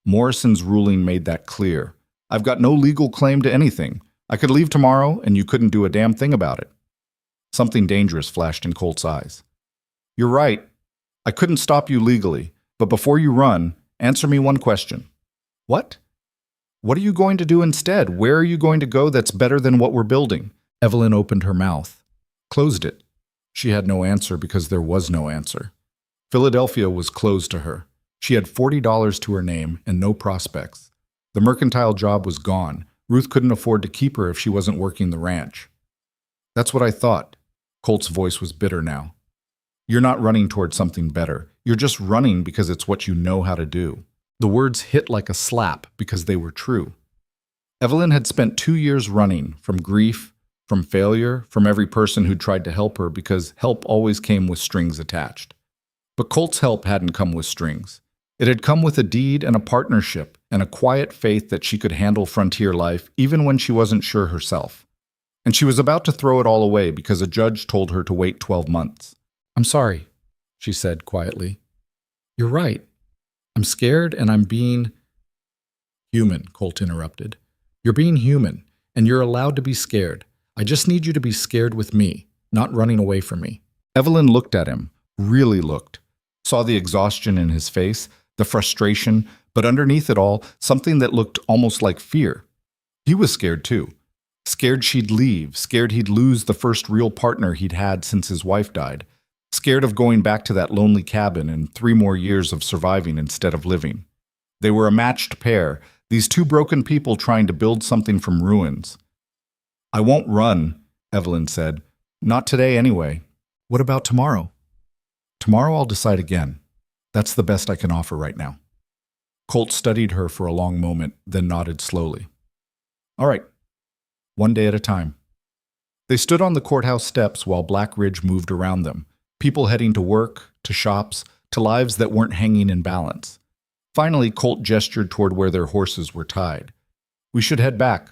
Morrison's ruling made that clear. I've got no legal claim to anything. I could leave tomorrow and you couldn't do a damn thing about it. Something dangerous flashed in Colt's eyes. You're right. I couldn't stop you legally, but before you run, answer me one question. What? What are you going to do instead? Where are you going to go that's better than what we're building? Evelyn opened her mouth, closed it. She had no answer because there was no answer. Philadelphia was closed to her. She had $40 to her name and no prospects. The mercantile job was gone. Ruth couldn't afford to keep her if she wasn't working the ranch. That's what I thought. Colt's voice was bitter now. You're not running toward something better. You're just running because it's what you know how to do. The words hit like a slap because they were true. Evelyn had spent 2 years running from grief, from failure, from every person who'd tried to help her because help always came with strings attached. But Colt's help hadn't come with strings. It had come with a deed and a partnership and a quiet faith that she could handle frontier life even when she wasn't sure herself. And she was about to throw it all away because a judge told her to wait 12 months. I'm sorry, she said quietly. You're right. I'm scared and I'm being human, Colt interrupted. You're being human, and you're allowed to be scared. I just need you to be scared with me, not running away from me. Evelyn looked at him, really looked, saw the exhaustion in his face, the frustration, but underneath it all, something that looked almost like fear. He was scared too. Scared she'd leave, scared he'd lose the first real partner he'd had since his wife died, scared of going back to that lonely cabin and 3 more years of surviving instead of living. They were a matched pair, these two broken people trying to build something from ruins. I won't run, Evelyn said. Not today anyway. What about tomorrow? Tomorrow I'll decide again. That's the best I can offer right now. Colt studied her for a long moment, then nodded slowly. All right, one day at a time. They stood on the courthouse steps while Black Ridge moved around them, people heading to work, to shops, to lives that weren't hanging in balance. Finally, Colt gestured toward where their horses were tied. We should head back.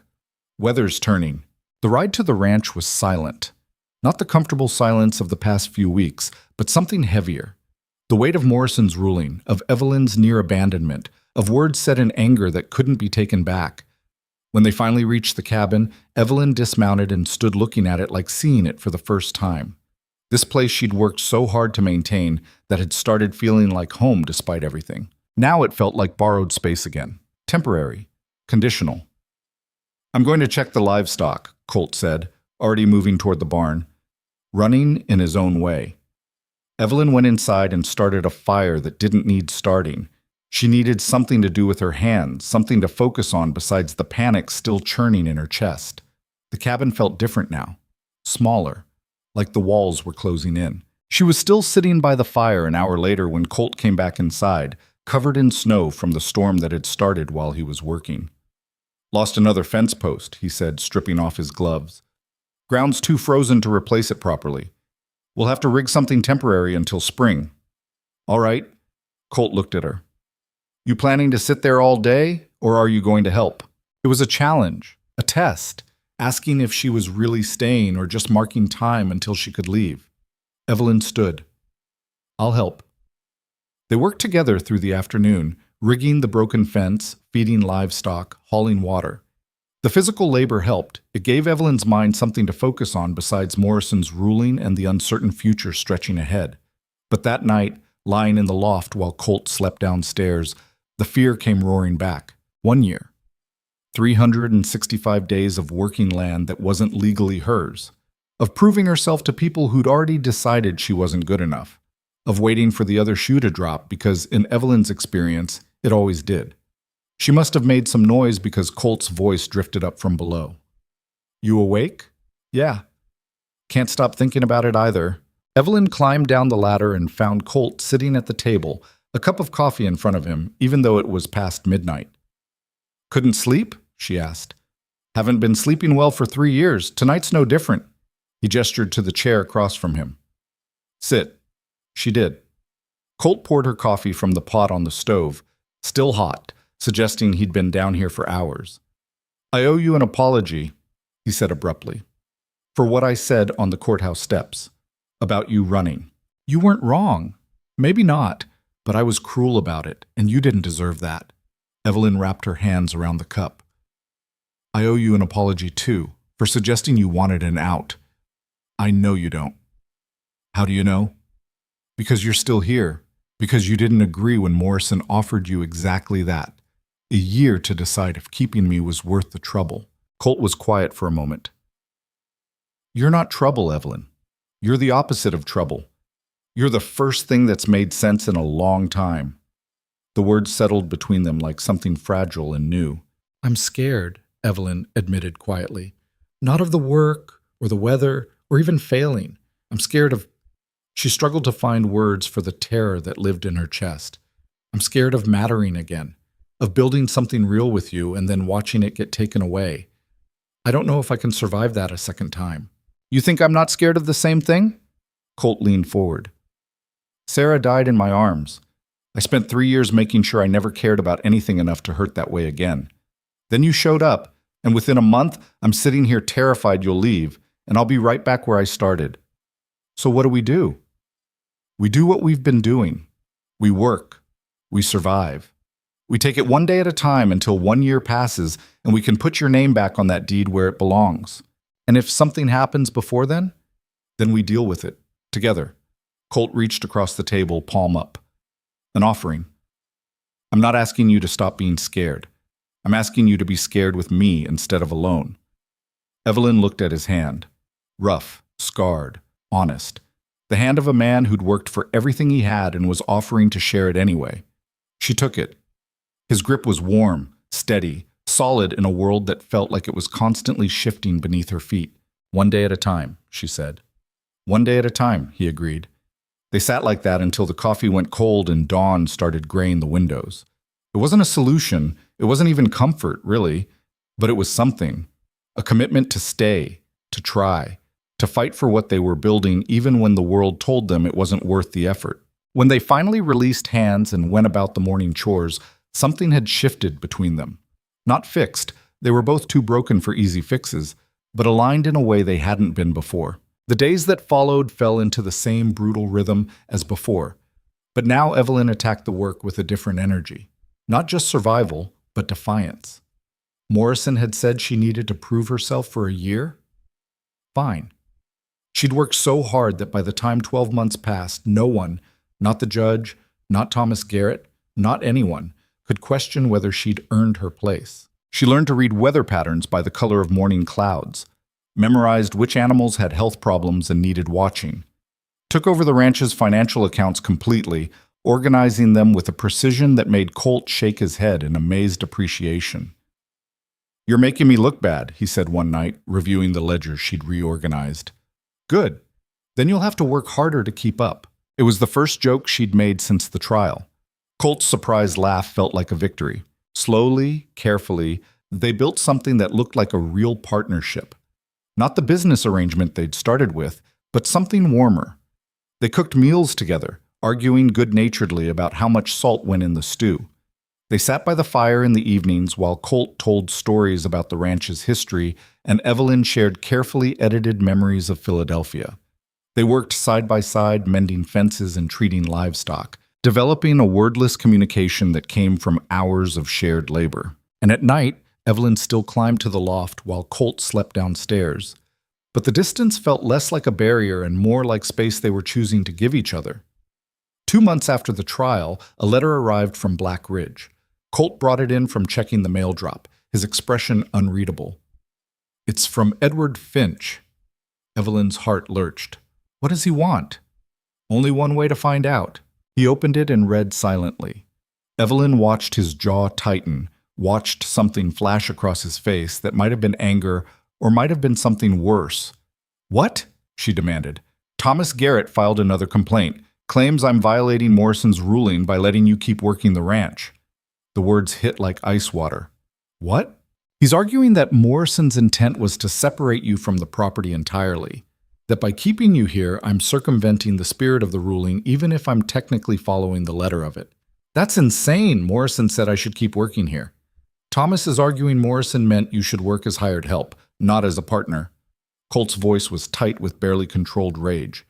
Weather's turning. The ride to the ranch was silent. Not the comfortable silence of the past few weeks, but something heavier. The weight of Morrison's ruling, of Evelyn's near abandonment, of words said in anger that couldn't be taken back. When they finally reached the cabin, Evelyn dismounted and stood looking at it like seeing it for the first time. This place she'd worked so hard to maintain that had started feeling like home despite everything. Now it felt like borrowed space again. Temporary. Conditional. I'm going to check the livestock, Colt said, already moving toward the barn, running in his own way. Evelyn went inside and started a fire that didn't need starting. She needed something to do with her hands, something to focus on besides the panic still churning in her chest. The cabin felt different now. Smaller. Like the walls were closing in. She was still sitting by the fire an hour later when Colt came back inside, covered in snow from the storm that had started while he was working. Lost another fence post, he said, stripping off his gloves. Ground's too frozen to replace it properly. We'll have to rig something temporary until spring. All right. Colt looked at her. You planning to sit there all day, or are you going to help? It was a challenge, a test, asking if she was really staying or just marking time until she could leave. Evelyn stood. I'll help. They worked together through the afternoon, rigging the broken fence, feeding livestock, hauling water. The physical labor helped. It gave Evelyn's mind something to focus on besides Morrison's ruling and the uncertain future stretching ahead. But that night, lying in the loft while Colt slept downstairs, the fear came roaring back. 1 year. 365 days of working land that wasn't legally hers. Of proving herself to people who'd already decided she wasn't good enough. Of waiting for the other shoe to drop because, in Evelyn's experience, it always did. She must have made some noise because Colt's voice drifted up from below. You awake? Yeah. Can't stop thinking about it either. Evelyn climbed down the ladder and found Colt sitting at the table, a cup of coffee in front of him, even though it was past midnight. Couldn't sleep? She asked. Haven't been sleeping well for 3 years. Tonight's no different. He gestured to the chair across from him. Sit. She did. Colt poured her coffee from the pot on the stove, still hot, suggesting he'd been down here for hours. I owe you an apology, he said abruptly, for what I said on the courthouse steps, about you running. You weren't wrong. Maybe not, but I was cruel about it, and you didn't deserve that. Evelyn wrapped her hands around the cup. I owe you an apology, too, for suggesting you wanted an out. I know you don't. How do you know? Because you're still here. Because you didn't agree when Morrison offered you exactly that. A year to decide if keeping me was worth the trouble. Colt was quiet for a moment. You're not trouble, Evelyn. You're the opposite of trouble. You're the first thing that's made sense in a long time. The words settled between them like something fragile and new. I'm scared, Evelyn admitted quietly. Not of the work or the weather or even failing. I'm scared of... She struggled to find words for the terror that lived in her chest. I'm scared of mattering again, of building something real with you and then watching it get taken away. I don't know if I can survive that a second time. You think I'm not scared of the same thing? Colt leaned forward. Sarah died in my arms. I spent 3 years making sure I never cared about anything enough to hurt that way again. Then you showed up, and within a month, I'm sitting here terrified you'll leave, and I'll be right back where I started. So what do? We do what we've been doing. We work. We survive. We take it one day at a time until 1 year passes, and we can put your name back on that deed where it belongs. And if something happens before then we deal with it, together. Colt reached across the table, palm up. An offering. I'm not asking you to stop being scared. I'm asking you to be scared with me instead of alone. Evelyn looked at his hand. Rough, scarred, honest. The hand of a man who'd worked for everything he had and was offering to share it anyway. She took it. His grip was warm, steady, solid in a world that felt like it was constantly shifting beneath her feet. One day at a time, she said. One day at a time, he agreed. They sat like that until the coffee went cold and dawn started graying the windows. It wasn't a solution, it wasn't even comfort, really, but it was something. A commitment to stay, to try, to fight for what they were building even when the world told them it wasn't worth the effort. When they finally released hands and went about the morning chores, something had shifted between them. Not fixed, they were both too broken for easy fixes, but aligned in a way they hadn't been before. The days that followed fell into the same brutal rhythm as before, but now Evelyn attacked the work with a different energy. Not just survival, but defiance. Morrison had said she needed to prove herself for a year? Fine. She'd worked so hard that by the time 12 months passed, no one, not the judge, not Thomas Garrett, not anyone, could question whether she'd earned her place. She learned to read weather patterns by the color of morning clouds, memorized which animals had health problems and needed watching, took over the ranch's financial accounts completely, organizing them with a precision that made Colt shake his head in amazed appreciation. You're making me look bad, he said one night, reviewing the ledger she'd reorganized. Good. Then you'll have to work harder to keep up. It was the first joke she'd made since the trial. Colt's surprised laugh felt like a victory. Slowly, carefully, they built something that looked like a real partnership. Not the business arrangement they'd started with, but something warmer. They cooked meals together, arguing good-naturedly about how much salt went in the stew. They sat by the fire in the evenings while Colt told stories about the ranch's history and Evelyn shared carefully edited memories of Philadelphia. They worked side by side, mending fences and treating livestock, developing a wordless communication that came from hours of shared labor. And at night, Evelyn still climbed to the loft while Colt slept downstairs. But the distance felt less like a barrier and more like space they were choosing to give each other. 2 months after the trial, a letter arrived from Black Ridge. Colt brought it in from checking the mail drop, his expression unreadable. It's from Edward Finch. Evelyn's heart lurched. What does he want? Only one way to find out. He opened it and read silently. Evelyn watched his jaw tighten, watched something flash across his face that might have been anger or might have been something worse. What? She demanded. Thomas Garrett filed another complaint. Claims I'm violating Morrison's ruling by letting you keep working the ranch. The words hit like ice water. What? He's arguing that Morrison's intent was to separate you from the property entirely. That by keeping you here, I'm circumventing the spirit of the ruling even if I'm technically following the letter of it. That's insane, Morrison said I should keep working here. Thomas is arguing Morrison meant you should work as hired help, not as a partner. Colt's voice was tight with barely controlled rage.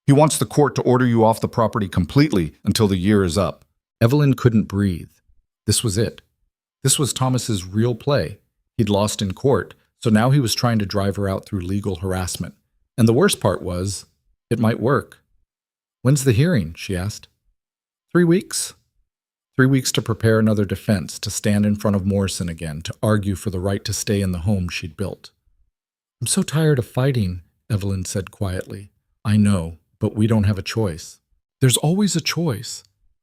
He wants the court to order you off the property completely until the year is up. Evelyn couldn't breathe. This was it. This was Thomas's real play. He'd lost in court, so now he was trying to drive her out through legal harassment. And the worst part was, it might work. When's the hearing? She asked. 3 weeks. 3 weeks to prepare another defense, to stand in front of Morrison again, to argue for the right to stay in the home she'd built. I'm so tired of fighting, Evelyn said quietly. I know, but we don't have a choice. There's always a choice.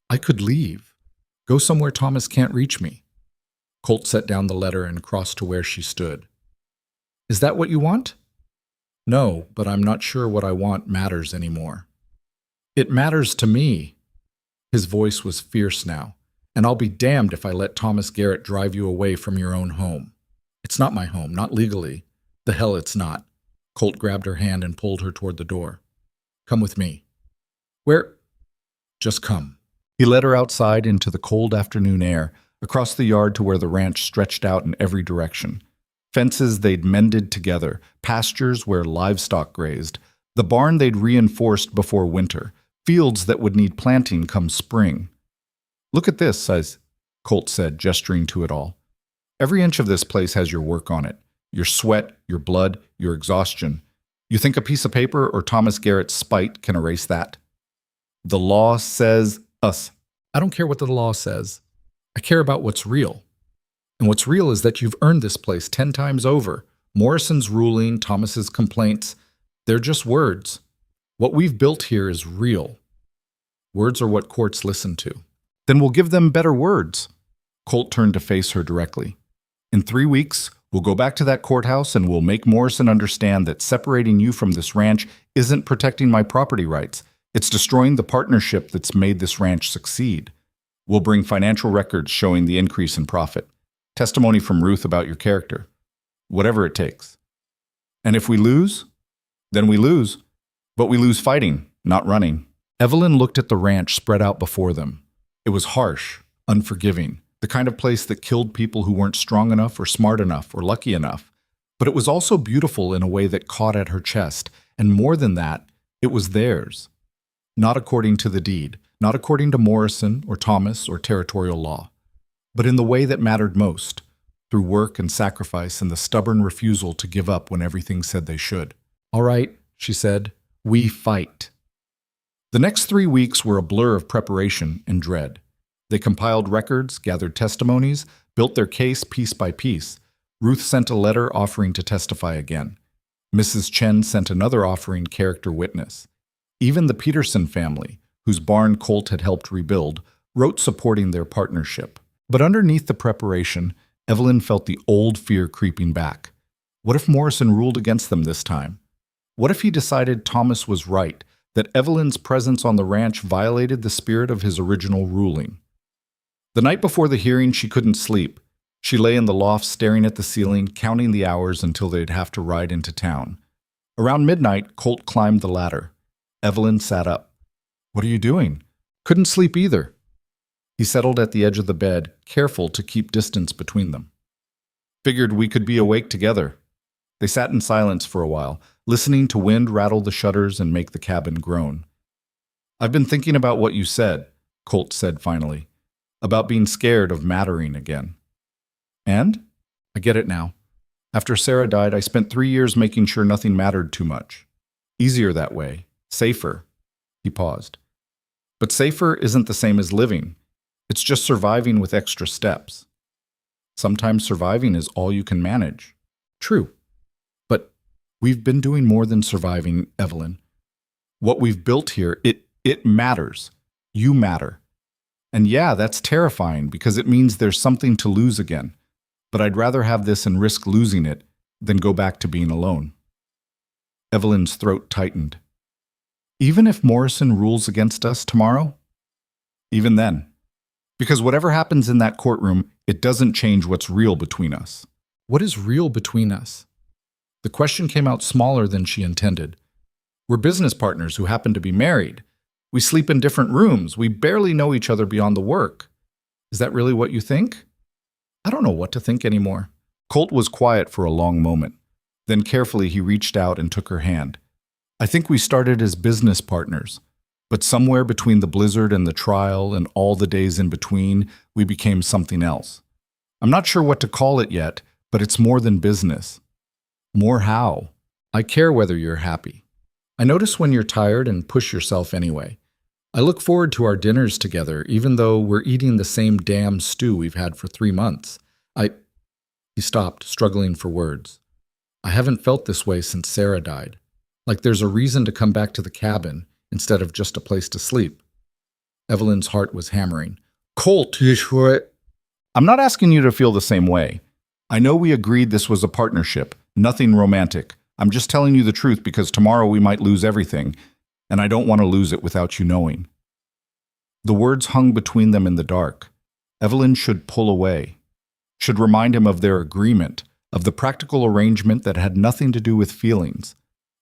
I could leave. Go somewhere Thomas can't reach me. Colt set down the letter and crossed to where she stood. Is that what you want? No, but I'm not sure what I want matters anymore. It matters to me. His voice was fierce now, and I'll be damned if I let Thomas Garrett drive you away from your own home. It's not my home, not legally. The hell it's not. Colt grabbed her hand and pulled her toward the door. Come with me. Where? Just come. He led her outside into the cold afternoon air, across the yard to where the ranch stretched out in every direction. Fences they'd mended together, pastures where livestock grazed, the barn they'd reinforced before winter, fields that would need planting come spring. Look at this, Colt said, gesturing to it all. Every inch of this place has your work on it. Your sweat, your blood, your exhaustion. You think a piece of paper or Thomas Garrett's spite can erase that? The law says us. I don't care what the law says. I care about what's real. And what's real is that you've earned this place 10 times over. Morrison's ruling, Thomas's complaints, they're just words. What we've built here is real. Words are what courts listen to. Then we'll give them better words. Colt turned to face her directly. In 3 weeks, we'll go back to that courthouse and we'll make Morrison understand that separating you from this ranch isn't protecting my property rights. It's destroying the partnership that's made this ranch succeed. We'll bring financial records showing the increase in profit. Testimony from Ruth about your character. Whatever it takes. And if we lose, then we lose. But we lose fighting, not running. Evelyn looked at the ranch spread out before them. It was harsh, unforgiving, the kind of place that killed people who weren't strong enough or smart enough or lucky enough. But it was also beautiful in a way that caught at her chest, and more than that, it was theirs. Not according to the deed, not according to Morrison or Thomas or territorial law, but in the way that mattered most, through work and sacrifice and the stubborn refusal to give up when everything said they should. All right, she said, we fight. The next 3 weeks were a blur of preparation and dread. They compiled records, gathered testimonies, built their case piece by piece. Ruth sent a letter offering to testify again. Mrs. Chen sent another offering character witness. Even the Peterson family, whose barn Colt had helped rebuild, wrote supporting their partnership. But underneath the preparation, Evelyn felt the old fear creeping back. What if Morrison ruled against them this time? What if he decided Thomas was right, that Evelyn's presence on the ranch violated the spirit of his original ruling? The night before the hearing, she couldn't sleep. She lay in the loft staring at the ceiling, counting the hours until they'd have to ride into town. Around midnight, Colt climbed the ladder. Evelyn sat up. What are you doing? Couldn't sleep either. He settled at the edge of the bed, careful to keep distance between them. Figured we could be awake together. They sat in silence for a while, listening to wind rattle the shutters and make the cabin groan. I've been thinking about what you said, Colt said finally, about being scared of mattering again. And? I get it now. After Sarah died, I spent 3 years making sure nothing mattered too much. Easier that way. Safer. He paused. But safer isn't the same as living. It's just surviving with extra steps. Sometimes surviving is all you can manage. True. But we've been doing more than surviving, Evelyn. What we've built here, it matters. You matter. And yeah, that's terrifying because it means there's something to lose again. But I'd rather have this and risk losing it than go back to being alone. Evelyn's throat tightened. Even if Morrison rules against us tomorrow? Even then. Because whatever happens in that courtroom, it doesn't change what's real between us. What is real between us? The question came out smaller than she intended. We're business partners who happen to be married. We sleep in different rooms. We barely know each other beyond the work. Is that really what you think? I don't know what to think anymore. Colt was quiet for a long moment. Then carefully he reached out and took her hand. I think we started as business partners, but somewhere between the blizzard and the trial and all the days in between, we became something else. I'm not sure what to call it yet, but it's more than business. More how? I care whether you're happy. I notice when you're tired and push yourself anyway. I look forward to our dinners together, even though we're eating the same damn stew we've had for 3 months. He stopped, struggling for words. I haven't felt this way since Sarah died. Like there's a reason to come back to the cabin instead of just a place to sleep. Evelyn's heart was hammering. Colt, you sure? I'm not asking you to feel the same way. I know we agreed this was a partnership, nothing romantic. I'm just telling you the truth because tomorrow we might lose everything, and I don't want to lose it without you knowing. The words hung between them in the dark. Evelyn should pull away, should remind him of their agreement, of the practical arrangement that had nothing to do with feelings.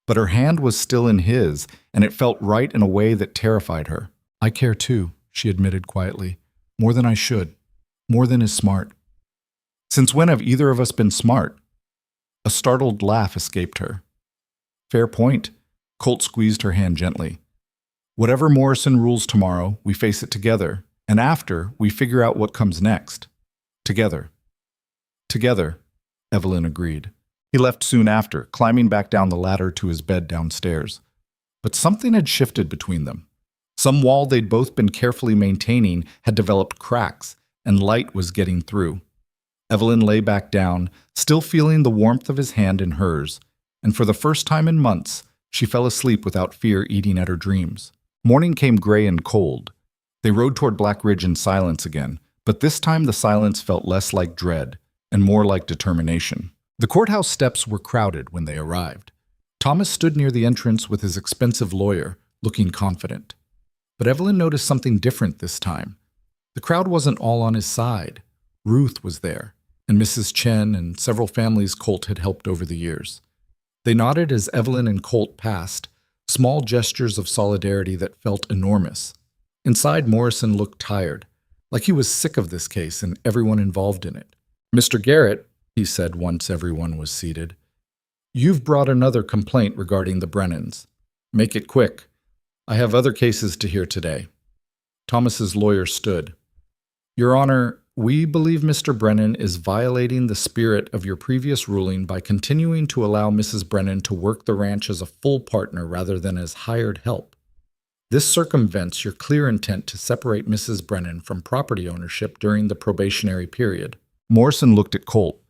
But her hand was still in his, and it felt right in a way that terrified her. I care too, she admitted quietly. More than I should. More than is smart. Since when have either of us been smart? A startled laugh escaped her. Fair point. Colt squeezed her hand gently. Whatever Morrison rules tomorrow, we face it together, and after, we figure out what comes next. Together. Together, Evelyn agreed. He left soon after, climbing back down the ladder to his bed downstairs. But something had shifted between them. Some wall they'd both been carefully maintaining had developed cracks, and light was getting through. Evelyn lay back down, still feeling the warmth of his hand in hers, and for the first time in months, she fell asleep without fear eating at her dreams. Morning came gray and cold. They rode toward Black Ridge in silence again, but this time the silence felt less like dread and more like determination. The courthouse steps were crowded when they arrived. Thomas stood near the entrance with his expensive lawyer, looking confident. But Evelyn noticed something different this time. The crowd wasn't all on his side. Ruth was there, and Mrs. Chen and several families Colt had helped over the years. They nodded as Evelyn and Colt passed, small gestures of solidarity that felt enormous. Inside, Morrison looked tired, like he was sick of this case and everyone involved in it. Mr. Garrett, he said once everyone was seated, you've brought another complaint regarding the Brennans. Make it quick. I have other cases to hear today. Thomas's lawyer stood. Your Honor, we believe Mr. Brennan is violating the spirit of your previous ruling by continuing to allow Mrs. Brennan to work the ranch as a full partner rather than as hired help. This circumvents your clear intent to separate Mrs. Brennan from property ownership during the probationary period. Morrison looked at Colt.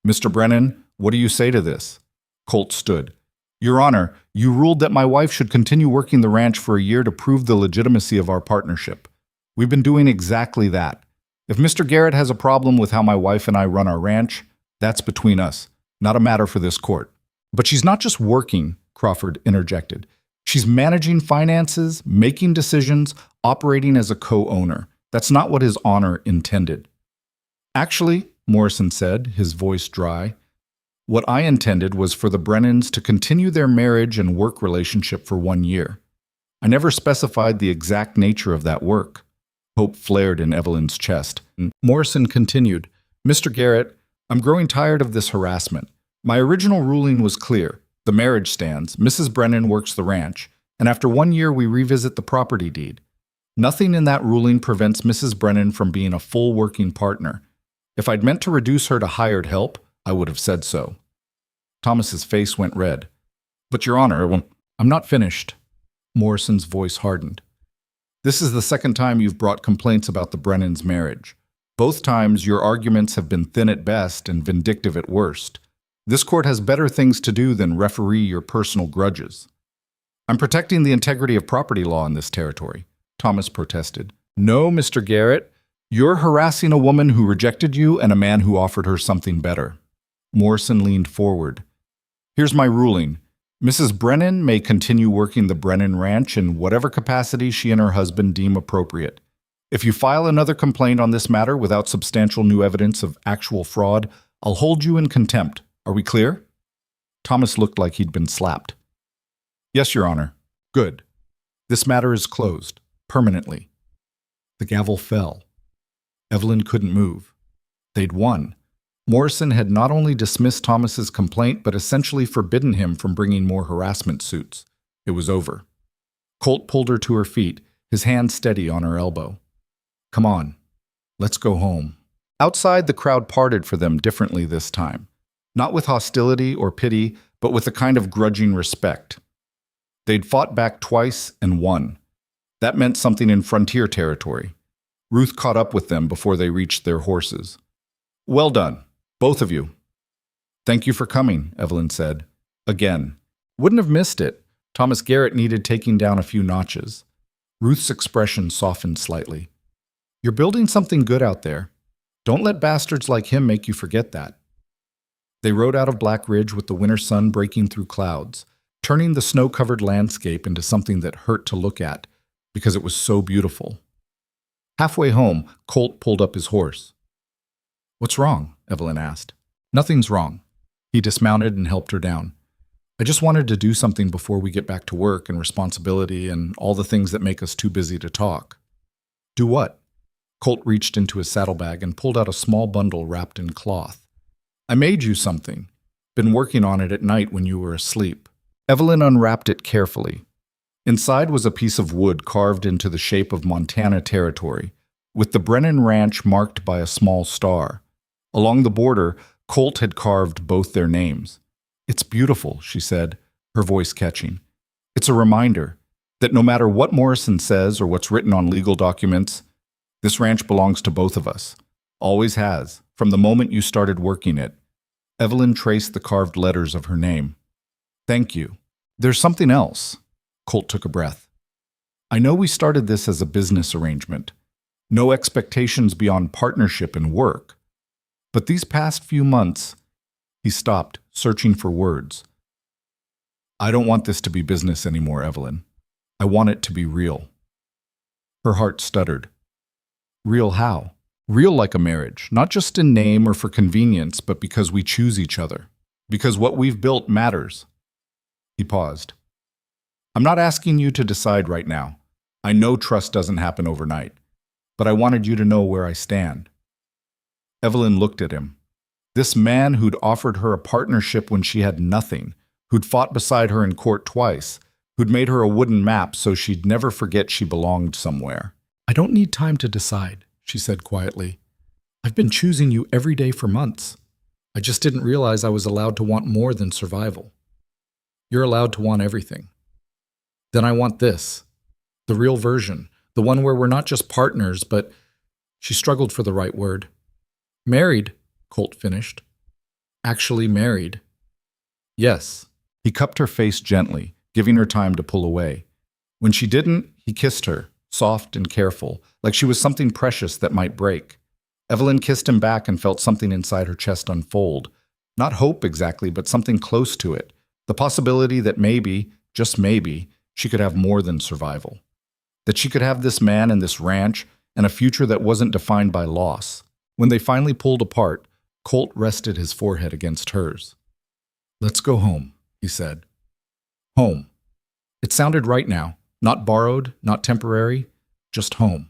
Mr. Brennan, what do you say to this? Colt stood. Your Honor, you ruled that my wife should continue working the ranch for a year to prove the legitimacy of our partnership. We've been doing exactly that. If Mr. Garrett has a problem with how my wife and I run our ranch, that's between us, not a matter for this court. But she's not just working, Crawford interjected. She's managing finances, making decisions, operating as a co-owner. That's not what His Honor intended. Actually, Morrison said, his voice dry, what I intended was for the Brennans to continue their marriage and work relationship for 1 year. I never specified the exact nature of that work. Hope flared in Evelyn's chest. Morrison continued, Mr. Garrett, I'm growing tired of this harassment. My original ruling was clear. The marriage stands, Mrs. Brennan works the ranch, and after 1 year we revisit the property deed. Nothing in that ruling prevents Mrs. Brennan from being a full working partner. If I'd meant to reduce her to hired help, I would have said so. Thomas's face went red. But Your Honor, I'm not finished. Morrison's voice hardened. This is the second time you've brought complaints about the Brennans' marriage. Both times your arguments have been thin at best and vindictive at worst. This court has better things to do than referee your personal grudges. I'm protecting the integrity of property law in this territory, Thomas protested. No, Mr. Garrett. You're harassing a woman who rejected you and a man who offered her something better. Morrison leaned forward. Here's my ruling. Mrs. Brennan may continue working the Brennan Ranch in whatever capacity she and her husband deem appropriate. If you file another complaint on this matter without substantial new evidence of actual fraud, I'll hold you in contempt. Are we clear? Thomas looked like he'd been slapped. Yes, Your Honor. Good. This matter is closed, permanently. The gavel fell. Evelyn couldn't move. They'd won. Morrison had not only dismissed Thomas's complaint, but essentially forbidden him from bringing more harassment suits. It was over. Colt pulled her to her feet, his hand steady on her elbow. Come on, let's go home. Outside, the crowd parted for them differently this time. Not with hostility or pity, but with a kind of grudging respect. They'd fought back twice and won. That meant something in frontier territory. Ruth caught up with them before they reached their horses. Well done, both of you. Thank you for coming, Evelyn said. Again. Wouldn't have missed it. Thomas Garrett needed taking down a few notches. Ruth's expression softened slightly. You're building something good out there. Don't let bastards like him make you forget that. They rode out of Black Ridge with the winter sun breaking through clouds, turning the snow-covered landscape into something that hurt to look at because it was so beautiful. Halfway home, Colt pulled up his horse. "What's wrong?" Evelyn asked. "Nothing's wrong." He dismounted and helped her down. "I just wanted to do something before we get back to work and responsibility and all the things that make us too busy to talk." "Do what?" Colt reached into his saddlebag and pulled out a small bundle wrapped in cloth. "I made you something. Been working on it at night when you were asleep." Evelyn unwrapped it carefully. Inside was a piece of wood carved into the shape of Montana territory, with the Brennan Ranch marked by a small star. Along the border, Colt had carved both their names. "It's beautiful," she said, her voice catching. "It's a reminder that no matter what Morrison says or what's written on legal documents, this ranch belongs to both of us. Always has, from the moment you started working it." Evelyn traced the carved letters of her name. "Thank you. There's something else." Colt took a breath. "I know we started this as a business arrangement. No expectations beyond partnership and work. But these past few months," he stopped, searching for words. "I don't want this to be business anymore, Evelyn. I want it to be real." Her heart stuttered. "Real how?" "Real like a marriage, not just in name or for convenience, but because we choose each other. Because what we've built matters." He paused. "I'm not asking you to decide right now. I know trust doesn't happen overnight. But I wanted you to know where I stand." Evelyn looked at him. This man who'd offered her a partnership when she had nothing, who'd fought beside her in court twice, who'd made her a wooden map so she'd never forget she belonged somewhere. "I don't need time to decide," she said quietly. "I've been choosing you every day for months. I just didn't realize I was allowed to want more than survival. You're allowed to want everything. Then I want this, the real version, the one where we're not just partners, but—" She struggled for the right word. "Married," Colt finished. "Actually married." "Yes." He cupped her face gently, giving her time to pull away. When she didn't, he kissed her, soft and careful, like she was something precious that might break. Evelyn kissed him back and felt something inside her chest unfold. Not hope exactly, but something close to it. The possibility that maybe, just maybe, she could have more than survival. That she could have this man and this ranch and a future that wasn't defined by loss. When they finally pulled apart, Colt rested his forehead against hers. "Let's go home," he said. Home. It sounded right now. Not borrowed, not temporary, just home.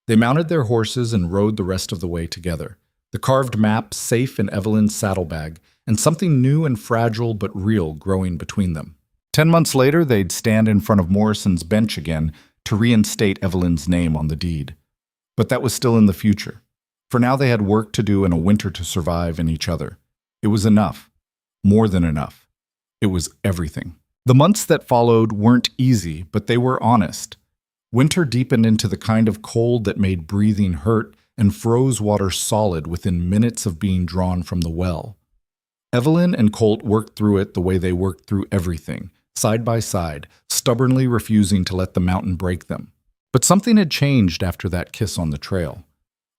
They mounted their horses and rode the rest of the way together, the carved map safe in Evelyn's saddlebag, and something new and fragile but real growing between them. 10 months later, they'd stand in front of Morrison's bench again to reinstate Evelyn's name on the deed. But that was still in the future. For now, they had work to do and a winter to survive in each other. It was enough. More than enough. It was everything. The months that followed weren't easy, but they were honest. Winter deepened into the kind of cold that made breathing hurt and froze water solid within minutes of being drawn from the well. Evelyn and Colt worked through it the way they worked through everything, side by side, stubbornly refusing to let the mountain break them. But something had changed after that kiss on the trail.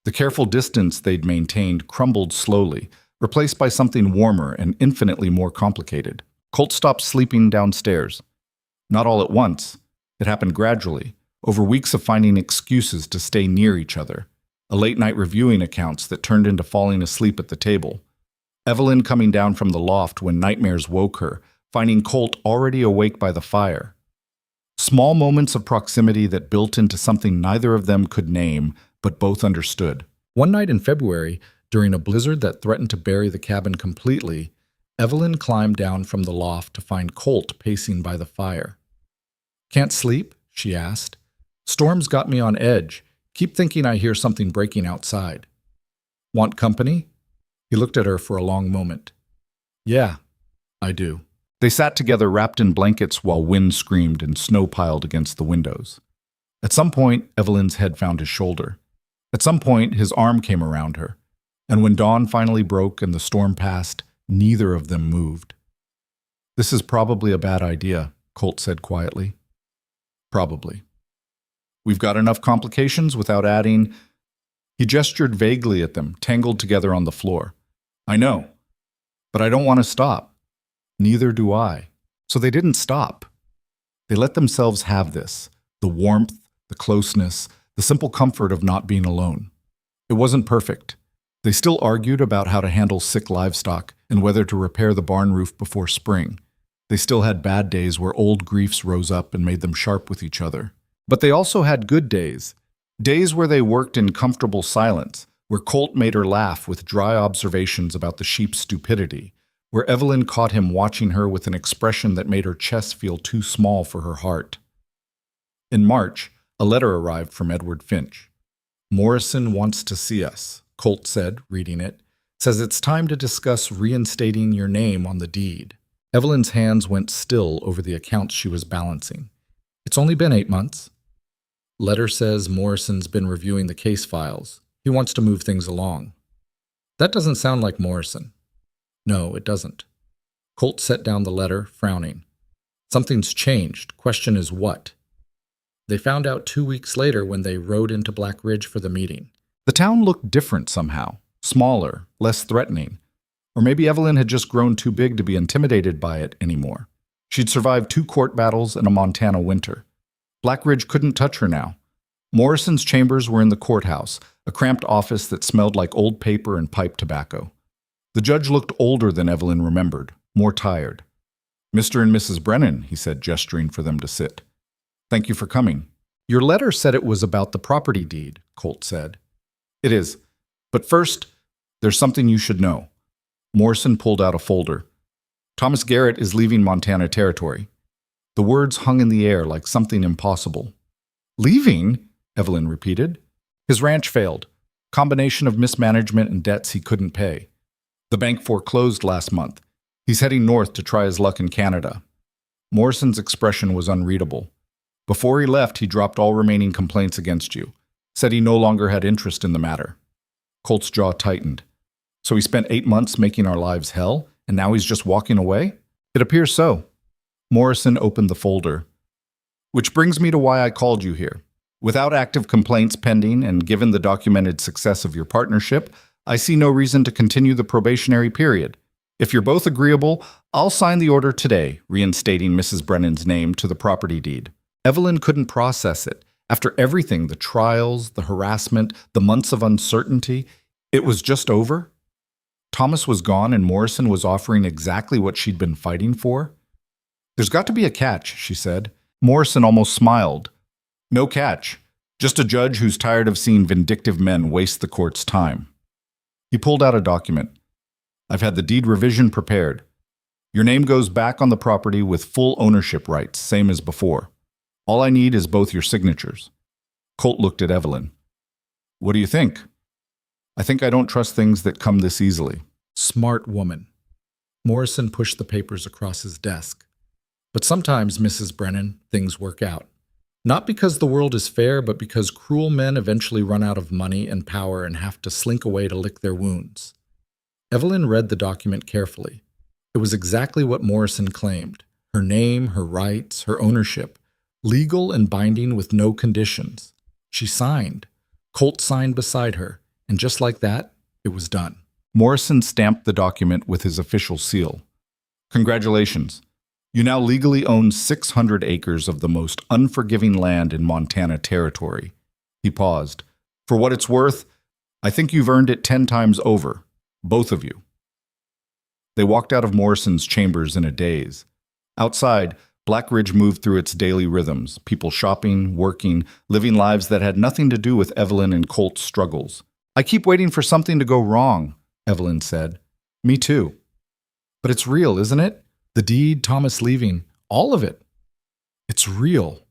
The careful distance they'd maintained crumbled slowly, replaced by something warmer and infinitely more complicated. Colt stopped sleeping downstairs. Not all at once. It happened gradually, over weeks of finding excuses to stay near each other, a late night reviewing accounts that turned into falling asleep at the table. Evelyn coming down from the loft when nightmares woke her, finding Colt already awake by the fire. Small moments of proximity that built into something neither of them could name, but both understood. One night in February, during a blizzard that threatened to bury the cabin completely, Evelyn climbed down from the loft to find Colt pacing by the fire. "Can't sleep?" she asked. "Storm's got me on edge. Keep thinking I hear something breaking outside." "Want company?" He looked at her for a long moment. "Yeah, I do." They sat together wrapped in blankets while wind screamed and snow piled against the windows. At some point, Evelyn's head found his shoulder. At some point, his arm came around her. And when dawn finally broke and the storm passed, neither of them moved. "This is probably a bad idea," Colt said quietly. "Probably. We've got enough complications without adding—" He gestured vaguely at them, tangled together on the floor. I know, but I don't want to stop. Neither do I. So they didn't stop. They let themselves have this, the warmth, the closeness, the simple comfort of not being alone. It wasn't perfect. They still argued about how to handle sick livestock and whether to repair the barn roof before spring. They still had bad days where old griefs rose up and made them sharp with each other. But they also had good days. Days where they worked in comfortable silence, where Colt made her laugh with dry observations about the sheep's stupidity, where Evelyn caught him watching her with an expression that made her chest feel too small for her heart. In March, a letter arrived from Edward Finch. Morrison wants to see us, Colt said, reading it. Says it's time to discuss reinstating your name on the deed. Evelyn's hands went still over the accounts she was balancing. It's only been 8 months. Letter says Morrison's been reviewing the case files. He wants to move things along. That doesn't sound like Morrison. No, it doesn't. Colt set down the letter, frowning. Something's changed. Question is what? They found out 2 weeks later when they rode into Black Ridge for the meeting. The town looked different somehow, smaller, less threatening. Or maybe Evelyn had just grown too big to be intimidated by it anymore. She'd survived 2 court battles and a Montana winter. Black Ridge couldn't touch her now. Morrison's chambers were in the courthouse, a cramped office that smelled like old paper and pipe tobacco. The judge looked older than Evelyn remembered, more tired. Mr. and Mrs. Brennan, he said, gesturing for them to sit. Thank you for coming. Your letter said it was about the property deed, Colt said. It is. But first, there's something you should know. Morrison pulled out a folder. Thomas Garrett is leaving Montana Territory. The words hung in the air like something impossible. Leaving? Evelyn repeated. His ranch failed. Combination of mismanagement and debts he couldn't pay. The bank foreclosed last month. He's heading north to try his luck in Canada. Morrison's expression was unreadable. Before he left, he dropped all remaining complaints against you. Said he no longer had interest in the matter. Colt's jaw tightened. So he spent 8 months making our lives hell, and now he's just walking away? It appears so. Morrison opened the folder. Which brings me to why I called you here. Without active complaints pending and given the documented success of your partnership, I see no reason to continue the probationary period. If you're both agreeable, I'll sign the order today, reinstating Mrs. Brennan's name to the property deed. Evelyn couldn't process it. After everything, the trials, the harassment, the months of uncertainty, it was just over? Thomas was gone and Morrison was offering exactly what she'd been fighting for? There's got to be a catch, she said. Morrison almost smiled. No catch. Just a judge who's tired of seeing vindictive men waste the court's time. He pulled out a document. I've had the deed revision prepared. Your name goes back on the property with full ownership rights, same as before. All I need is both your signatures. Colt looked at Evelyn. What do you think? I think I don't trust things that come this easily. Smart woman. Morrison pushed the papers across his desk. But sometimes, Mrs. Brennan, things work out. Not because the world is fair, but because cruel men eventually run out of money and power and have to slink away to lick their wounds. Evelyn read the document carefully. It was exactly what Morrison claimed. Her name, her rights, her ownership. Legal and binding with no conditions. She signed. Colt signed beside her. And just like that, it was done. Morrison stamped the document with his official seal. Congratulations. You now legally own 600 acres of the most unforgiving land in Montana Territory. He paused. For what it's worth, I think you've earned it 10 times over. Both of you. They walked out of Morrison's chambers in a daze. Outside, Black Ridge moved through its daily rhythms, people shopping, working, living lives that had nothing to do with Evelyn and Colt's struggles. I keep waiting for something to go wrong, Evelyn said. Me too. But it's real, isn't it? The deed, Thomas leaving, all of it. It's real.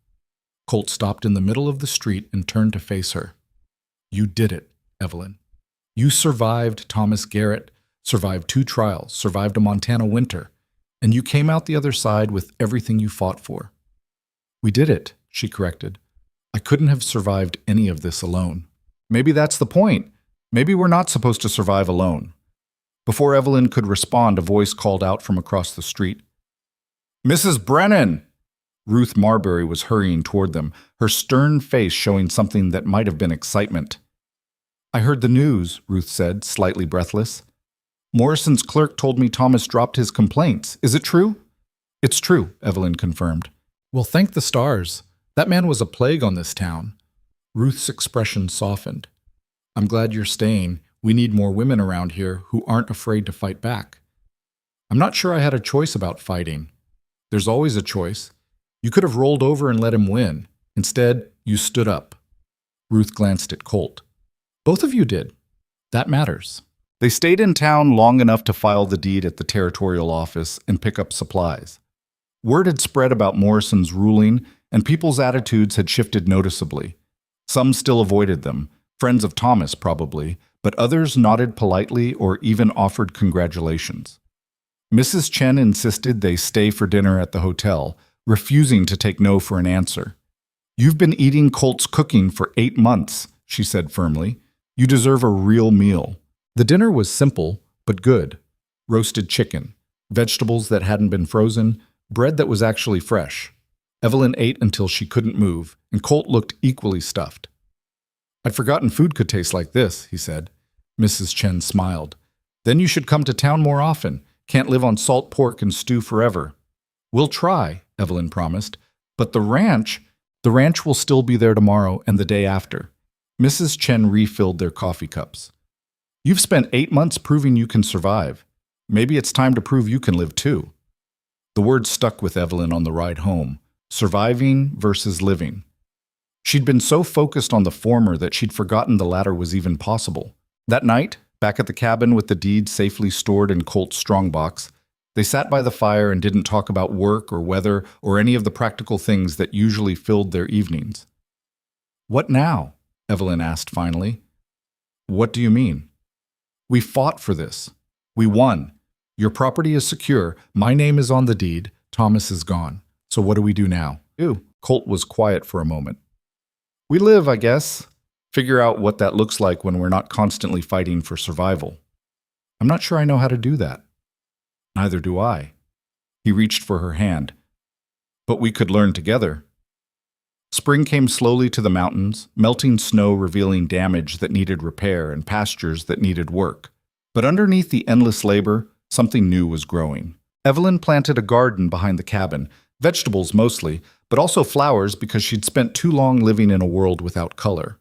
Colt stopped in the middle of the street and turned to face her. You did it, Evelyn. You survived Thomas Garrett, survived 2 trials, survived a Montana winter, and you came out the other side with everything you fought for. We did it, she corrected. I couldn't have survived any of this alone. Maybe that's the point. Maybe we're not supposed to survive alone. Before Evelyn could respond, a voice called out from across the street. Mrs. Brennan! Ruth Marbury was hurrying toward them, her stern face showing something that might have been excitement. I heard the news, Ruth said, slightly breathless. Morrison's clerk told me Thomas dropped his complaints. Is it true? It's true, Evelyn confirmed. Well, thank the stars. That man was a plague on this town. Ruth's expression softened. I'm glad you're staying. We need more women around here who aren't afraid to fight back. I'm not sure I had a choice about fighting. There's always a choice. You could have rolled over and let him win. Instead, you stood up. Ruth glanced at Colt. Both of you did. That matters. They stayed in town long enough to file the deed at the territorial office and pick up supplies. Word had spread about Morrison's ruling, and people's attitudes had shifted noticeably. Some still avoided them, friends of Thomas probably, but others nodded politely or even offered congratulations. Mrs. Chen insisted they stay for dinner at the hotel, refusing to take no for an answer. You've been eating Colt's cooking for 8 months, she said firmly. You deserve a real meal. The dinner was simple, but good. Roasted chicken, vegetables that hadn't been frozen, bread that was actually fresh. Evelyn ate until she couldn't move, and Colt looked equally stuffed. I'd forgotten food could taste like this, he said. Mrs. Chen smiled. Then you should come to town more often. Can't live on salt pork and stew forever. We'll try, Evelyn promised. But the ranch will still be there tomorrow and the day after. Mrs. Chen refilled their coffee cups. You've spent 8 months proving you can survive. Maybe it's time to prove you can live too. The word stuck with Evelyn on the ride home. Surviving versus living. She'd been so focused on the former that she'd forgotten the latter was even possible. That night, back at the cabin with the deed safely stored in Colt's strongbox, they sat by the fire and didn't talk about work or weather or any of the practical things that usually filled their evenings. What now? Evelyn asked finally. What do you mean? We fought for this. We won. Your property is secure. My name is on the deed. Thomas is gone. So what do we do now? Colt was quiet for a moment. We live, I guess. Figure out what that looks like when we're not constantly fighting for survival. I'm not sure I know how to do that. Neither do I. He reached for her hand. But we could learn together. Spring came slowly to the mountains, melting snow revealing damage that needed repair and pastures that needed work. But underneath the endless labor, something new was growing. Evelyn planted a garden behind the cabin, vegetables mostly, but also flowers because she'd spent too long living in a world without color.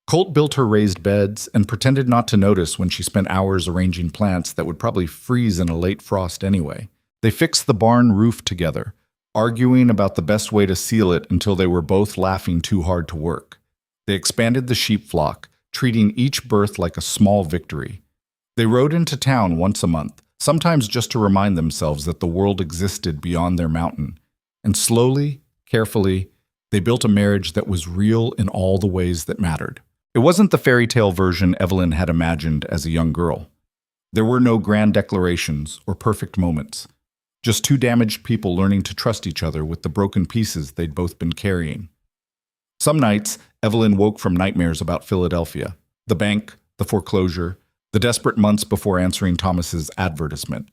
Colt built her raised beds and pretended not to notice when she spent hours arranging plants that would probably freeze in a late frost anyway. They fixed the barn roof together, arguing about the best way to seal it until they were both laughing too hard to work. They expanded the sheep flock, treating each birth like a small victory. They rode into town once a month, sometimes just to remind themselves that the world existed beyond their mountain. And slowly, carefully, they built a marriage that was real in all the ways that mattered. It wasn't the fairy tale version Evelyn had imagined as a young girl. There were no grand declarations or perfect moments. Just two damaged people learning to trust each other with the broken pieces they'd both been carrying. Some nights, Evelyn woke from nightmares about Philadelphia, the bank, the foreclosure, the desperate months before answering Thomas's advertisement.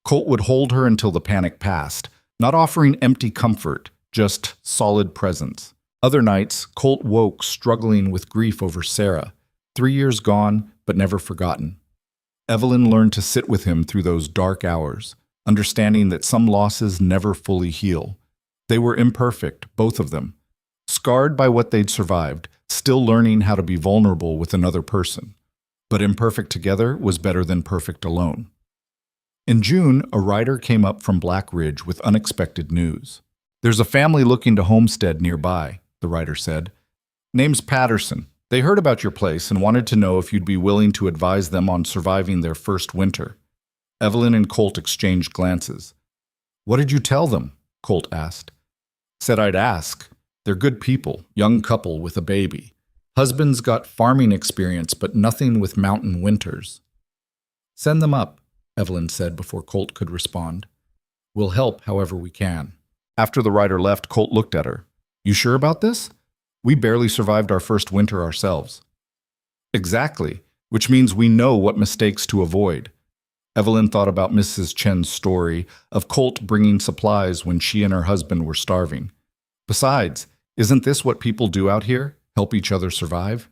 Colt would hold her until the panic passed, not offering empty comfort, just solid presence. Other nights, Colt woke struggling with grief over Sarah, 3 years gone but never forgotten. Evelyn learned to sit with him through those dark hours, understanding that some losses never fully heal. They were imperfect, both of them, scarred by what they'd survived, still learning how to be vulnerable with another person. But imperfect together was better than perfect alone. In June, a rider came up from Black Ridge with unexpected news. There's a family looking to homestead nearby, the rider said. Name's Patterson. They heard about your place and wanted to know if you'd be willing to advise them on surviving their first winter. Evelyn and Colt exchanged glances. What did you tell them? Colt asked. Said I'd ask. They're good people, young couple with a baby. Husband's got farming experience, but nothing with mountain winters. Send them up, Evelyn said before Colt could respond. We'll help however we can. After the rider left, Colt looked at her. You sure about this? We barely survived our first winter ourselves. Exactly, which means we know what mistakes to avoid. Evelyn thought about Mrs. Chen's story of Colt bringing supplies when she and her husband were starving. Besides, isn't this what people do out here? Help each other survive?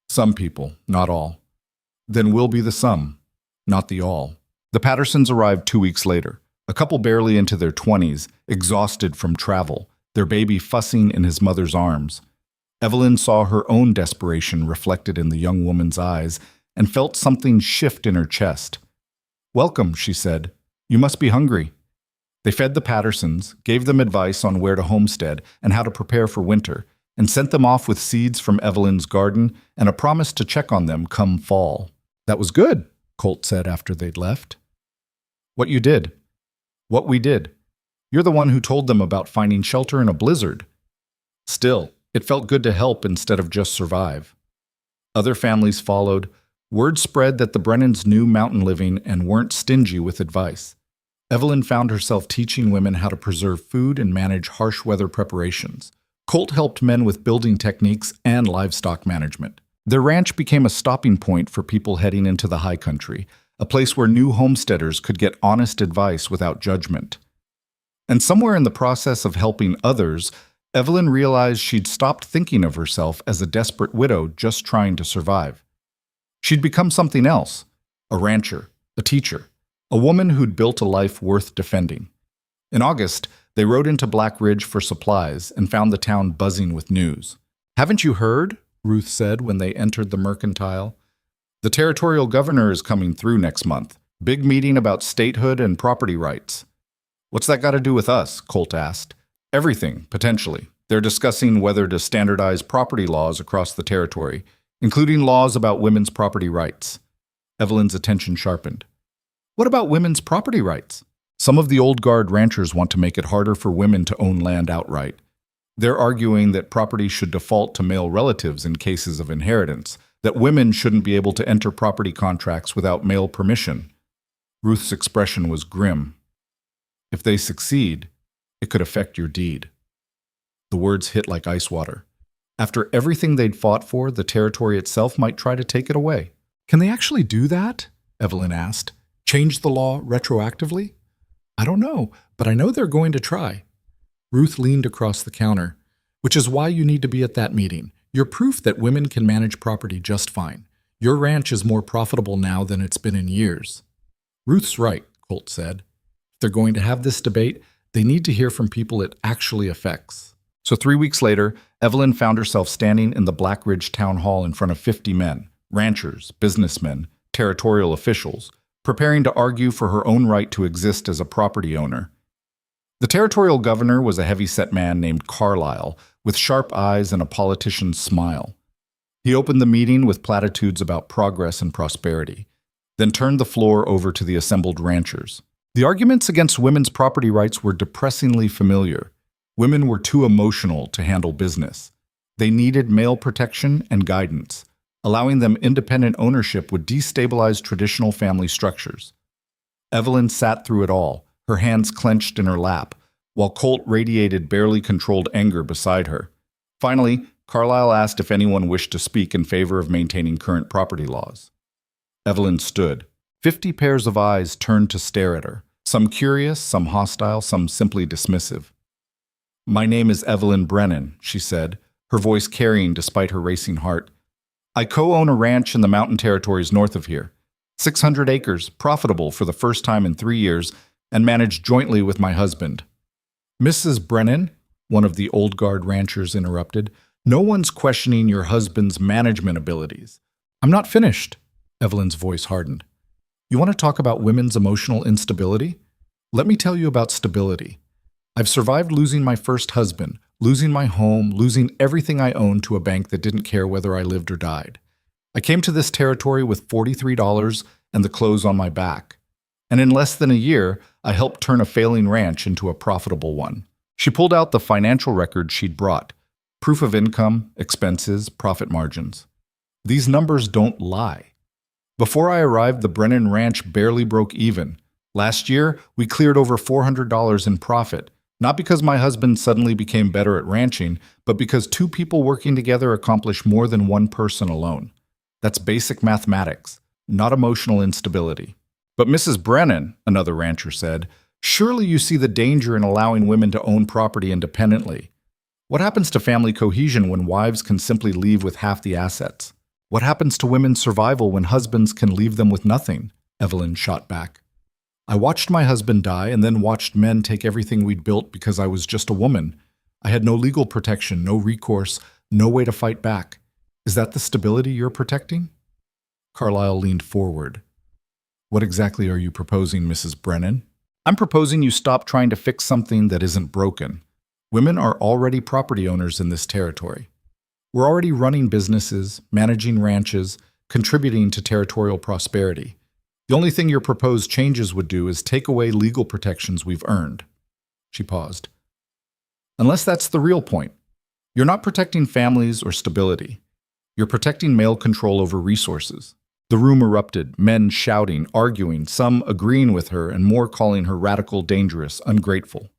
Some people, not all. Then we'll be the some, not the all. The Pattersons arrived 2 weeks later, a couple barely into their 20s, exhausted from travel, their baby fussing in his mother's arms. Evelyn saw her own desperation reflected in the young woman's eyes and felt something shift in her chest. "Welcome," she said. "You must be hungry." They fed the Pattersons, gave them advice on where to homestead and how to prepare for winter, and sent them off with seeds from Evelyn's garden and a promise to check on them come fall. "That was good," Colt said after they'd left. "What you did. What we did. You're the one who told them about finding shelter in a blizzard." Still, it felt good to help instead of just survive. Other families followed. Word spread that the Brennans knew mountain living and weren't stingy with advice. Evelyn found herself teaching women how to preserve food and manage harsh weather preparations. Colt helped men with building techniques and livestock management. Their ranch became a stopping point for people heading into the high country, a place where new homesteaders could get honest advice without judgment. And somewhere in the process of helping others, Evelyn realized she'd stopped thinking of herself as a desperate widow just trying to survive. She'd become something else, a rancher, a teacher, a woman who'd built a life worth defending. In August, they rode into Black Ridge for supplies and found the town buzzing with news. "Haven't you heard?" Ruth said when they entered the mercantile. "The territorial governor is coming through next month. Big meeting about statehood and property rights." "What's that got to do with us?" Colt asked. "Everything, potentially. They're discussing whether to standardize property laws across the territory, including laws about women's property rights." Evelyn's attention sharpened. "What about women's property rights?" "Some of the old guard ranchers want to make it harder for women to own land outright. They're arguing that property should default to male relatives in cases of inheritance, that women shouldn't be able to enter property contracts without male permission." Ruth's expression was grim. "If they succeed, it could affect your deed." The words hit like ice water. After everything they'd fought for, the territory itself might try to take it away. "Can they actually do that?" Evelyn asked. "Change the law retroactively?" "I don't know, but I know they're going to try." Ruth leaned across the counter. "Which is why you need to be at that meeting. You're proof that women can manage property just fine. Your ranch is more profitable now than it's been in years." "Ruth's right," Colt said. "If they're going to have this debate, they need to hear from people it actually affects." So 3 weeks later, Evelyn found herself standing in the Black Ridge Town Hall in front of 50 men, ranchers, businessmen, territorial officials, preparing to argue for her own right to exist as a property owner. The territorial governor was a heavy-set man named Carlisle, with sharp eyes and a politician's smile. He opened the meeting with platitudes about progress and prosperity, then turned the floor over to the assembled ranchers. The arguments against women's property rights were depressingly familiar. Women were too emotional to handle business. They needed male protection and guidance. Allowing them independent ownership would destabilize traditional family structures. Evelyn sat through it all, her hands clenched in her lap, while Colt radiated barely controlled anger beside her. Finally, Carlisle asked if anyone wished to speak in favor of maintaining current property laws. Evelyn stood. 50 pairs of eyes turned to stare at her, some curious, some hostile, some simply dismissive. "My name is Evelyn Brennan," she said, her voice carrying despite her racing heart. "I co-own a ranch in the mountain territories north of here. 600 acres, profitable for the first time in 3 years, and managed jointly with my husband." "Mrs. Brennan," one of the old guard ranchers interrupted, "no one's questioning your husband's management abilities." "I'm not finished," Evelyn's voice hardened. "You want to talk about women's emotional instability? Let me tell you about stability. I've survived losing my first husband, losing my home, losing everything I owned to a bank that didn't care whether I lived or died. I came to this territory with $43 and the clothes on my back. And in less than a year, I helped turn a failing ranch into a profitable one." She pulled out the financial records she'd brought, proof of income, expenses, profit margins. These numbers don't lie. Before I arrived, the Brennan Ranch barely broke even. Last year, we cleared over $400 in profit, not because my husband suddenly became better at ranching, but because 2 people working together accomplish more than 1 person alone. That's basic mathematics, not emotional instability. "But Mrs. Brennan," another rancher said, "surely you see the danger in allowing women to own property independently. What happens to family cohesion when wives can simply leave with half the assets?" What happens to women's survival when husbands can leave them with nothing? Evelyn shot back. I watched my husband die and then watched men take everything we'd built because I was just a woman. I had no legal protection, no recourse, no way to fight back. Is that the stability you're protecting? Carlyle leaned forward. What exactly are you proposing, Mrs. Brennan? I'm proposing you stop trying to fix something that isn't broken. Women are already property owners in this territory. We're already running businesses, managing ranches, contributing to territorial prosperity. The only thing your proposed changes would do is take away legal protections we've earned. She paused. Unless that's the real point. You're not protecting families or stability. You're protecting male control over resources. The room erupted, men shouting, arguing, some agreeing with her and more calling her radical, dangerous, ungrateful.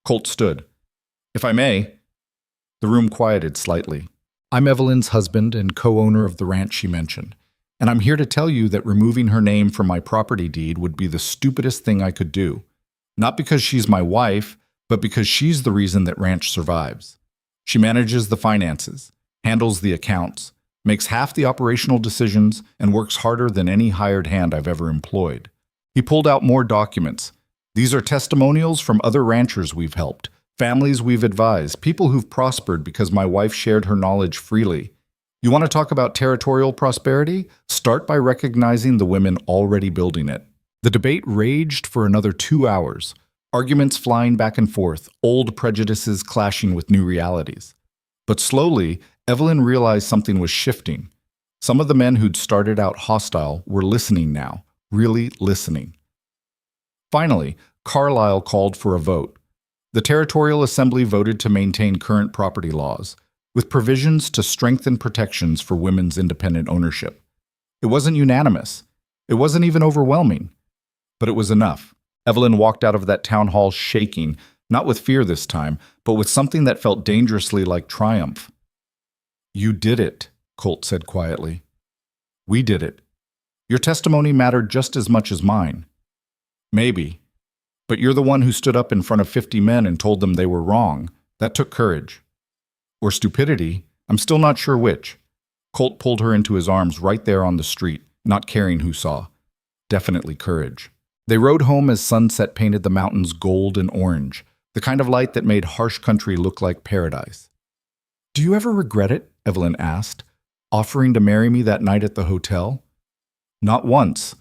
Colt stood. If I may. The room quieted slightly. I'm Evelyn's husband and co-owner of the ranch she mentioned, and I'm here to tell you that removing her name from my property deed would be the stupidest thing I could do. Not because she's my wife, but because she's the reason that ranch survives. She manages the finances, handles the accounts, makes half the operational decisions, and works harder than any hired hand I've ever employed. He pulled out more documents. These are testimonials from other ranchers we've helped, families we've advised, people who've prospered because my wife shared her knowledge freely. You want to talk about territorial prosperity? Start by recognizing the women already building it. The debate raged for another 2 hours, arguments flying back and forth, old prejudices clashing with new realities. But slowly, Evelyn realized something was shifting. Some of the men who'd started out hostile were listening now, really listening. Finally, Carlyle called for a vote. The Territorial Assembly voted to maintain current property laws, with provisions to strengthen protections for women's independent ownership. It wasn't unanimous. It wasn't even overwhelming. But it was enough. Evelyn walked out of that town hall shaking, not with fear this time, but with something that felt dangerously like triumph. You did it, Colt said quietly. We did it. Your testimony mattered just as much as mine. Maybe. But you're the one who stood up in front of 50 men and told them they were wrong. That took courage. Or stupidity. I'm still not sure which. Colt pulled her into his arms right there on the street, not caring who saw. Definitely courage. They rode home as sunset painted the mountains gold and orange, the kind of light that made harsh country look like paradise. Do you ever regret it? Evelyn asked, offering to marry me that night at the hotel. Not once.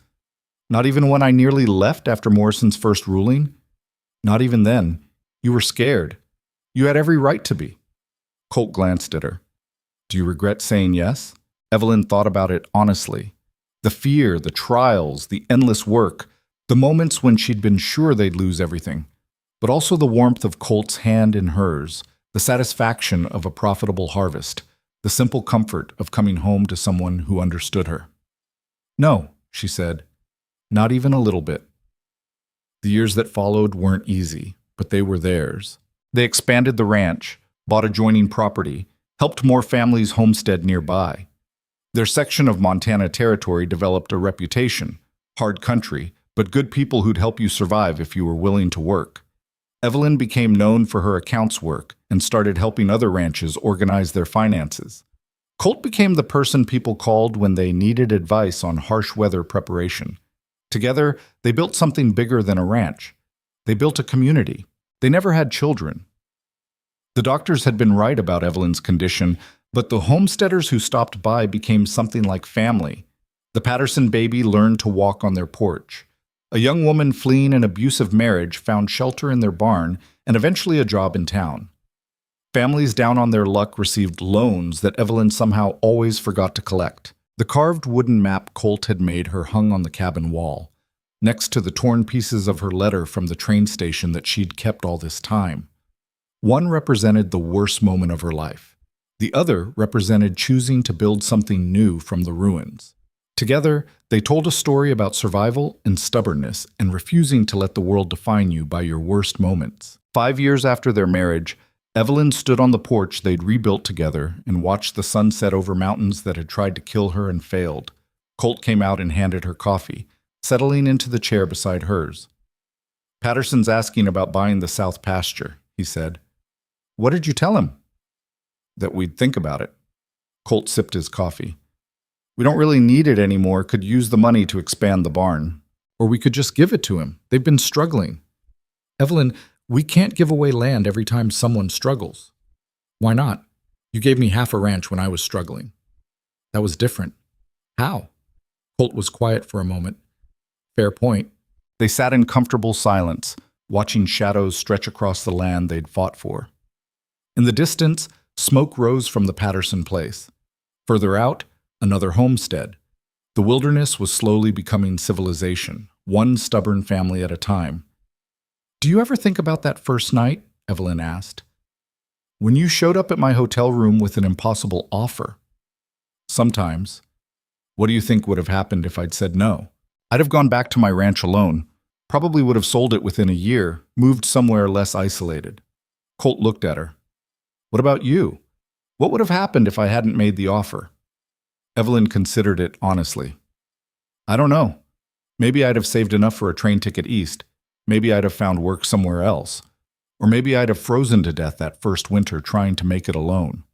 Not even when I nearly left after Morrison's first ruling. Not even then. You were scared. You had every right to be. Colt glanced at her. Do you regret saying yes? Evelyn thought about it honestly. The fear, the trials, the endless work, the moments when she'd been sure they'd lose everything. But also the warmth of Colt's hand in hers, the satisfaction of a profitable harvest, the simple comfort of coming home to someone who understood her. No, she said, not even a little bit. The years that followed weren't easy, but they were theirs. They expanded the ranch, bought adjoining property, helped more families homestead nearby. Their section of Montana territory developed a reputation, hard country, but good people who'd help you survive if you were willing to work. Evelyn became known for her accounts work and started helping other ranches organize their finances. Colt became the person people called when they needed advice on harsh weather preparation. Together, they built something bigger than a ranch. They built a community. They never had children. The doctors had been right about Evelyn's condition, but the homesteaders who stopped by became something like family. The Patterson baby learned to walk on their porch. A young woman fleeing an abusive marriage found shelter in their barn and eventually a job in town. Families down on their luck received loans that Evelyn somehow always forgot to collect. The carved wooden map Colt had made her hung on the cabin wall, next to the torn pieces of her letter from the train station that she'd kept all this time. One represented the worst moment of her life. The other represented choosing to build something new from the ruins. Together, they told a story about survival and stubbornness and refusing to let the world define you by your worst moments. 5 years after their marriage, Evelyn stood on the porch they'd rebuilt together and watched the sun set over mountains that had tried to kill her and failed. Colt came out and handed her coffee, settling into the chair beside hers. Patterson's asking about buying the south pasture, he said. What did you tell him? That we'd think about it. Colt sipped his coffee. We don't really need it anymore, could use the money to expand the barn. Or we could just give it to him. They've been struggling. Evelyn, we can't give away land every time someone struggles. Why not? You gave me half a ranch when I was struggling. That was different. How? Colt was quiet for a moment. Fair point. They sat in comfortable silence, watching shadows stretch across the land they'd fought for. In the distance, smoke rose from the Patterson place. Further out, another homestead. The wilderness was slowly becoming civilization, one stubborn family at a time. Do you ever think about that first night? Evelyn asked. When you showed up at my hotel room with an impossible offer. Sometimes. What do you think would have happened if I'd said no? I'd have gone back to my ranch alone, probably would have sold it within a year, moved somewhere less isolated. Colt looked at her. What about you? What would have happened if I hadn't made the offer? Evelyn considered it honestly. I don't know. Maybe I'd have saved enough for a train ticket east. Maybe I'd have found work somewhere else. Or maybe I'd have frozen to death that first winter trying to make it alone.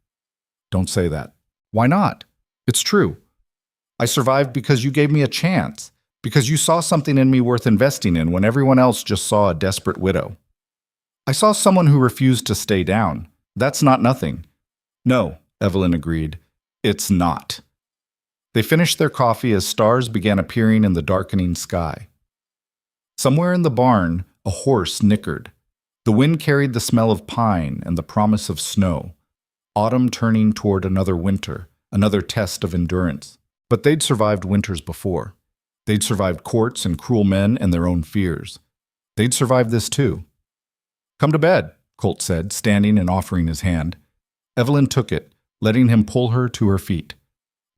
Don't say that. Why not? It's true. I survived because you gave me a chance, because you saw something in me worth investing in when everyone else just saw a desperate widow. I saw someone who refused to stay down. That's not nothing. No, Evelyn agreed. It's not. They finished their coffee as stars began appearing in the darkening sky. Somewhere in the barn, a horse nickered. The wind carried the smell of pine and the promise of snow. Autumn turning toward another winter, another test of endurance. But they'd survived winters before. They'd survived courts and cruel men and their own fears. They'd survived this too. Come to bed, Colt said, standing and offering his hand. Evelyn took it, letting him pull her to her feet.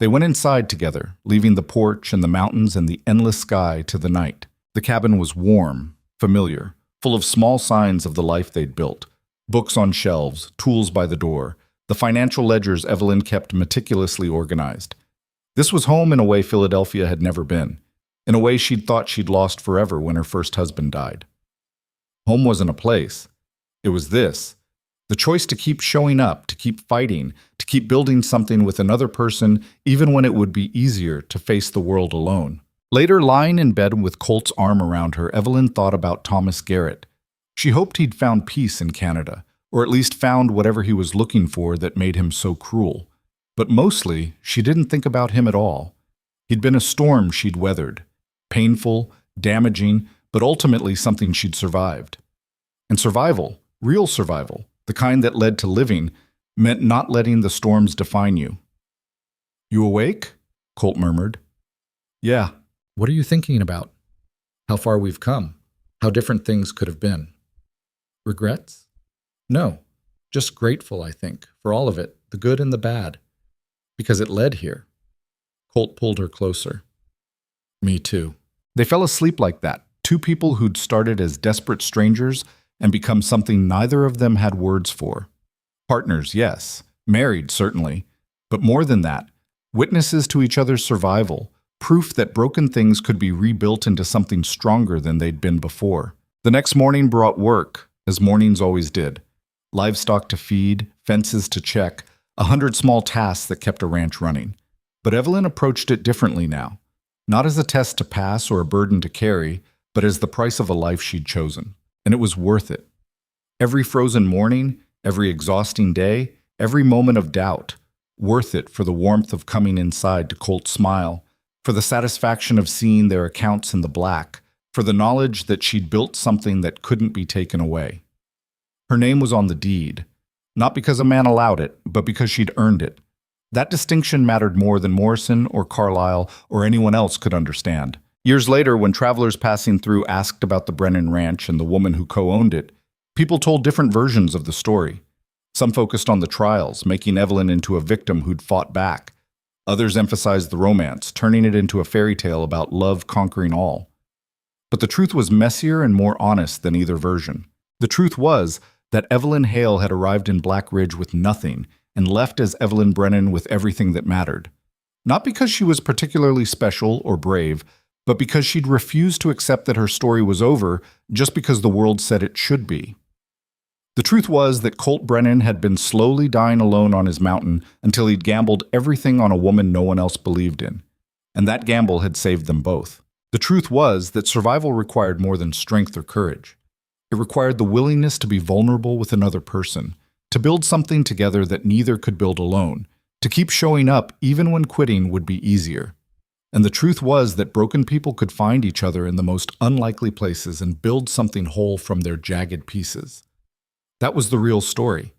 They went inside together, leaving the porch and the mountains and the endless sky to the night. The cabin was warm, familiar, full of small signs of the life they'd built. Books on shelves, tools by the door, the financial ledgers Evelyn kept meticulously organized. This was home in a way Philadelphia had never been, in a way she'd thought she'd lost forever when her first husband died. Home wasn't a place. It was this. The choice to keep showing up, to keep fighting, to keep building something with another person, even when it would be easier to face the world alone. Later, lying in bed with Colt's arm around her, Evelyn thought about Thomas Garrett. She hoped he'd found peace in Canada, or at least found whatever he was looking for that made him so cruel. But mostly, she didn't think about him at all. He'd been a storm she'd weathered. Painful, damaging, but ultimately something she'd survived. And survival, real survival, the kind that led to living, meant not letting the storms define you. You awake? Colt murmured. Yeah. What are you thinking about? How far we've come. How different things could have been. Regrets? No. Just grateful, I think, for all of it, the good and the bad. Because it led here. Colt pulled her closer. Me too. They fell asleep like that, two people who'd started as desperate strangers and become something neither of them had words for. Partners, yes. Married, certainly. But more than that, witnesses to each other's survival, proof that broken things could be rebuilt into something stronger than they'd been before. The next morning brought work, as mornings always did. Livestock to feed, fences to check, 100 small tasks that kept a ranch running. But Evelyn approached it differently now. Not as a test to pass or a burden to carry, but as the price of a life she'd chosen. And it was worth it. Every frozen morning, every exhausting day, every moment of doubt, worth it for the warmth of coming inside to Colt's smile, for the satisfaction of seeing their accounts in the black, for the knowledge that she'd built something that couldn't be taken away. Her name was on the deed, not because a man allowed it, but because she'd earned it. That distinction mattered more than Morrison or Carlyle or anyone else could understand. Years later, when travelers passing through asked about the Brennan Ranch and the woman who co-owned it, people told different versions of the story. Some focused on the trials, making Evelyn into a victim who'd fought back. Others emphasized the romance, turning it into a fairy tale about love conquering all. But the truth was messier and more honest than either version. The truth was that Evelyn Hale had arrived in Black Ridge with nothing and left as Evelyn Brennan with everything that mattered. Not because she was particularly special or brave, but because she'd refused to accept that her story was over just because the world said it should be. The truth was that Colt Brennan had been slowly dying alone on his mountain until he'd gambled everything on a woman no one else believed in. And that gamble had saved them both. The truth was that survival required more than strength or courage. It required the willingness to be vulnerable with another person, to build something together that neither could build alone, to keep showing up even when quitting would be easier. And the truth was that broken people could find each other in the most unlikely places and build something whole from their jagged pieces. That was the real story.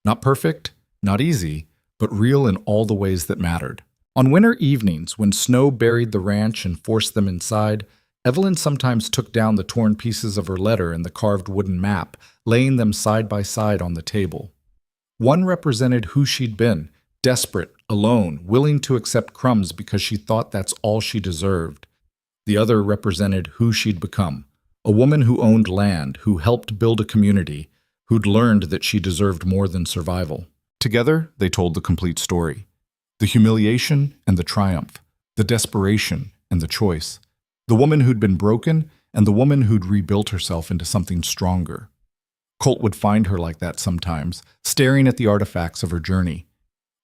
Not perfect, not easy, but real in all the ways that mattered. On winter evenings, when snow buried the ranch and forced them inside, Evelyn sometimes took down the torn pieces of her letter and the carved wooden map, laying them side by side on the table. One represented who she'd been, desperate, alone, willing to accept crumbs because she thought that's all she deserved. The other represented who she'd become, a woman who owned land, who helped build a community, who'd learned that she deserved more than survival. Together, they told the complete story. The humiliation and the triumph, the desperation and the choice, the woman who'd been broken and the woman who'd rebuilt herself into something stronger. Colt would find her like that sometimes, staring at the artifacts of her journey.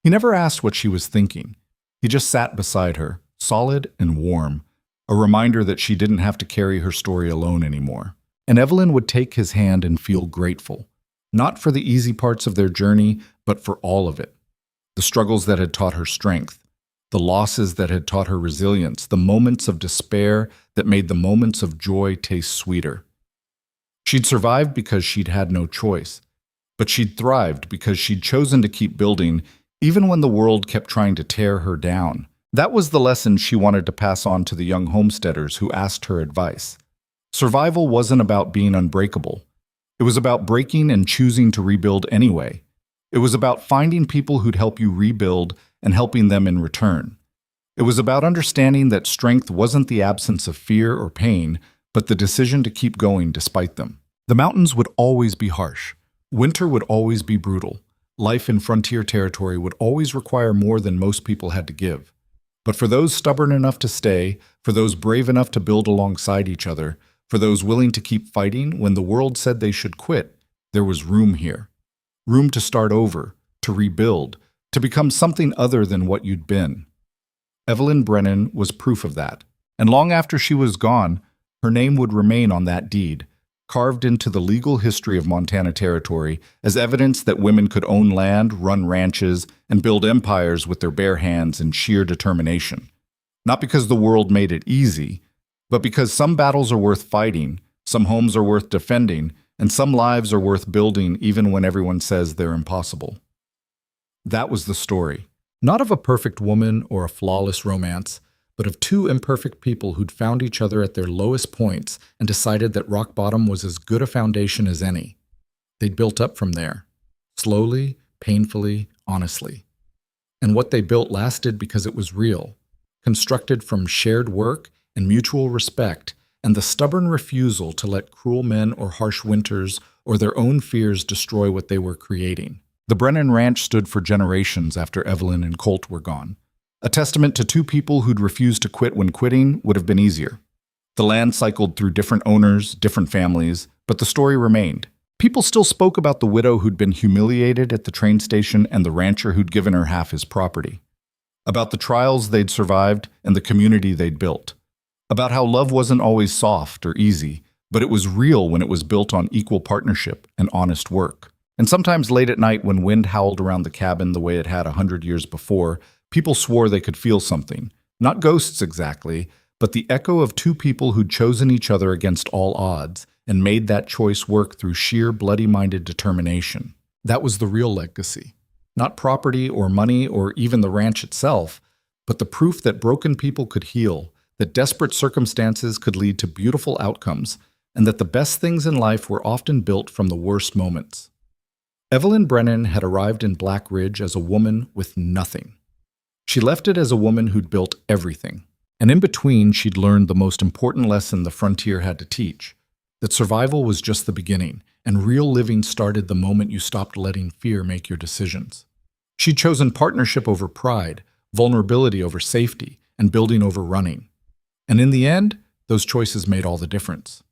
He never asked what she was thinking. He just sat beside her, solid and warm, a reminder that she didn't have to carry her story alone anymore. And Evelyn would take his hand and feel grateful, not for the easy parts of their journey, but for all of it. The struggles that had taught her strength, the losses that had taught her resilience, the moments of despair that made the moments of joy taste sweeter. She'd survived because she'd had no choice, but she'd thrived because she'd chosen to keep building even when the world kept trying to tear her down. That was the lesson she wanted to pass on to the young homesteaders who asked her advice. Survival wasn't about being unbreakable. It was about breaking and choosing to rebuild anyway. It was about finding people who'd help you rebuild and helping them in return. It was about understanding that strength wasn't the absence of fear or pain, but the decision to keep going despite them. The mountains would always be harsh. Winter would always be brutal. Life in frontier territory would always require more than most people had to give. But for those stubborn enough to stay, for those brave enough to build alongside each other, for those willing to keep fighting when the world said they should quit, there was room here. Room to start over, to rebuild, to become something other than what you'd been. Evelyn Brennan was proof of that. And long after she was gone, her name would remain on that deed, carved into the legal history of Montana Territory as evidence that women could own land, run ranches, and build empires with their bare hands and sheer determination. Not because the world made it easy, but because some battles are worth fighting, some homes are worth defending, and some lives are worth building even when everyone says they're impossible. That was the story, not of a perfect woman or a flawless romance, but of two imperfect people who'd found each other at their lowest points and decided that rock bottom was as good a foundation as any. They'd built up from there, slowly, painfully, honestly. And what they built lasted because it was real, constructed from shared work and mutual respect, and the stubborn refusal to let cruel men or harsh winters or their own fears destroy what they were creating. The Brennan Ranch stood for generations after Evelyn and Colt were gone. A testament to two people who'd refused to quit when quitting would have been easier. The land cycled through different owners, different families, but the story remained. People still spoke about the widow who'd been humiliated at the train station and the rancher who'd given her half his property. About the trials they'd survived and the community they'd built. About how love wasn't always soft or easy, but it was real when it was built on equal partnership and honest work. And sometimes late at night when wind howled around the cabin the way it had 100 years before, people swore they could feel something. Not ghosts exactly, but the echo of two people who'd chosen each other against all odds and made that choice work through sheer bloody-minded determination. That was the real legacy. Not property or money or even the ranch itself, but the proof that broken people could heal, that desperate circumstances could lead to beautiful outcomes, and that the best things in life were often built from the worst moments. Evelyn Brennan had arrived in Black Ridge as a woman with nothing. She left it as a woman who'd built everything. And in between, she'd learned the most important lesson the frontier had to teach, that survival was just the beginning, and real living started the moment you stopped letting fear make your decisions. She'd chosen partnership over pride, vulnerability over safety, and building over running. And in the end, those choices made all the difference.